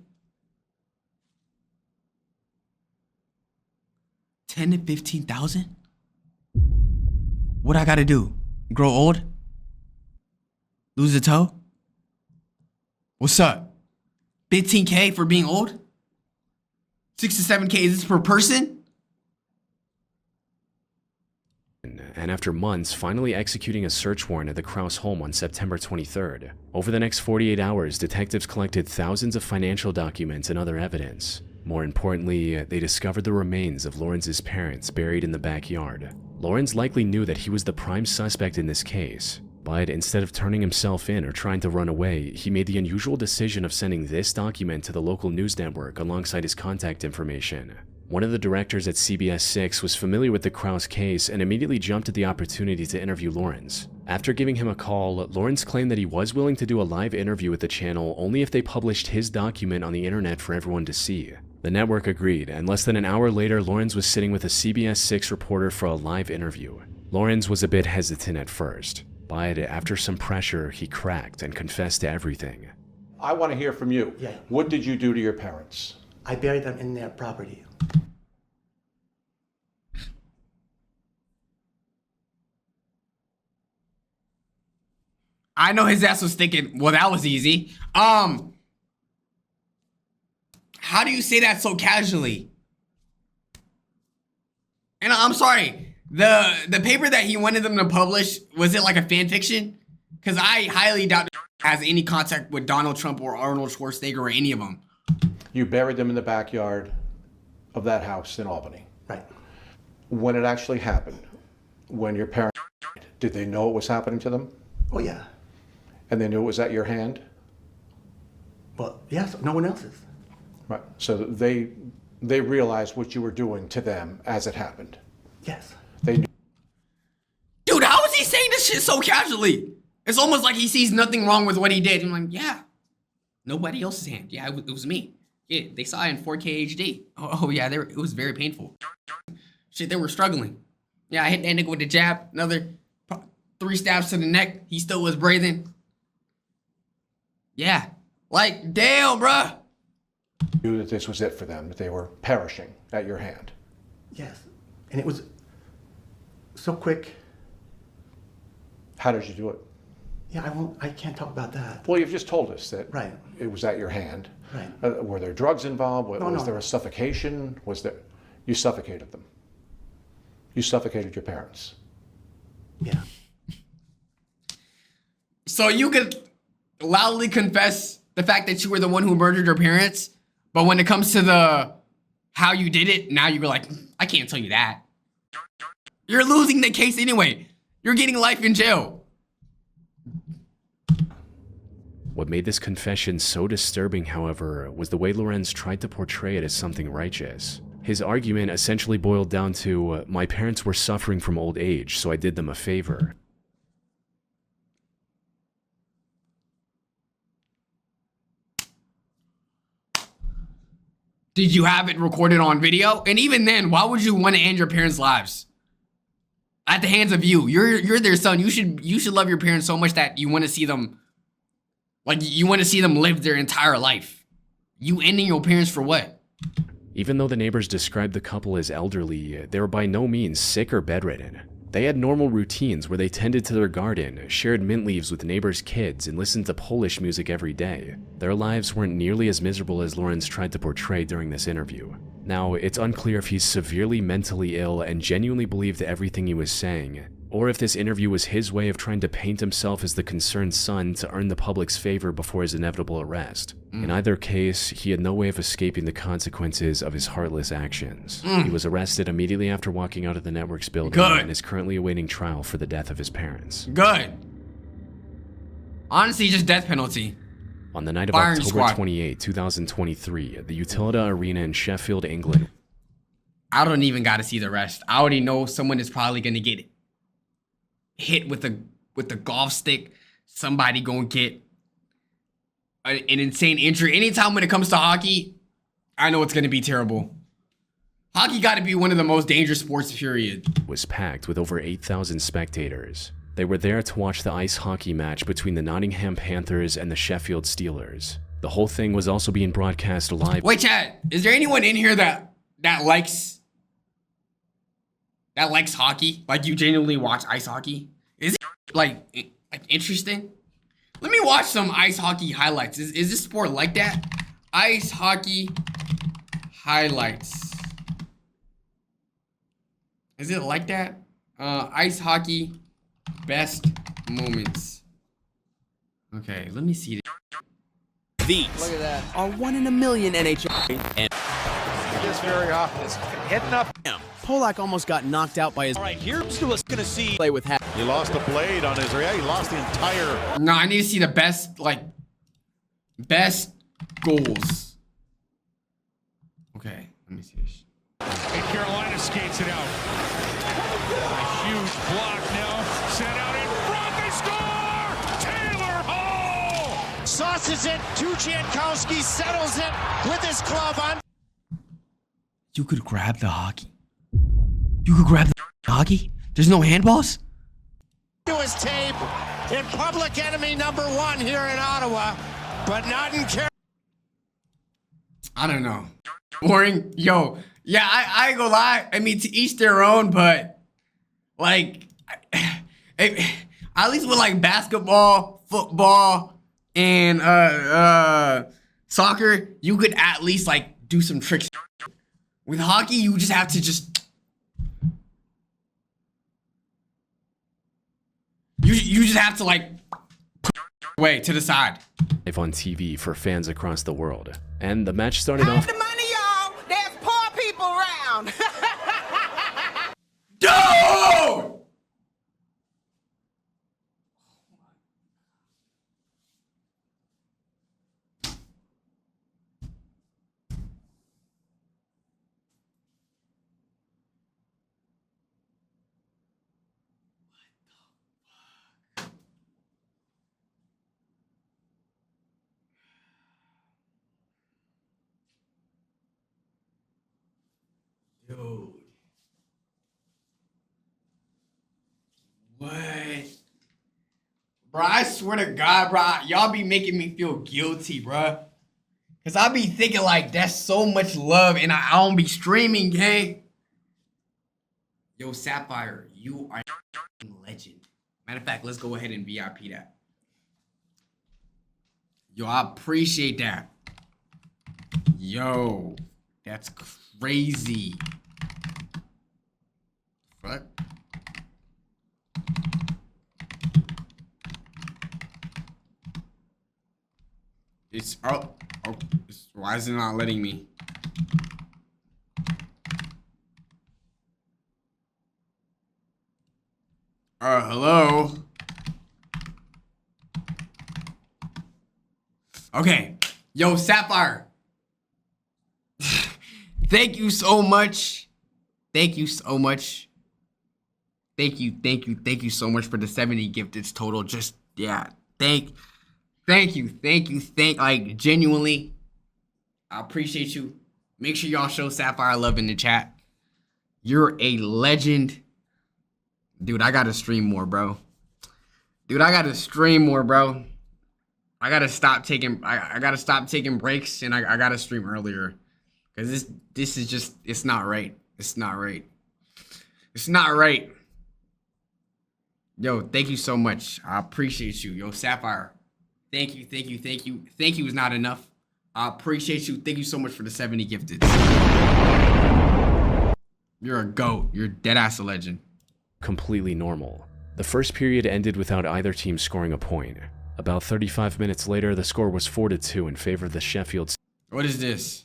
10 to 15,000? What I gotta do? Grow old? Lose a toe? What's up? 15K for being old? 6 to 7K, is this per person? And after months, finally executing a search warrant at the Krause home on September 23rd. Over the next 48 hours, detectives collected thousands of financial documents and other evidence. More importantly, they discovered the remains of Lawrence's parents buried in the backyard. Lawrence likely knew that he was the prime suspect in this case, but instead of turning himself in or trying to run away, he made the unusual decision of sending this document to the local news network alongside his contact information. One of the directors at CBS 6 was familiar with the Krause case and immediately jumped at the opportunity to interview Lawrence. After giving him a call, Lawrence claimed that he was willing to do a live interview with the channel only if they published his document on the internet for everyone to see. The network agreed, and less than an hour later, Lawrence was sitting with a CBS 6 reporter for a live interview. Lawrence was a bit hesitant at first, but after some pressure, he cracked and confessed to everything. I want to hear from you. Yeah. What did you do to your parents? I buried them in their property. I know his ass was thinking, well, that was easy. How do you say that so casually? And I'm sorry, the paper that he wanted them to publish, was it like a fan fiction? Because I highly doubt it has any contact with Donald Trump or Arnold Schwarzenegger or any of them. You buried them in the backyard of that house in Albany. Right. When it actually happened, when your parents died, did they know it was happening to them? Oh, yeah. And they knew it was at your hand? Well, yes, no one else's. Right. So they realized what you were doing to them as it happened. Yes. They knew. Dude, how is he saying this shit so casually? It's almost like he sees nothing wrong with what he did. I'm like, yeah, nobody else's hand. Yeah, it was me. Yeah, they saw it in 4K HD. Oh yeah, it was very painful. Shit, they were struggling. Yeah, I hit that nigga with the jab. Another 3 stabs to the neck. He still was breathing. Yeah, like, damn, bruh. Knew that this was it for them, that they were perishing at your hand. Yes, and it was so quick. How did you do it? Yeah, I can't talk about that. Well, you've just told us that right. It was at your hand. Right. Were there drugs involved? Was No. there a suffocation? You suffocated them? You suffocated your parents? Yeah. So you could loudly confess the fact that you were the one who murdered your parents, but when it comes to the how you did it, now you're like, I can't tell you that. You're losing the case anyway. You're getting life in jail. What made this confession so disturbing, however, was the way Lorenz tried to portray it as something righteous. His argument essentially boiled down to, my parents were suffering from old age, so I did them a favor. Did you have it recorded on video? And even then, why would you want to end your parents' lives? At the hands of you. You're their son. You should love your parents so much that you want to see them, like, you want to see them live their entire life. You ending your parents for what? Even though the neighbors described the couple as elderly, they were by no means sick or bedridden. They had normal routines where they tended to their garden, shared mint leaves with neighbors' kids, and listened to Polish music every day. Their lives weren't nearly as miserable as Lawrence tried to portray during this interview. Now, it's unclear if he's severely mentally ill and genuinely believed everything he was saying, or if this interview was his way of trying to paint himself as the concerned son to earn the public's favor before his inevitable arrest. In either case, he had no way of escaping the consequences of his heartless actions. He was arrested immediately after walking out of the network's building and is currently awaiting trial for the death of his parents. Good. Honestly, just death penalty. On the night of October 28, 2023, at the Utilita Arena in Sheffield, England. I don't even got to see the rest. I already know someone is probably going to get hit with a golf stick. Somebody going to get an insane injury. Anytime when it comes to hockey, I know it's going to be terrible. Hockey got to be one of the most dangerous sports, period. Was packed with over 8,000 spectators. They were there to watch the ice hockey match between the Nottingham Panthers and the Sheffield Steelers. The whole thing was also being broadcast live. Wait, chat, is there anyone in here that likes hockey? Like, you genuinely watch ice hockey? Is it like interesting? Let me watch some ice hockey highlights. Is this sport like that? Ice hockey highlights. Is it like that? Ice hockey best moments. Okay, let me see. These are 1 in a million NHL. And this very often is heading up. Polak almost got knocked out by his. All right, here's who was going to see play with hat. He lost a blade on his. Yeah, he lost the entire. No, I need to see the best goals. Okay, let me see this. And Carolina skates it out. A huge block now. Sent out in front. They score! Taylor Hall! Sauces it. Jankowski settles it with his glove on. You could grab the hockey. You could grab the hockey? There's no handballs? To his tape in public enemy #1 here in Ottawa, but not in Carolina. I don't know. Boring. Yo, yeah, I ain't gonna lie. I mean, to each their own, but like, at least with like basketball, football, and soccer, you could at least like do some tricks. With hockey, you just have to you just have to like put away to the side. Live on TV for fans across the world. And the match started off. The money, y'all. There's poor people around. Dude! Dude. What? Bro, I swear to God, bro, y'all be making me feel guilty, bro. Cause I be thinking like that's so much love and I don't be streaming, gang. Yo, Sapphire, you are a legend. Matter of fact, let's go ahead and VIP that. Yo, I appreciate that. Yo, that's crazy. Fuck. It's why is it not letting me? Hello. Okay. Yo, Sapphire. Thank you so much. Thank you so much. Thank you so much for the 70 gifteds total. Just, yeah. Thank you. Like, genuinely, I appreciate you. Make sure y'all show Sapphire love in the chat. You're a legend. Dude, I gotta stream more, bro. I gotta stop taking breaks and I gotta stream earlier. Cause this is just, it's not right. It's not right. Yo, thank you so much. I appreciate you. Yo, Sapphire. Thank you. Thank you is not enough. I appreciate you. Thank you so much for the 70 gifted. You're a GOAT. You're dead ass a legend. Completely normal. The first period ended without either team scoring a point. About 35 minutes later, the score was 4-2 in favor of the Sheffield. What is this?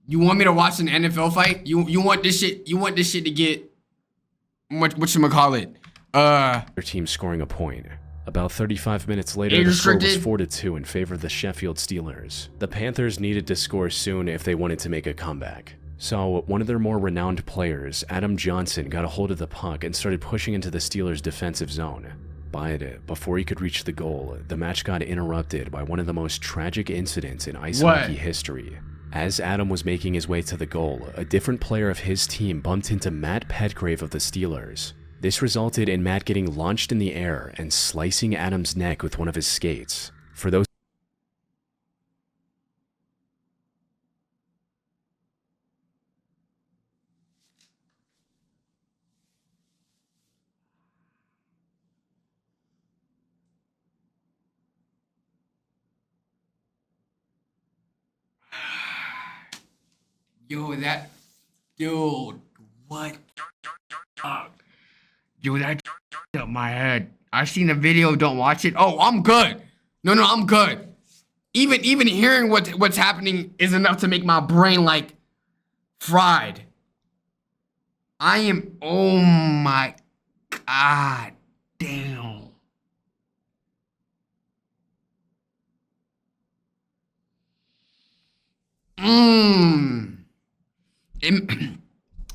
You want me to watch an NFL fight? You want this shit? You want this shit to get whatchamacallit? Their team scoring a point. About 35 minutes later, the score was 4-2 in favor of the Sheffield Steelers. The Panthers needed to score soon if they wanted to make a comeback. So, one of their more renowned players, Adam Johnson, got a hold of the puck and started pushing into the Steelers' defensive zone. But before he could reach the goal, the match got interrupted by one of the most tragic incidents in ice hockey history. As Adam was making his way to the goal, a different player of his team bumped into Matt Petgrave of the Steelers. This resulted in Matt getting launched in the air and slicing Adam's neck with one of his skates. For those Yo, that dude, what? Yo, that up my head. I seen the video. Don't watch it. Oh, I'm good. No, I'm good. Even hearing what's happening is enough to make my brain like fried. I am. Oh my god, damn.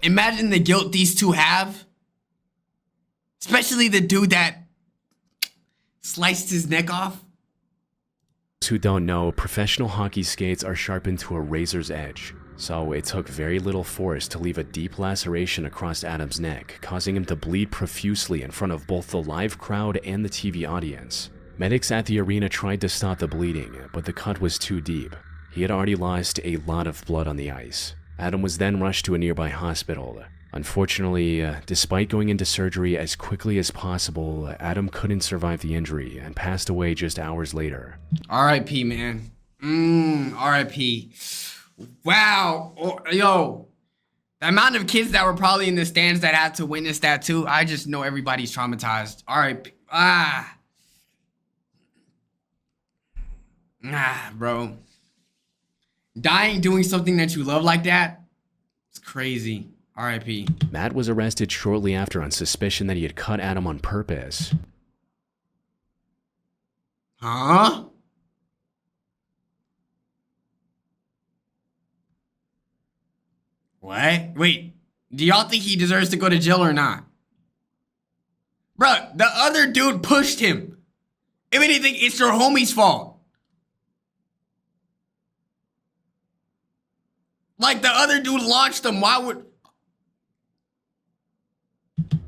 Imagine the guilt these two have. Especially the dude that sliced his neck off. who don't know, professional hockey skates are sharpened to a razor's edge. So it took very little force to leave a deep laceration across Adam's neck, causing him to bleed profusely in front of both the live crowd and the TV audience. Medics at the arena tried to stop the bleeding, but the cut was too deep. He had already lost a lot of blood on the ice. Adam was then rushed to a nearby hospital. Unfortunately, despite going into surgery as quickly as possible, Adam couldn't survive the injury and passed away just hours later. R.I.P. man. R.I.P. Wow. Oh, yo. The amount of kids that were probably in the stands that had to witness that too, I just know everybody's traumatized. R.I.P. Bro. Dying doing something that you love like that, it's crazy. R.I.P. Matt was arrested shortly after on suspicion that he had cut Adam on purpose. Huh? What? Wait, do y'all think he deserves to go to jail or not? Bruh, the other dude pushed him. If anything, it's your homie's fault. Like, the other dude launched him. Why would...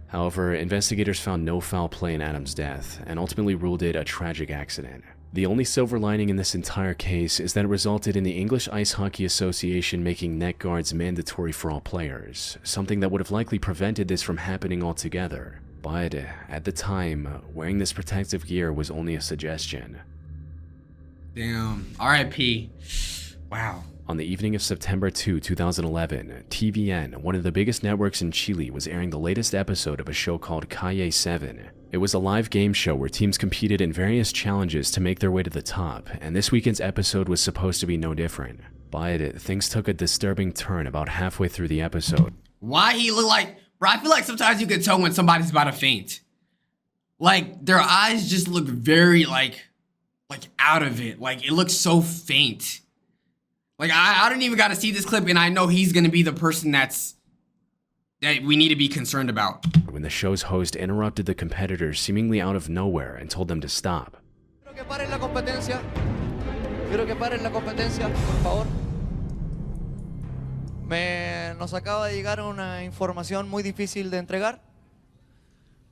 However, investigators found no foul play in Adam's death and ultimately ruled it a tragic accident. The only silver lining in this entire case is that it resulted in the English Ice Hockey Association making neck guards mandatory for all players, something that would have likely prevented this from happening altogether. But at the time, wearing this protective gear was only a suggestion. Damn. R.I.P. Wow. On the evening of September 2, 2011, TVN, one of the biggest networks in Chile, was airing the latest episode of a show called Calle 7. It was a live game show where teams competed in various challenges to make their way to the top, and this weekend's episode was supposed to be no different. But things took a disturbing turn about halfway through the episode. Why he look like... Bro, I feel like sometimes you can tell when somebody's about to faint. Like, their eyes just look very, like out of it. Like, it looks so faint. Like, I don't even got to see this clip, and I know he's going to be the person that we need to be concerned about. When the show's host interrupted the competitors seemingly out of nowhere and told them to stop. Quiero que paren la competencia. Quiero que paren la competencia, por favor. Nos acaba de llegar una información muy difícil de entregar.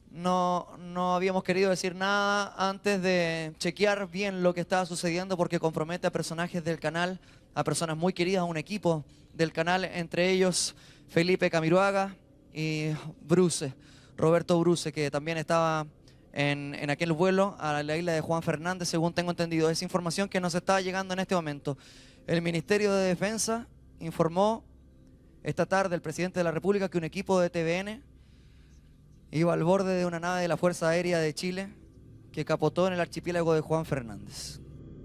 No habíamos querido decir nada antes de chequear bien lo que estaba sucediendo porque compromete a personajes del canal, a personas muy queridas, a un equipo del canal, entre ellos Felipe Camiroaga, y Roberto Bruce, que también estaba en aquel vuelo a la isla de Juan Fernández, según tengo entendido. Es información que nos está llegando en este momento. El Ministerio de Defensa informó esta tarde al presidente de la República que un equipo de TVN iba al borde de una nave de la Fuerza Aérea de Chile que capotó en el archipiélago de Juan Fernández.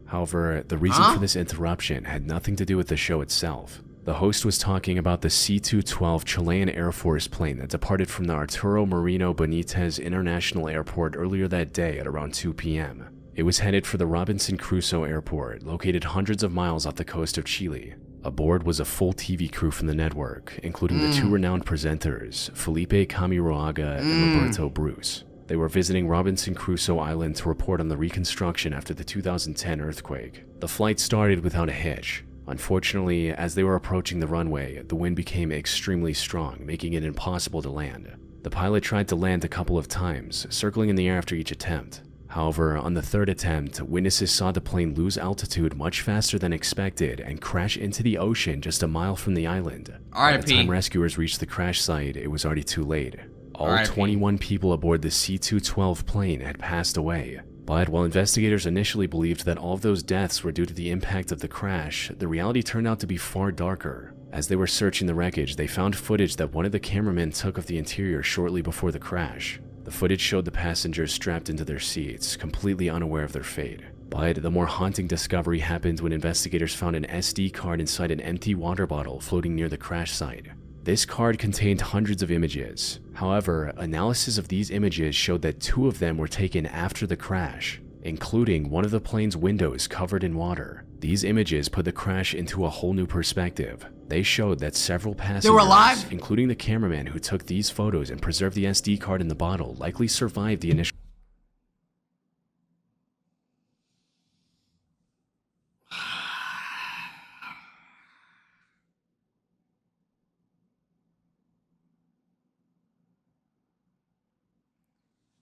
However, the reason for this interruption had nothing to do with the show itself. The host was talking about the C-212 Chilean Air Force plane that departed from the Arturo Merino Benitez International Airport earlier that day at around 2 p.m. It was headed for the Robinson Crusoe Airport, located hundreds of miles off the coast of Chile. Aboard was a full TV crew from the network, including the two renowned presenters, Felipe Camiroaga and Roberto Bruce. They were visiting Robinson Crusoe Island to report on the reconstruction after the 2010 earthquake. The flight started without a hitch. Unfortunately, as they were approaching the runway, the wind became extremely strong, making it impossible to land. The pilot tried to land a couple of times, circling in the air after each attempt. However, on the third attempt, witnesses saw the plane lose altitude much faster than expected and crash into the ocean just a mile from the island. By the time rescuers reached the crash site, it was already too late. All 21 people aboard the C-212 plane had passed away. But while investigators initially believed that all of those deaths were due to the impact of the crash, the reality turned out to be far darker. As they were searching the wreckage, they found footage that one of the cameramen took of the interior shortly before the crash. The footage showed the passengers strapped into their seats, completely unaware of their fate. But the more haunting discovery happened when investigators found an SD card inside an empty water bottle floating near the crash site. This card contained hundreds of images. However, analysis of these images showed that 2 of them were taken after the crash, including one of the plane's windows covered in water. These images put the crash into a whole new perspective. They showed that several passengers, including the cameraman who took these photos and preserved the SD card in the bottle, likely survived the initial.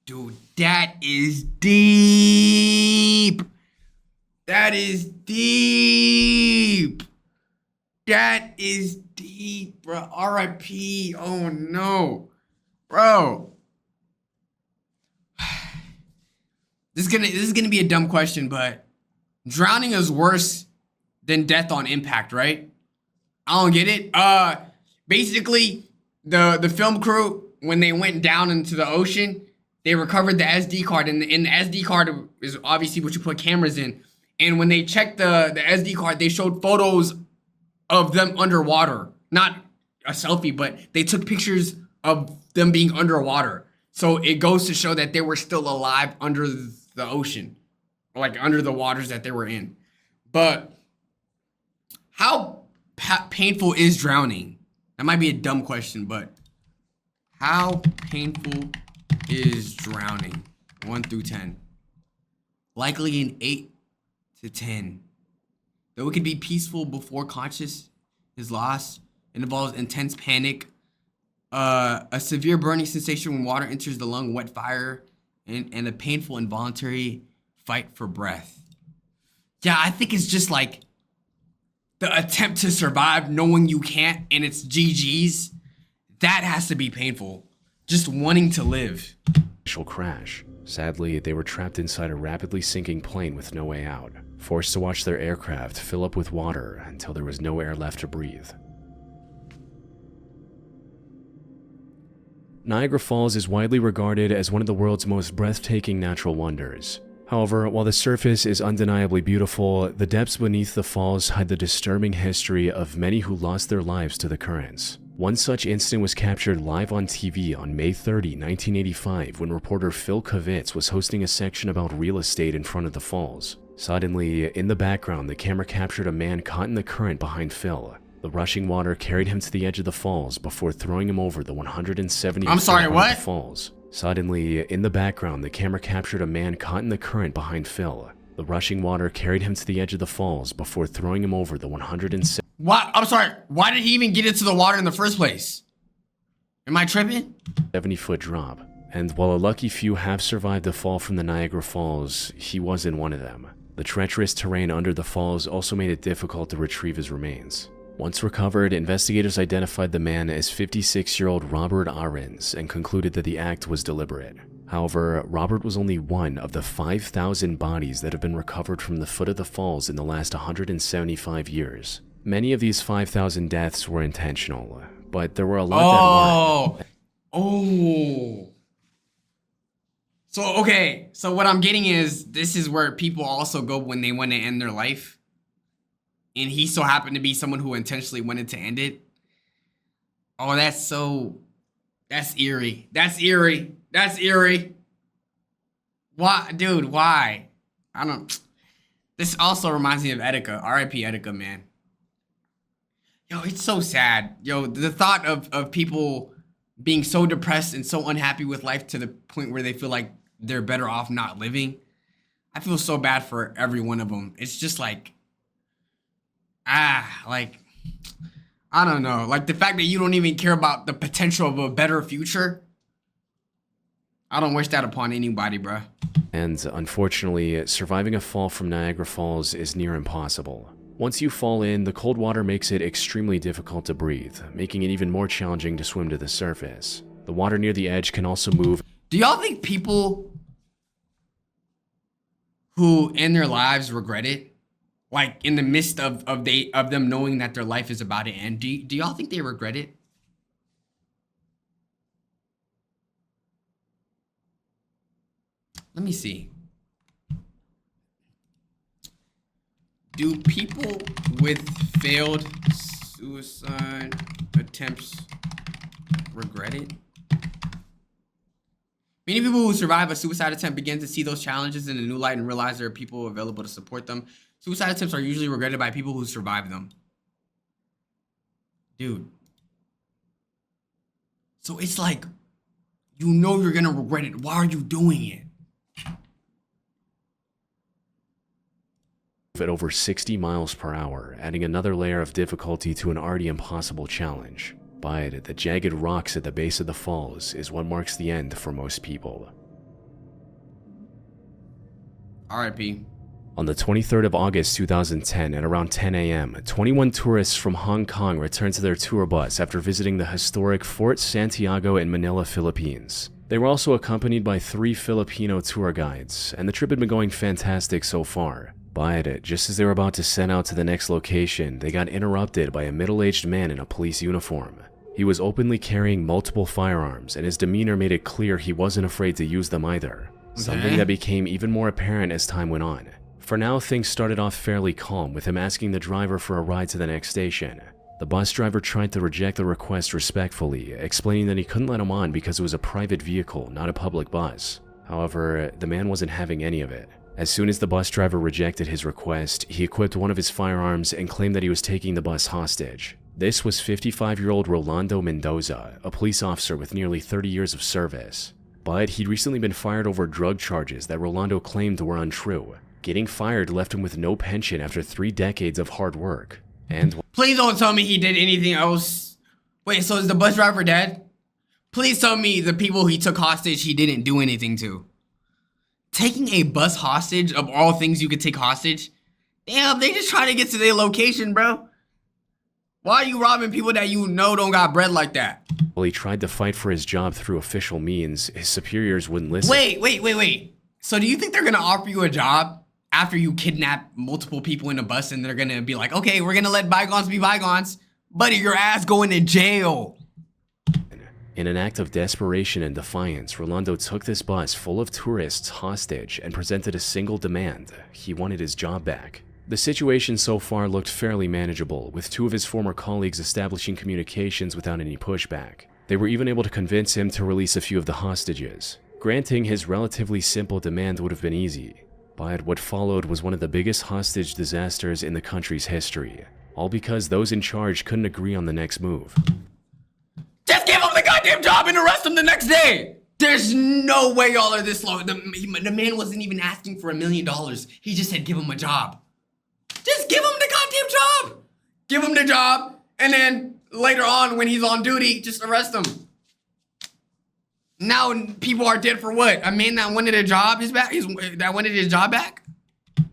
Dude, that is deep. That is deep. That is deep, bro. R.I.P. Oh no, bro. This is gonna be a dumb question, but drowning is worse than death on impact, right? I don't get it. Basically, the film crew, when they went down into the ocean, they recovered the SD card, and the SD card is obviously what you put cameras in. And when they checked the SD card, they showed photos of them underwater. Not a selfie, but they took pictures of them being underwater. So it goes to show that they were still alive under the ocean, like under the waters that they were in. But how painful is drowning? That might be a dumb question, but how painful is drowning? 1 through 10. Likely an 8 to 10. Though it could be peaceful before conscious is lost, it involves intense panic, a severe burning sensation when water enters the lung, wet fire, and a painful involuntary fight for breath. Yeah, I think it's just like the attempt to survive knowing you can't and it's GG's. That has to be painful. Just wanting to live. Initial crash. Sadly, they were trapped inside a rapidly sinking plane with no way out, forced to watch their aircraft fill up with water until there was no air left to breathe. Niagara Falls is widely regarded as one of the world's most breathtaking natural wonders. However, while the surface is undeniably beautiful, the depths beneath the falls hide the disturbing history of many who lost their lives to the currents. One such incident was captured live on TV on May 30, 1985, when reporter Phil Kavitz was hosting a section about real estate in front of the falls. Suddenly, in the background, the camera captured a man caught in the current behind Phil. The rushing water carried him to the edge of the falls before throwing him over the 170 I'm sorry, what? Of the falls. Suddenly, in the background, the camera captured a man caught in the current behind Phil. The rushing water carried him to the edge of the falls before throwing him over the 170. What? I'm sorry. Why did he even get into the water in the first place? Am I tripping? 70-foot drop. And while a lucky few have survived the fall from the Niagara Falls, he wasn't one of them. The treacherous terrain under the falls also made it difficult to retrieve his remains. Once recovered, investigators identified the man as 56-year-old Robert Ahrens and concluded that the act was deliberate. However, Robert was only one of the 5,000 bodies that have been recovered from the foot of the falls in the last 175 years. Many of these 5,000 deaths were intentional, but there were a lot that weren't. Oh. So, okay. So what I'm getting is, this is where people also go when they want to end their life. And he so happened to be someone who intentionally wanted to end it. Oh, that's eerie. That's eerie. That's eerie. Why, dude, why? I don't, this also reminds me of Etika. R.I.P. Etika, man. Yo, it's so sad. Yo, the thought of people being so depressed and so unhappy with life to the point where they feel like they're better off not living. I feel so bad for every one of them. It's just like, like, I don't know. Like the fact that you don't even care about the potential of a better future. I don't wish that upon anybody, bruh. And unfortunately, surviving a fall from Niagara Falls is near impossible. Once you fall in, the cold water makes it extremely difficult to breathe, making it even more challenging to swim to the surface. The water near the edge can also move. Do y'all think people who end their lives regret it? Like in the midst of them knowing that their life is about to end, do y'all think they regret it? Let me see. Do people with failed suicide attempts regret it? Many people who survive a suicide attempt begin to see those challenges in a new light and realize there are people available to support them. Suicide attempts are usually regretted by people who survive them. Dude. So it's like, you know you're gonna regret it. Why are you doing it? At over 60 miles per hour, adding another layer of difficulty to an already impossible challenge. But the jagged rocks at the base of the falls is what marks the end for most people. R.I.P. On the 23rd of August 2010 at around 10 a.m., 21 tourists from Hong Kong returned to their tour bus after visiting the historic Fort Santiago in Manila, Philippines. They were also accompanied by 3 Filipino tour guides, and the trip had been going fantastic so far. But just as they were about to set out to the next location, they got interrupted by a middle-aged man in a police uniform. He was openly carrying multiple firearms, and his demeanor made it clear he wasn't afraid to use them either. Something that became even more apparent as time went on. For now, things started off fairly calm, with him asking the driver for a ride to the next station. The bus driver tried to reject the request respectfully, explaining that he couldn't let him on because it was a private vehicle, not a public bus. However, the man wasn't having any of it. As soon as the bus driver rejected his request, he equipped one of his firearms and claimed that he was taking the bus hostage. This was 55-year-old Rolando Mendoza, a police officer with nearly 30 years of service. But he'd recently been fired over drug charges that Rolando claimed were untrue. Getting fired left him with no pension after 3 decades of hard work. And please don't tell me he did anything else. Wait, so is the bus driver dead? Please tell me the people he took hostage he didn't do anything to. Taking a bus hostage, of all things you could take hostage? Damn, they just trying to get to their location, bro. Why are you robbing people that you know don't got bread like that? While he tried to fight for his job through official means, his superiors wouldn't listen. Wait. So do you think they're gonna offer you a job after you kidnap multiple people in a bus and they're gonna be like, okay, we're gonna let bygones be bygones? Buddy, your ass going to jail. In an act of desperation and defiance, Rolando took this bus full of tourists hostage and presented a single demand. He wanted his job back. The situation so far looked fairly manageable, with 2 of his former colleagues establishing communications without any pushback. They were even able to convince him to release a few of the hostages. Granting his relatively simple demand would have been easy, but what followed was one of the biggest hostage disasters in the country's history, all because those in charge couldn't agree on the next move. Just give him the goddamn job and arrest him the next day. There's no way y'all are this low. The man wasn't even asking for $1 million. He just said give him a job. Just give him the goddamn job. Give him the job, and then later on when he's on duty, just arrest him. Now people are dead for what? A man that wanted a job that wanted his job back?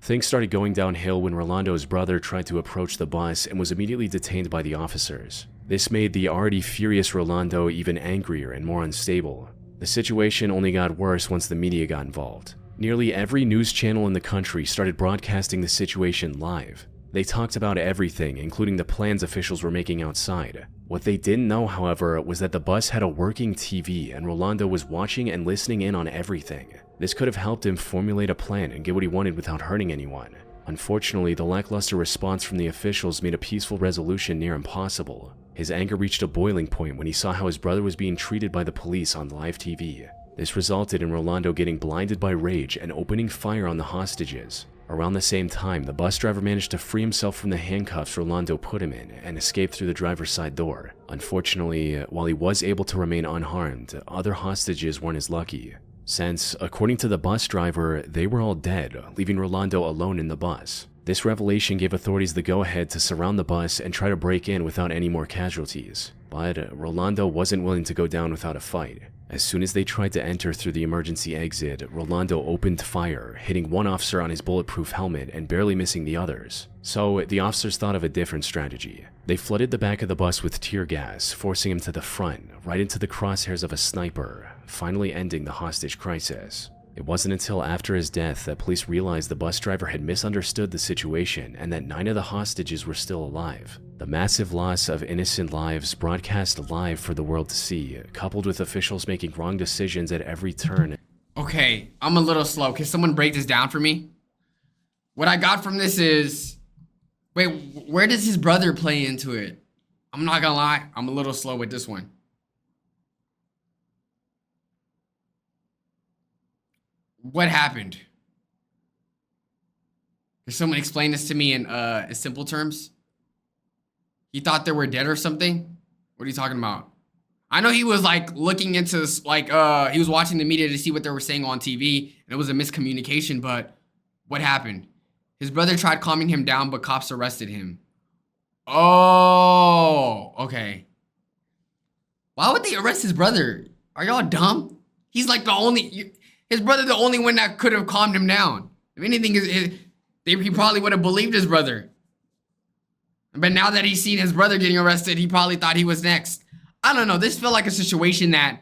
Things started going downhill when Rolando's brother tried to approach the bus and was immediately detained by the officers. This made the already furious Rolando even angrier and more unstable. The situation only got worse once the media got involved. Nearly every news channel in the country started broadcasting the situation live. They talked about everything, including the plans officials were making outside. What they didn't know, however, was that the bus had a working TV and Rolando was watching and listening in on everything. This could have helped him formulate a plan and get what he wanted without hurting anyone. Unfortunately, the lackluster response from the officials made a peaceful resolution near impossible. His anger reached a boiling point when he saw how his brother was being treated by the police on live TV. This resulted in Rolando getting blinded by rage and opening fire on the hostages. Around the same time, the bus driver managed to free himself from the handcuffs Rolando put him in and escape through the driver's side door. Unfortunately, while he was able to remain unharmed, other hostages weren't as lucky, since, according to the bus driver, they were all dead, leaving Rolando alone in the bus. This revelation gave authorities the go-ahead to surround the bus and try to break in without any more casualties. But Rolando wasn't willing to go down without a fight. As soon as they tried to enter through the emergency exit, Rolando opened fire, hitting one officer on his bulletproof helmet and barely missing the others. So the officers thought of a different strategy. They flooded the back of the bus with tear gas, forcing him to the front, right into the crosshairs of a sniper, finally ending the hostage crisis. It wasn't until after his death that police realized the bus driver had misunderstood the situation and that 9 of the hostages were still alive. The massive loss of innocent lives broadcast live for the world to see, coupled with officials making wrong decisions at every turn. Okay, I'm a little slow. Can someone break this down for me? What I got from this is... Wait, where does his brother play into it? I'm not gonna lie, I'm a little slow with this one. What happened? Can someone explain this to me in simple terms? He thought they were dead or something? What are you talking about? I know he was like looking into like he was watching the media to see what they were saying on TV and it was a miscommunication, but what happened? His brother tried calming him down, but cops arrested him. Oh, okay. Why would they arrest his brother? Are y'all dumb? He's like the only... His brother, the only one that could have calmed him down. If anything, he probably would have believed his brother. But now that he's seen his brother getting arrested, he probably thought he was next. I don't know. This felt like a situation that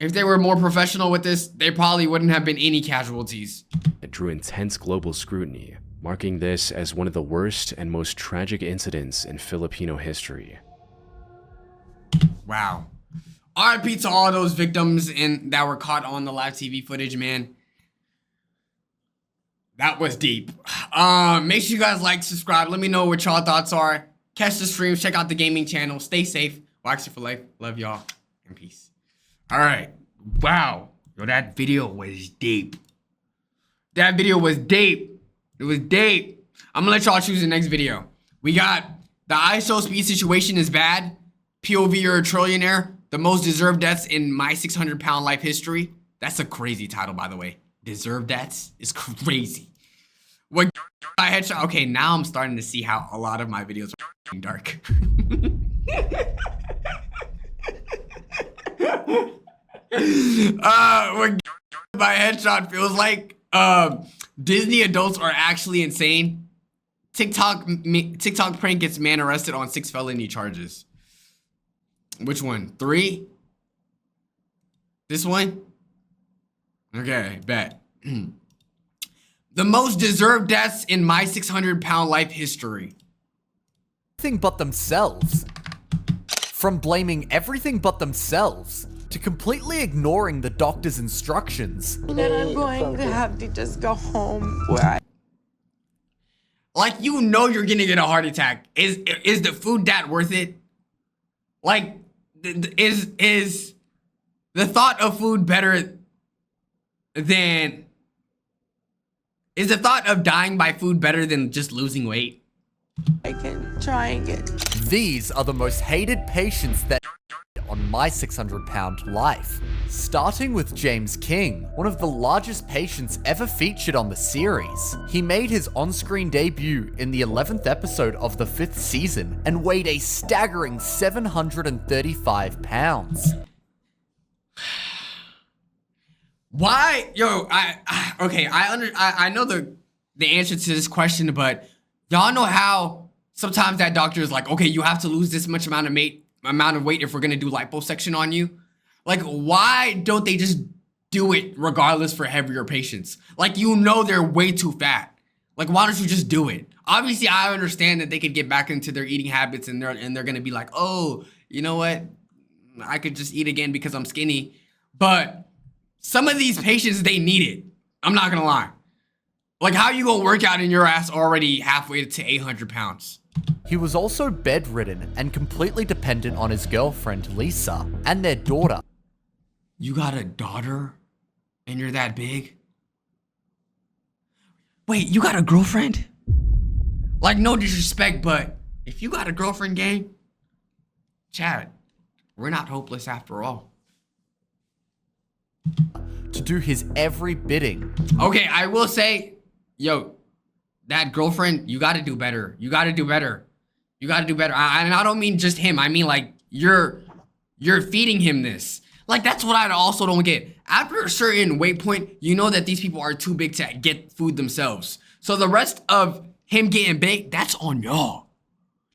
if they were more professional with this, there probably wouldn't have been any casualties. It drew intense global scrutiny, marking this as one of the worst and most tragic incidents in Filipino history. Wow. RIP to all those victims that were caught on the live TV footage, man. That was deep. Make sure you guys like, subscribe. Let me know what y'all thoughts are. Catch the streams. Check out the gaming channel. Stay safe. YXL for life. Love y'all. And peace. All right. Wow. Yo, that video was deep. That video was deep. It was deep. I'm gonna let y'all choose the next video. We got the ISO speed situation is bad. POV or a trillionaire. The most deserved deaths in my 600-pound life history. That's a crazy title, by the way. Deserved deaths is crazy. What I headshot? Okay, now I'm starting to see how a lot of my videos are dark. What my headshot feels like. Disney adults are actually insane. TikTok prank gets man arrested on 6 felony charges. Which one? 3? This one? Okay, bet. The most deserved deaths in my 600-pound life history. Everything but themselves. From blaming everything but themselves to completely ignoring the doctor's instructions. Then I'm going to have to just go home where Like, you know you're gonna get a heart attack. Is the food that worth it? Like, is the thought of food better than... Is the thought of dying by food better than just losing weight? I can try and get... These are the most hated patients that on my 600-pound life. Starting with James King, one of the largest patients ever featured on the series. He made his on-screen debut in the 11th episode of the 5th season and weighed a staggering 735 pounds. Why? Yo, I know the the answer to this question, but y'all know how sometimes that doctor is like, okay, you have to lose this much amount of weight if we're gonna do liposuction on you. Like, why don't they just do it regardless for heavier patients? Like, you know they're way too fat. Like, why don't you just do it? Obviously, I understand that they could get back into their eating habits and they're gonna be like, oh, you know what? I could just eat again because I'm skinny. But some of these patients, they need it. I'm not gonna lie. Like, how you gonna work out in your ass already halfway to 800 pounds? He was also bedridden and completely dependent on his girlfriend, Lisa, and their daughter. You got a daughter and you're that big? Wait, you got a girlfriend? Like, no disrespect, but if you got a girlfriend, gang, Chad, we're not hopeless after all. To do his every bidding. Okay, I will say, yo, that girlfriend, you gotta do better. You gotta do better. You gotta do better. And I don't mean just him. I mean, like, you're feeding him this. Like, that's what I also don't get. After a certain weight point, you know that these people are too big to get food themselves. So the rest of him getting big, that's on y'all.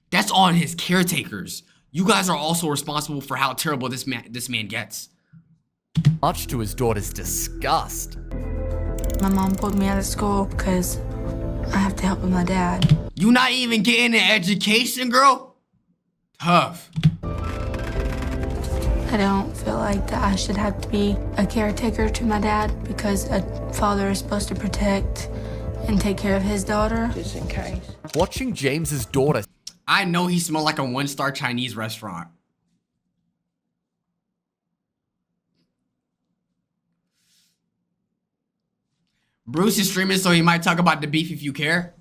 That's on his caretakers. You guys are also responsible for how terrible this man gets. Much to his daughter's disgust. My mom pulled me out of school because I have to help with my dad. You not even getting an education, girl? Tough. I don't feel like that I should have to be a caretaker to my dad because a father is supposed to protect and take care of his daughter. Just in case. Watching James's daughter. I know he smelled like a one-star Chinese restaurant. Bruce is streaming, so he might talk about the beef if you care.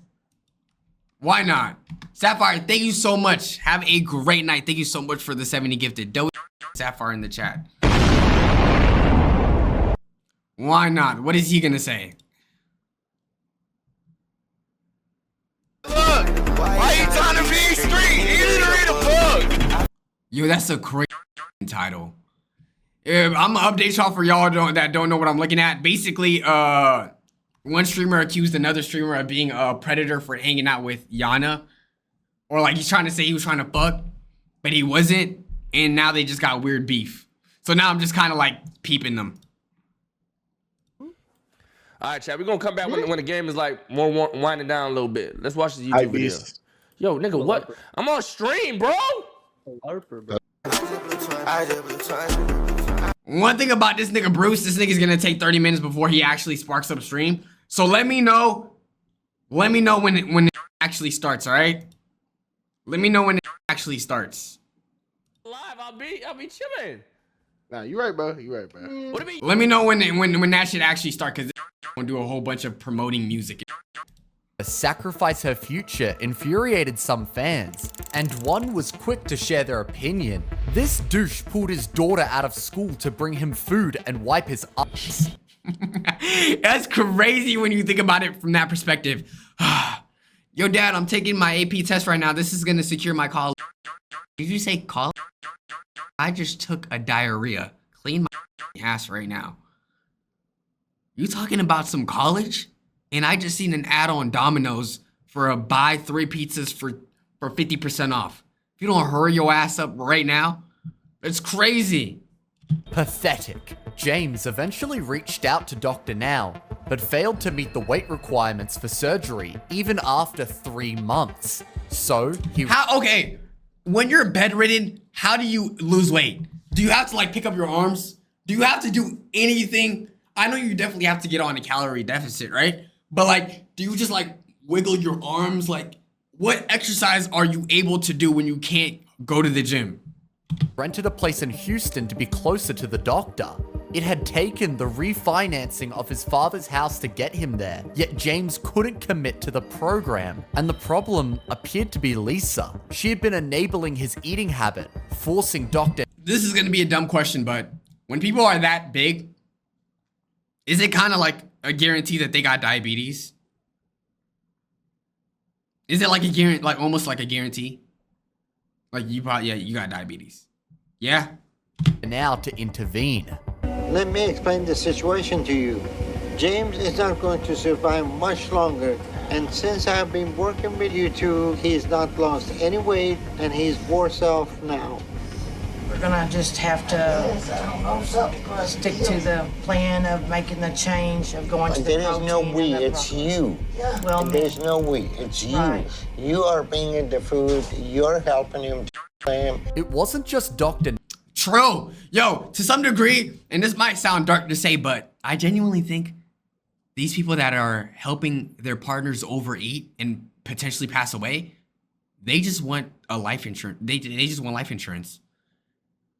Why not? Sapphire, thank you so much. Have a great night. Thank you so much for the 70 gifted. Sapphire in the chat. Why not? What is he gonna say? Look, why you trying to be street? You need to read a book. Yo, that's a crazy title. I'm gonna update y'all for y'all that don't know what I'm looking at. Basically, one streamer accused another streamer of being a predator for hanging out with Yonna. Or like he's trying to say he was trying to fuck, but he wasn't. And now they just got weird beef. So now I'm just kind of like peeping them. All right, Chad, we're going to come back when the game is like more winding down a little bit. Let's watch this YouTube video. Yo, nigga, what? I'm on stream, bro. One thing about this nigga Bruce, this nigga's gonna take 30 minutes before he actually sparks up stream. So let me know when it actually starts, all right? Let me know when it actually starts. Live, I'll be chilling. Nah, you right, bro. You right, bro. What do you mean? Let me know when that shit actually starts, because I'm gonna do a whole bunch of promoting music. Sacrifice her future infuriated some fans, and one was quick to share their opinion. This douche pulled his daughter out of school to bring him food and wipe his eyes. That's crazy when you think about it from that perspective. Yo, Dad, I'm taking my AP test right now. This is gonna secure my college. Did you say college? I just took a diarrhea. Clean my ass right now. You talking about some college? And I just seen an ad on Domino's for a buy 3 pizzas for 50% off. If you don't hurry your ass up right now, it's crazy. Pathetic. James eventually reached out to Dr. Now, but failed to meet the weight requirements for surgery even after 3 months. So he... Okay, when you're bedridden, how do you lose weight? Do you have to like pick up your arms? Do you have to do anything? I know you definitely have to get on a calorie deficit, right? But like, do you just like wiggle your arms? Like, what exercise are you able to do when you can't go to the gym? Rented a place in Houston to be closer to the doctor. It had taken the refinancing of his father's house to get him there, yet James couldn't commit to the program. And the problem appeared to be Lisa. She had been enabling his eating habit, forcing Dr. This is gonna be a dumb question, but when people are that big, is it kind of like a guarantee that they got diabetes? Is it like a guarantee, like almost like a guarantee? Like you probably, yeah, you got diabetes. Yeah? Now to intervene. Let me explain the situation to you. James is not going to survive much longer. And since I've been working with you two, he's not lost any weight and he's worse off now. We're gonna just have to stick to the plan of making the change of going to the There is no we, it's you. Well, there's no we, it's you. Right. You are bringing the food, you're helping him to him. It wasn't just Dr. True. Yo, to some degree, and this might sound dark to say, but I genuinely think these people that are helping their partners overeat and potentially pass away, they just want a life insurance. They just want life insurance.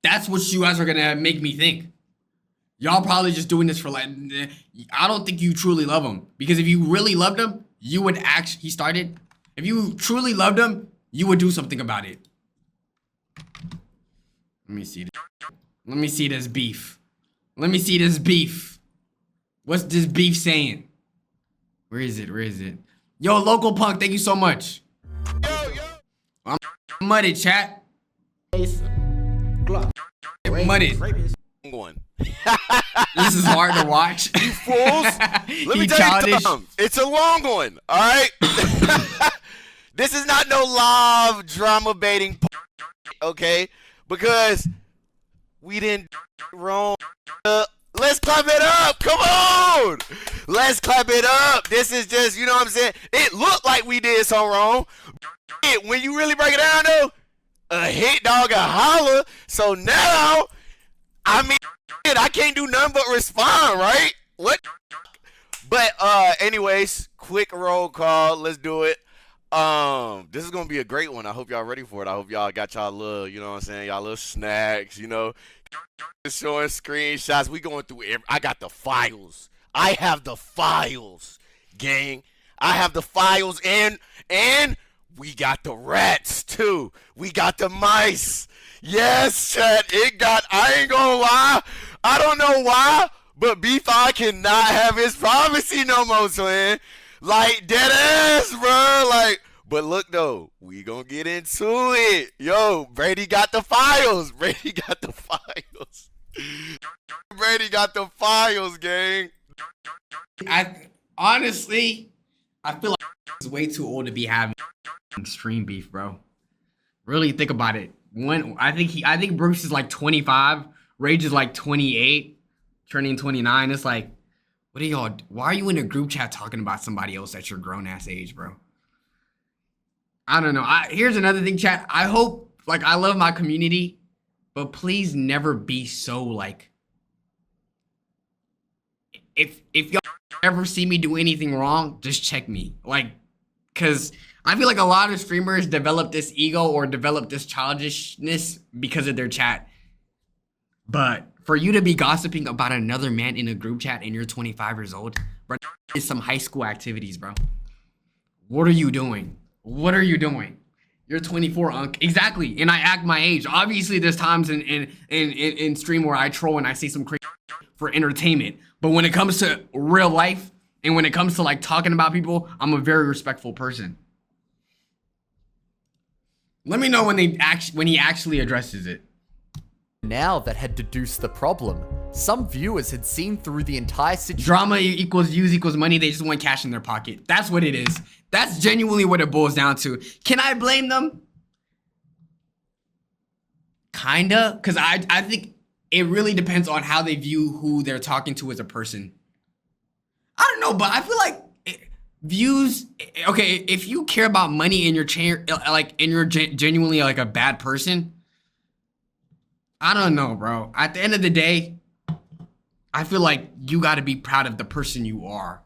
That's what you guys are gonna make me think. Y'all probably just doing this for like, I don't think you truly love him. Because if you really loved him, you would if you truly loved him, you would do something about it. Let me see this. Let me see this beef. Let me see this beef. What's this beef saying? Where is it? Where is it? Yo, Local Punk, thank you so much. I'm muddy, chat. Muddy. One. This is hard to watch. You fools. Let me tell you something. It's a long one, all right? This is not no live drama baiting, okay? Because we didn't wrong. Let's clap it up. Come on. Let's clap it up. This is just, you know what I'm saying? It looked like we did something wrong. When you really break it down, though, a hit dog, a holler. So now, I mean, I can't do nothing but respond, right? What? But anyways, quick roll call. Let's do it. This is gonna be a great one. I hope y'all ready for it. I hope y'all got y'all little, you know what I'm saying, y'all little snacks, you know. Showing screenshots. We going through I got the files. I have the files, gang. I have the files and we got the rats too. We got the mice. Yes, chat. I ain't gonna lie. I don't know why, but B5 cannot have his privacy no more, son. Like, dead ass, bro. Like, but look, though, we gonna get into it. Yo, Brady got the files. Brady got the files. Brady got the files, gang. Honestly, I feel like he's way too old to be having extreme beef, bro. Really think about it. I think Bruce is like 25. Rage is like 28, turning 29. It's like, what are y'all? Why are you in a group chat talking about somebody else at your grown ass age, bro? I don't know. Here's another thing, chat. I hope, like, I love my community, but please never be so like. If y'all ever see me do anything wrong, just check me, like, cause I feel like a lot of streamers develop this ego or develop this childishness because of their chat. But for you to be gossiping about another man in a group chat and you're 25 years old, bro, it's some high school activities, bro. What are you doing? What are you doing? You're 24, Unc. Exactly. And I act my age. Obviously, there's times in stream where I troll and I say some crazy for entertainment. But when it comes to real life and when it comes to like talking about people, I'm a very respectful person. Let me know when he actually addresses it. Now that had deduced the problem. Some viewers had seen through the entire situation. Drama equals views equals money. They just want cash in their pocket. That's what it is. That's genuinely what it boils down to. Can I blame them? Kinda, because I think it really depends on how they view who they're talking to as a person. I don't know, but I feel like views. Okay, if you care about money and you're genuinely like a bad person, I don't know, bro. At the end of the day, I feel like you got to be proud of the person you are.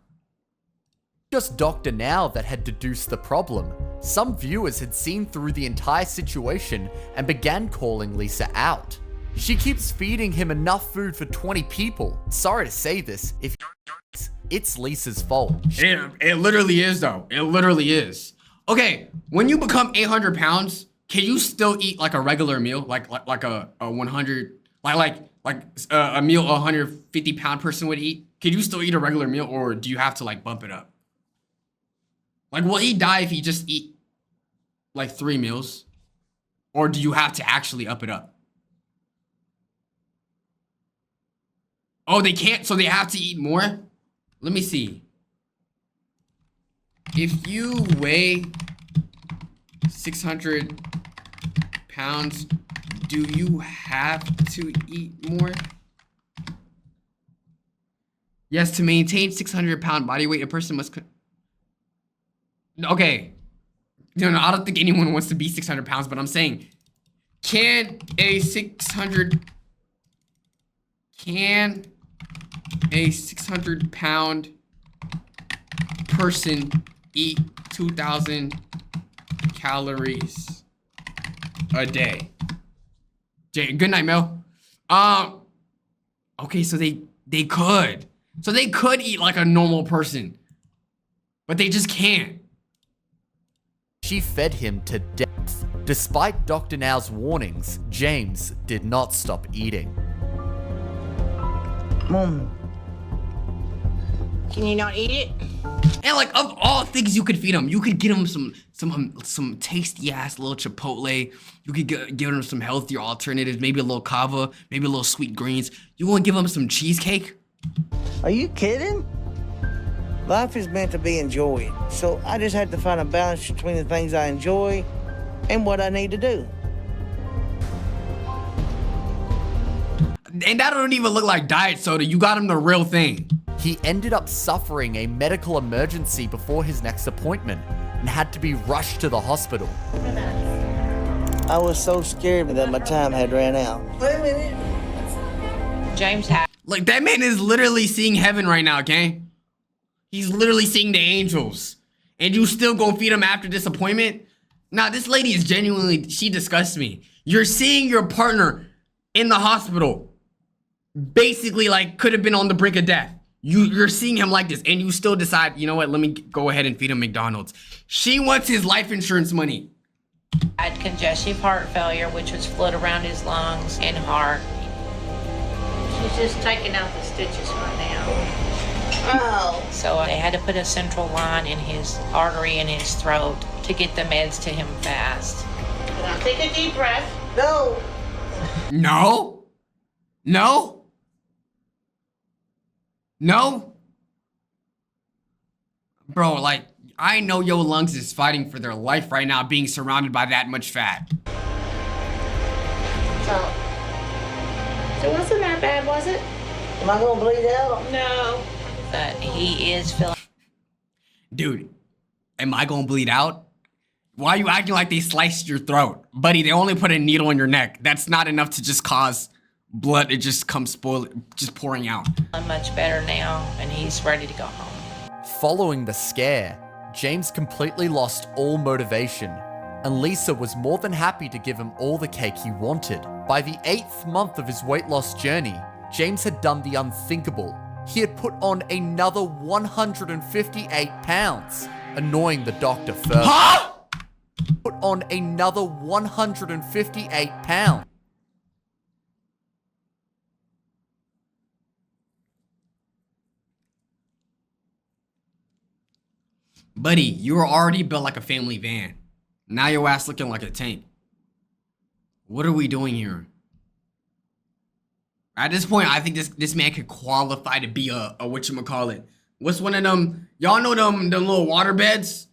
Just Dr. Now that had deduced the problem. Some viewers had seen through the entire situation and began calling Lisa out. She keeps feeding him enough food for 20 people. Sorry to say this, it's Lisa's fault. It literally is, though. It literally is. Okay, when you become 800 pounds, can you still eat like a regular meal, like a 100, like a meal a 150-pound person would eat? Can you still eat a regular meal, or do you have to like bump it up? Like, will he die if he just eat like 3 meals, or do you have to actually up it up? Oh, they can't, so they have to eat more? Let me see. If you weigh 600 pounds, do you have to eat more? Yes, to maintain 600-pound body weight, a person must... Okay. No, I don't think anyone wants to be 600 pounds, but I'm saying, can a 600-pound person eat 2,000 calories a day? Good night, Mel. Okay, so they could. So they could eat like a normal person, but they just can't. She fed him to death. Despite Dr. Now's warnings, James did not stop eating. Mom, can you not eat it? And like, of all things you could feed him, you could get him some tasty ass little Chipotle. You could give him some healthier alternatives, maybe a little kava, maybe a little sweet greens. You want to give him some cheesecake? Are you kidding? Life is meant to be enjoyed, so I just had to find a balance between the things I enjoy and what I need to do. And that don't even look like diet soda. You got him the real thing. He ended up suffering a medical emergency before his next appointment and had to be rushed to the hospital. I was so scared that my time had ran out. Wait a minute. James had... Like, that man is literally seeing heaven right now, okay? He's literally seeing the angels. And you still gonna feed him after this appointment? Nah, this lady is genuinely... She disgusts me. You're seeing your partner in the hospital. Basically, like, could have been on the brink of death. You're seeing him like this, and you still decide, you know what, let me go ahead and feed him McDonald's. She wants his life insurance money. Had congestive heart failure, which was fluid around his lungs and heart. She's just taking out the stitches right now. Oh. So they had to put a central line in his artery in his throat to get the meds to him fast. Now take a deep breath. No. No? No? No? Bro, like, I know your lungs is fighting for their life right now being surrounded by that much fat. So it wasn't that bad, was it? Am I gonna bleed out? No. But he is feeling... Dude, am I gonna bleed out? Why are you acting like they sliced your throat? Buddy, they only put a needle in your neck. That's not enough to just cause blood. It just comes just pouring out. Much better now, and he's ready to go home. Following the scare, James completely lost all motivation, and Lisa was more than happy to give him all the cake he wanted. By the 8th month of his weight loss journey, James had done the unthinkable. He had put on another 158 pounds, annoying the doctor further. Huh? Put on another 158 pounds. Buddy, you were already built like a family van. Now your ass looking like a tank. What are we doing here? At this point, I think this man could qualify to be a whatchamacallit. What's one of them? Y'all know them little water beds?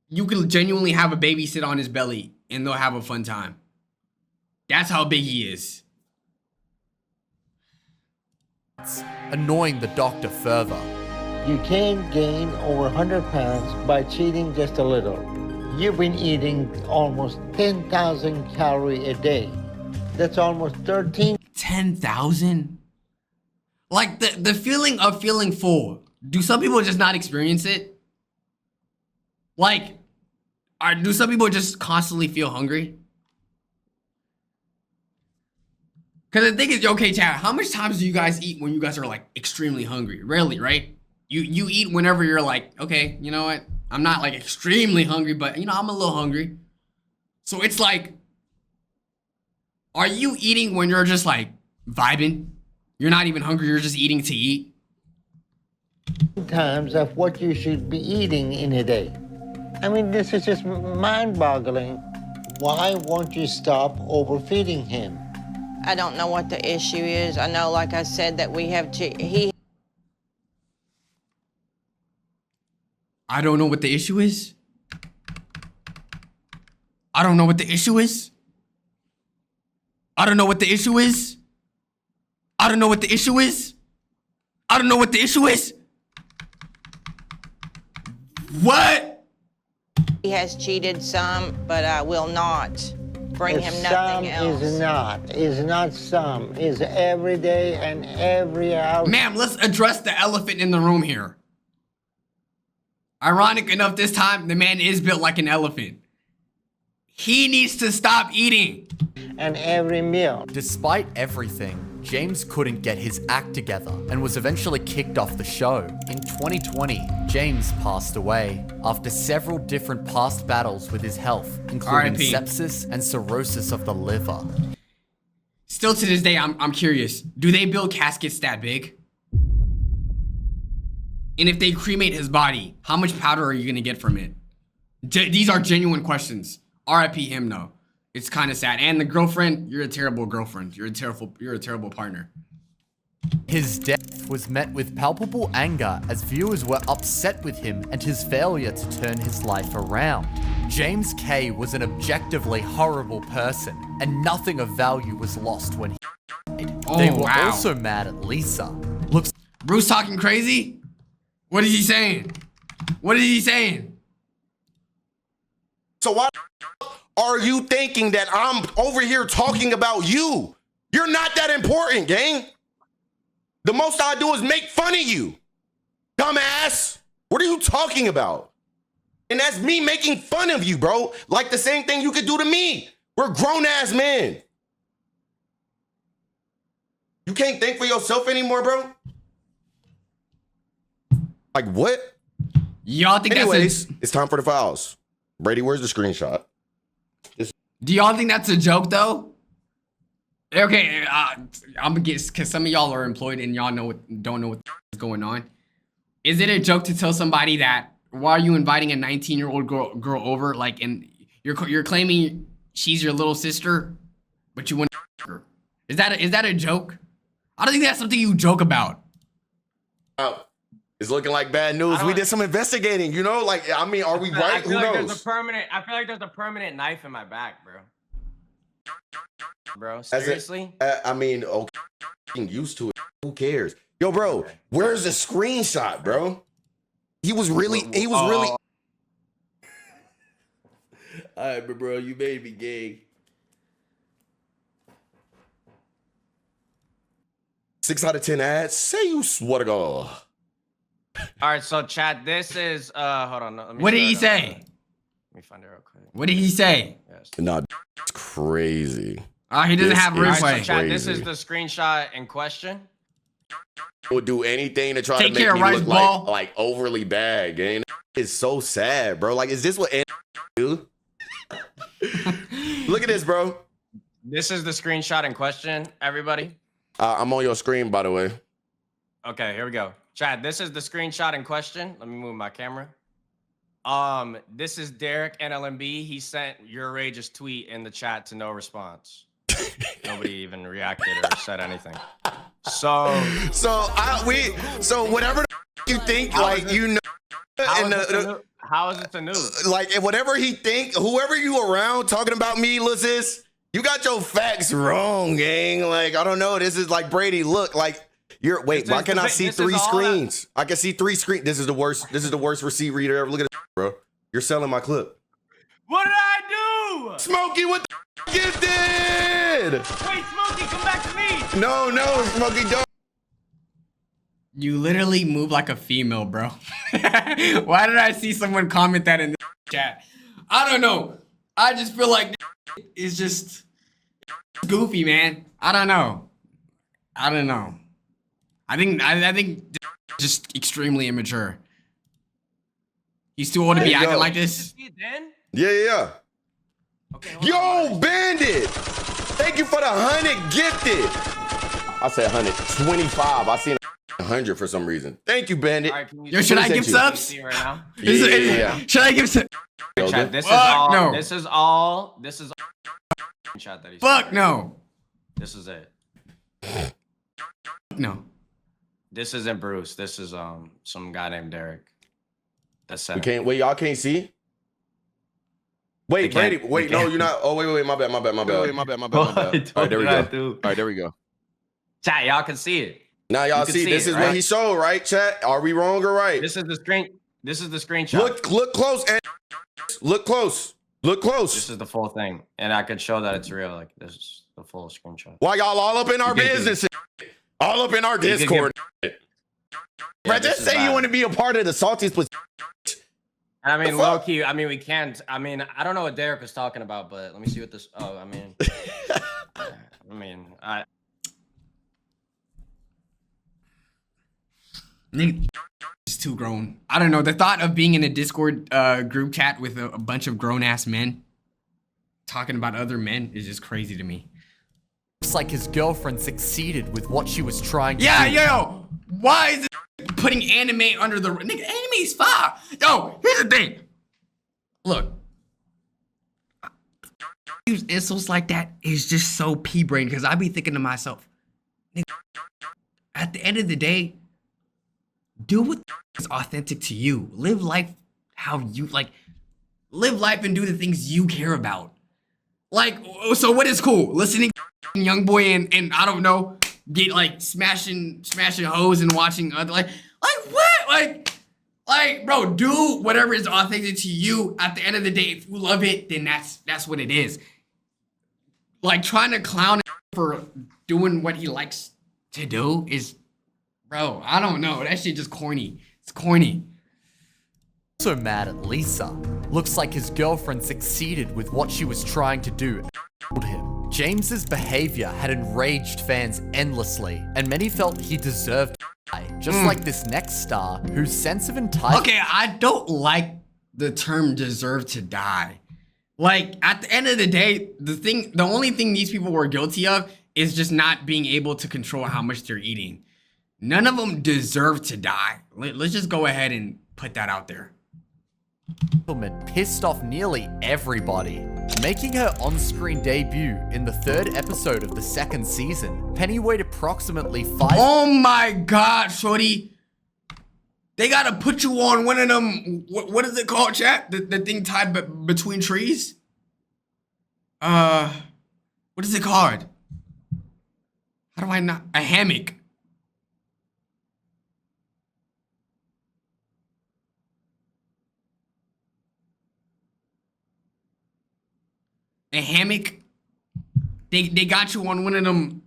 You could genuinely have a baby sit on his belly and they'll have a fun time. That's how big he is. Annoying the doctor further. You can't gain over 100 pounds by cheating just a little. You've been eating almost 10,000 calories a day. That's almost 10,000? Like the feeling of feeling full. Do some people just not experience it? Like, do some people just constantly feel hungry? Because the thing is, okay, chat, how much times do you guys eat when you guys are like extremely hungry? Rarely, right? You eat whenever you're like, okay, you know what? I'm not like extremely hungry, but you know, I'm a little hungry. So it's like, are you eating when you're just like vibing? You're not even hungry, you're just eating to eat? times of what you should be eating in a day. I mean, this is just mind-boggling. Why won't you stop overfeeding him? I don't know what the issue is. I know, like I said, that we have I don't know what the issue is. I don't know what the issue is. I don't know what the issue is. I don't know what the issue is. I don't know what the issue is. What? He has cheated some, but I will not bring him nothing else. Is not some. Is every day and every hour. Ma'am, let's address the elephant in the room here. Ironic enough, this time, the man is built like an elephant. He needs to stop eating. And every meal. Despite everything, James couldn't get his act together and was eventually kicked off the show. In 2020, James passed away after several different past battles with his health, including R.I.P. sepsis and cirrhosis of the liver. Still to this day, I'm curious. Do they build caskets that big? And if they cremate his body, how much powder are you gonna get from it? These are genuine questions. R.I.P. him though. It's kind of sad. And the girlfriend, you're a terrible girlfriend. You're a terrible partner. His death was met with palpable anger as viewers were upset with him and his failure to turn his life around. James K was an objectively horrible person, and nothing of value was lost when he died. They were also mad at Lisa. Looks Bruce talking crazy? What is he saying? What is he saying? So why are you thinking that I'm over here talking about you? You're not that important, gang. The most I do is make fun of you. Dumbass. What are you talking about? And that's me making fun of you, bro. Like the same thing you could do to me. We're grown-ass men. You can't think for yourself anymore, bro? Like what? Y'all think Anyways, it's time for the files. Brady, where's the screenshot? Do y'all think that's a joke though? Okay, I'm gonna guess because some of y'all are employed and y'all don't know what's going on. Is it a joke to tell somebody that why are you inviting a 19-year-old girl over? Like, and you're claiming she's your little sister, but you want her? Is that a joke? I don't think that's something you joke about. It's looking like bad news. We did some investigating, you know? Like, I mean, are we right? Who knows? I feel like there's a permanent knife in my back, bro. Bro, seriously? I mean, okay, used to it. Who cares? Yo, bro, where's the screenshot, bro? He was really. All right, but bro, you made me gay. 6 out of 10 ads. Say you swear to God. All right, so chat, this is hold on. What did he say? Let me find it real quick. What did he say? Yes. Nah, it's crazy. He doesn't have replay. Right, so chat, this is the screenshot in question. Would do anything to try to make me look like overly bad, gang. It's so sad, bro. Like, is this what do? Look at this, bro. This is the screenshot in question, everybody. I'm on your screen, by the way. Okay, here we go. Chad, this is the screenshot in question. Let me move my camera. This is Derek NLMB. He sent YourRAGE's tweet in the chat to no response. Nobody even reacted or said anything. So whatever you think, like, you know, how is it the news? Like, whatever he think, whoever you around talking about me, Lizis, you got your facts wrong, gang. Like, I don't know. This is like Brady. Look, like. Why can't I see 3 screens? I can see 3 screens. This is the worst receipt reader ever. Look at this, bro. You're selling my clip. What did I do? Smokey, what the you did? Wait, Smokey, come back to me. No, Smokey, don't. You literally move like a female, bro. Why did I see someone comment that in the chat? I don't know. I just feel like it's just goofy, man. I don't know. I think just extremely immature. He's too old to be acting like this. Yeah. Okay, yo, Bandit! Thank you for the 100 gifted. I said 125. I seen 100 for some reason. Thank you, Bandit. Right, yo, should I give subs? Yeah. Should I give subs? Chat, this is all. Chat that he Fuck no. This is it. No. This isn't Bruce. This is some guy named Derek. The We center. can't. Wait, y'all can't see. Wait, They Brady. can't- Wait, they no, can't. you're not. Oh, wait. My bad. Wait, my bad. All right, there we go. All right, there we go. Chat, y'all can see it. Now y'all You can see. This it, is right? what he showed, right? Chat. Are we wrong or right? This is the screen. This is the screenshot. Look close. And look close. Look close. This is the full thing, and I could show that it's real. Like this is the full screenshot. Why y'all all up in our You could business? All up in our You could Discord. Yeah, Bro, this just is say you bad. want to be a part of the saltiest. I mean, The fuck? low key. I mean, we can't. I mean, I don't know what Derek was talking about, but let me see what this. Oh, I mean, Nigga, is too grown. I don't know. The thought of being in a Discord group chat with a bunch of grown ass men talking about other men is just crazy to me. Looks like his girlfriend succeeded with what she was trying to Yeah, do. yo, why is it putting anime under the nigga? Anime's fire. Yo, here's the thing. Look, use insults like that is just so pea-brain because I be thinking to myself, nigga, at the end of the day, do what is authentic to you. Live life how you like. Live life and do the things you care about. Like, so what is cool? Listening to Young Boy and I don't know, get like smashing hoes and watching other like what? Like, bro, do whatever is authentic to you. At the end of the day, if you love it, then that's what it is. Like trying to clown for doing what he likes to do is, bro, I don't know. That shit just corny. It's corny. So mad at Lisa. Looks like his girlfriend succeeded with what she was trying to do and him. James's behavior had enraged fans endlessly, and many felt he deserved to die, just like this next star, whose sense of entitlement. Okay, I don't like the term deserve to die. Like, at the end of the day, the only thing these people were guilty of is just not being able to control how much they're eating. None of them deserve to die. Let's just go ahead and put that out there. Pissed off nearly everybody. Making her on-screen debut in the 3rd episode of the 2nd season, Penny weighed approximately 5. Oh my god, shorty. They gotta put you on one of them, what is it called, chat? The thing tied between trees? What is it called? How do I not? A hammock. A hammock. They got you on one of them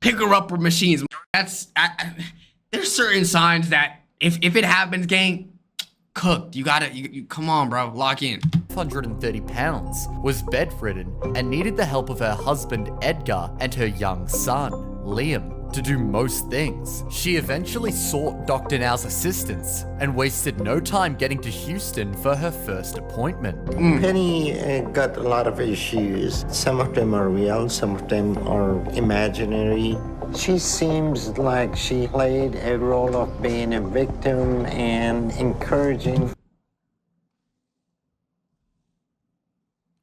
picker upper machines. There's certain signs that if it happens, gang, cooked. You come on, bro, lock in. 130 pounds, was bedridden, and needed the help of her husband Edgar and her young son, Liam, to do most things. She eventually sought Dr. Now's assistance and wasted no time getting to Houston for her first appointment. Penny got a lot of issues. Some of them are real, some of them are imaginary. She seems like she played a role of being a victim and encouraging.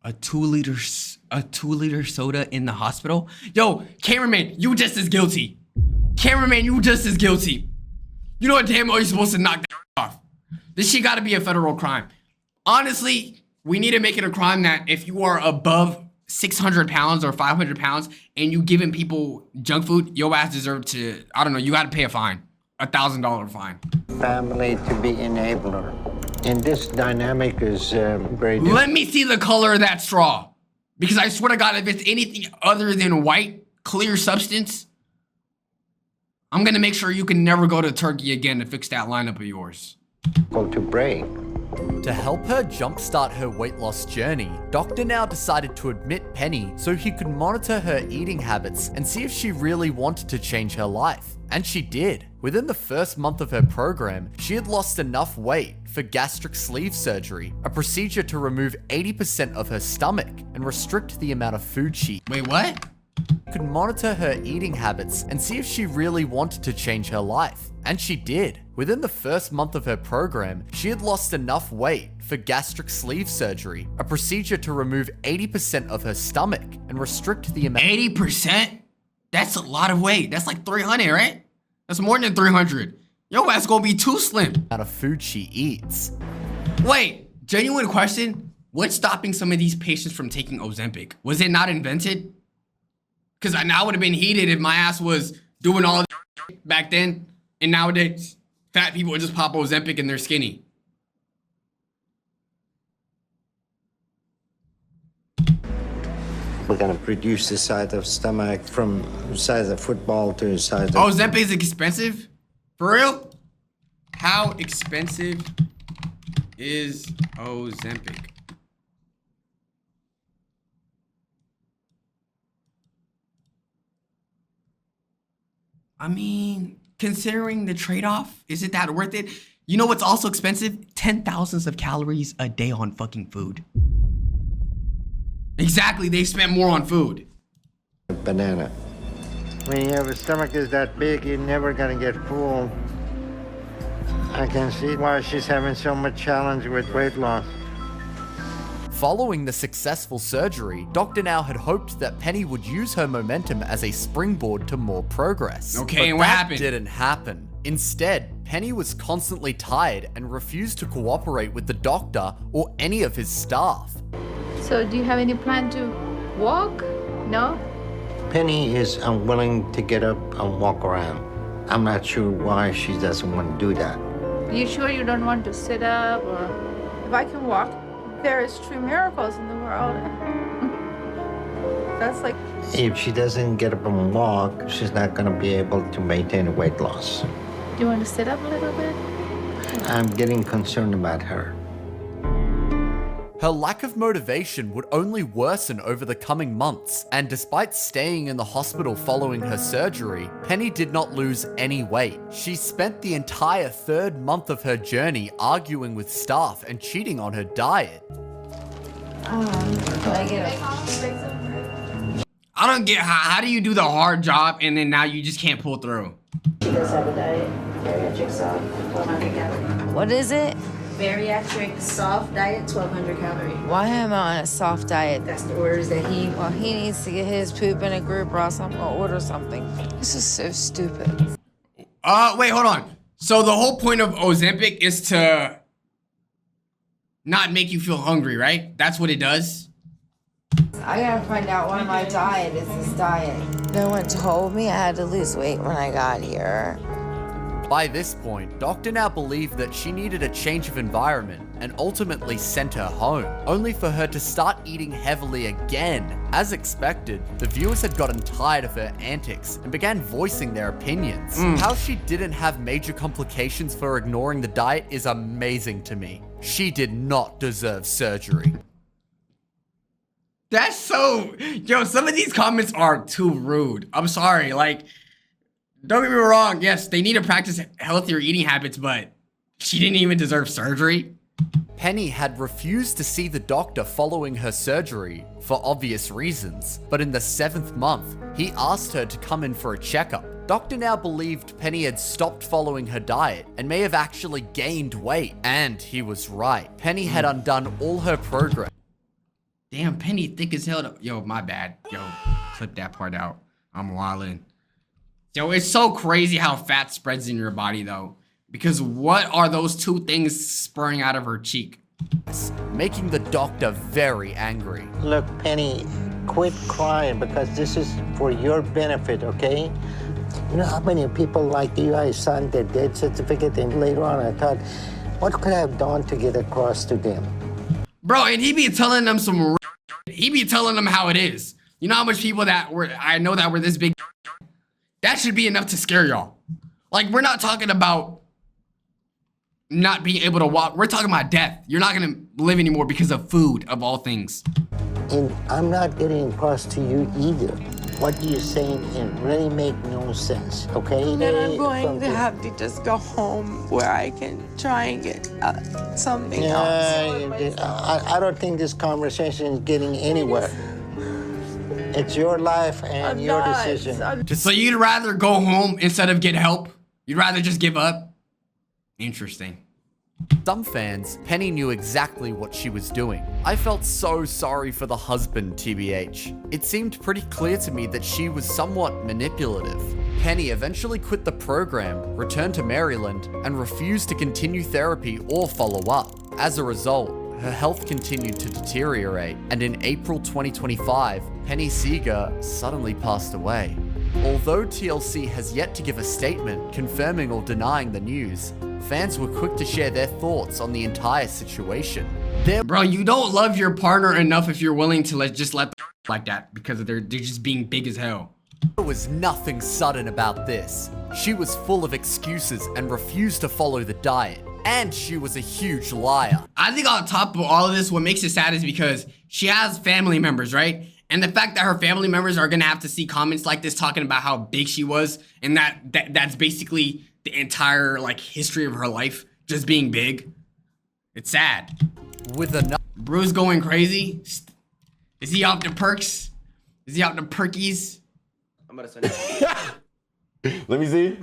A 2 liter soda in the hospital? Yo, cameraman, you just as guilty. Cameraman, you just as guilty. You know what damn well you're supposed to knock that off. This shit gotta be a federal crime. Honestly, we need to make it a crime that if you are above 600 pounds or 500 pounds and you giving people junk food, your ass deserve to, I don't know, you gotta pay a fine. $1,000 fine. Family to be enabler. And this dynamic is very different. Let me see the color of that straw. Because I swear to God, if it's anything other than white, clear substance, I'm gonna make sure you can never go to Turkey again to fix that lineup of yours. To break. To help her jumpstart her weight loss journey, Dr. Now decided to admit Penny so he could monitor her eating habits and see if she really wanted to change her life. And she did. Within the first month of her program, she had lost enough weight for gastric sleeve surgery, a procedure to remove 80% of her stomach and restrict the amount of food she ate. Wait, what? Could monitor her eating habits and see if she really wanted to change her life. And she did. Within the first month of her program, she had lost enough weight for gastric sleeve surgery, a procedure to remove 80% of her stomach and restrict the amount. 80%? That's a lot of weight. That's like 300, right? That's more than 300. Yo, ass gonna be too slim. Amount of food she eats. Wait, genuine question. What's stopping some of these patients from taking Ozempic? Was it not invented? Because I would have been heated if my ass was doing all that back then. And nowadays, fat people would just pop Ozempic and they're skinny. We're gonna produce the size of stomach from the size of football to the size of... Ozempic is expensive? For real? How expensive is Ozempic? I mean, considering the trade-off, is it that worth it? You know what's also expensive? 10,000s of calories a day on fucking food. Exactly, they spent more on food. Banana. When you have a stomach is that big, you're never gonna get full. I can see why she's having so much challenge with weight loss. Following the successful surgery, Dr. Now had hoped that Penny would use her momentum as a springboard to more progress. Okay, but and what that happened? Didn't happen. Instead, Penny was constantly tired and refused to cooperate with the doctor or any of his staff. So do you have any plan to walk? No? Penny is unwilling to get up and walk around. I'm not sure why she doesn't want to do that. You sure you don't want to sit up or... If I can walk, there is true miracles in the world. That's like... If she doesn't get up and walk, she's not going to be able to maintain weight loss. Do you want to sit up a little bit? I'm getting concerned about her. Her lack of motivation would only worsen over the coming months, and despite staying in the hospital following her surgery, Penny did not lose any weight. She spent the entire 3rd month of her journey arguing with staff and cheating on her diet. I don't get how do you do the hard job and then now you just can't pull through? She does have a diet, bariatric soft, 1,200 calories. What is it? Bariatric soft diet, 1,200 calories. Why am I on a soft diet? That's the orders that he... Well, he needs to get his poop in a group or else I'm gonna order something. This is so stupid. Wait, hold on. So the whole point of Ozempic is to not make you feel hungry, right? That's what it does? I gotta find out why my diet is this diet. No one told me I had to lose weight when I got here. By this point, Dr. Now believed that she needed a change of environment and ultimately sent her home, only for her to start eating heavily again. As expected, the viewers had gotten tired of her antics and began voicing their opinions. How she didn't have major complications for ignoring the diet is amazing to me. She did not deserve surgery. That's so... Yo, some of these comments are too rude. I'm sorry, like... Don't get me wrong, yes, they need to practice healthier eating habits, but she didn't even deserve surgery. Penny had refused to see the doctor following her surgery for obvious reasons, but in the 7th month, he asked her to come in for a checkup. Dr. Now believed Penny had stopped following her diet and may have actually gained weight, and he was right. Penny had undone all her progress. Damn, Penny thick as hell. Yo, my bad. Yo, clip that part out. I'm wildin'. Yo, it's so crazy how fat spreads in your body, though. Because what are those two things spurring out of her cheek? Making the doctor very angry. Look, Penny, quit crying because this is for your benefit, okay? You know how many people like you, I signed their death certificate, and later on I thought, what could I have done to get across to them? Bro, and he be telling them some... He be telling them how it is. You know how much people that were... I know that were this big... That should be enough to scare y'all. Like, we're not talking about not being able to walk. We're talking about death. You're not gonna live anymore because of food, of all things. And I'm not getting across to you either. What you're saying, it really make no sense, okay? Then I'm going to have to just go home where I can try and get something else. I don't think this conversation is getting anywhere. It's your life and your decision. So you'd rather go home instead of get help? You'd rather just give up? Interesting. Some fans, Penny knew exactly what she was doing. I felt so sorry for the husband, TBH. It seemed pretty clear to me that she was somewhat manipulative. Penny eventually quit the program, returned to Maryland, and refused to continue therapy or follow up. As a result, her health continued to deteriorate, and in April 2025, Penny Seeger suddenly passed away. Although TLC has yet to give a statement confirming or denying the news, fans were quick to share their thoughts on the entire situation. Bro, you don't love your partner enough if you're willing to just let them like that because they're just being big as hell. There was nothing sudden about this. She was full of excuses and refused to follow the diet. And she was a huge liar. I think on top of all of this, what makes it sad is because she has family members, right? And the fact that her family members are gonna have to see comments like this talking about how big she was, and that's basically the entire like history of her life, just being big. It's sad. With a Bruce going crazy. Is he off the perks? Is he off the perkies? I'm gonna send you. Let me see.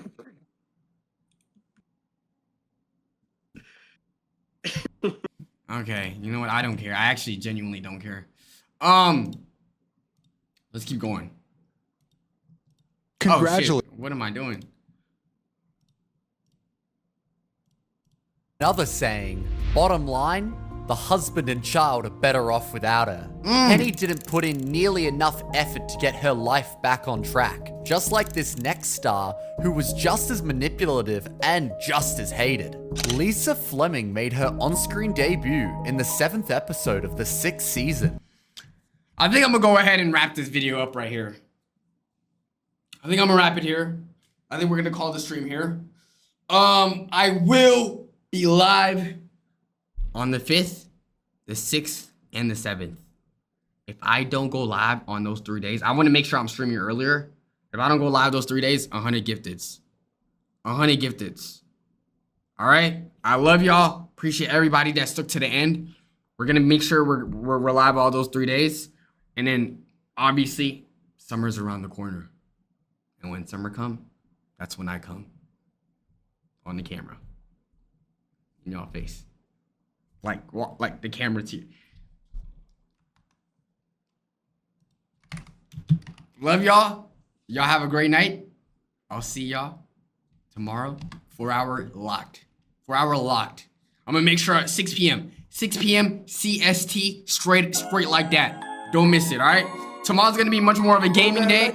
Okay, you know what? I don't care. I actually genuinely don't care. Let's keep going. Congratulations. Oh, shit. What am I doing? Another saying, bottom line, the husband and child are better off without her. Penny didn't put in nearly enough effort to get her life back on track, just like this next star who was just as manipulative and just as hated. Lisa Fleming made her on-screen debut in the 7th episode of the 6th season. I think I'm gonna go ahead and wrap this video up right here. I think I'm gonna wrap it here. I think we're gonna call the stream here. I will be live on the 5th, the 6th, and the 7th. If I don't go live on those 3 days, I want to make sure I'm streaming earlier. If I don't go live those 3 days, 100 gifteds. 100 gifteds. All right? I love y'all. Appreciate everybody that stuck to the end. We're going to make sure we're live all those 3 days. And then, obviously, summer's around the corner. And when summer comes, that's when I come. On the camera. In y'all face. Like the camera's here. Love y'all. Y'all have a great night. I'll see y'all tomorrow. 4 hour locked. 4 hour locked. I'm gonna make sure at 6 p.m. 6 p.m. CST straight like that. Don't miss it, all right? Tomorrow's gonna be much more of a gaming day.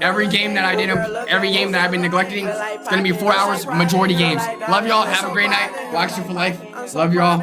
Every game that I've been neglecting, it's gonna be 4 hours, majority games. Love y'all. Have a great night. YXL for life. Love y'all.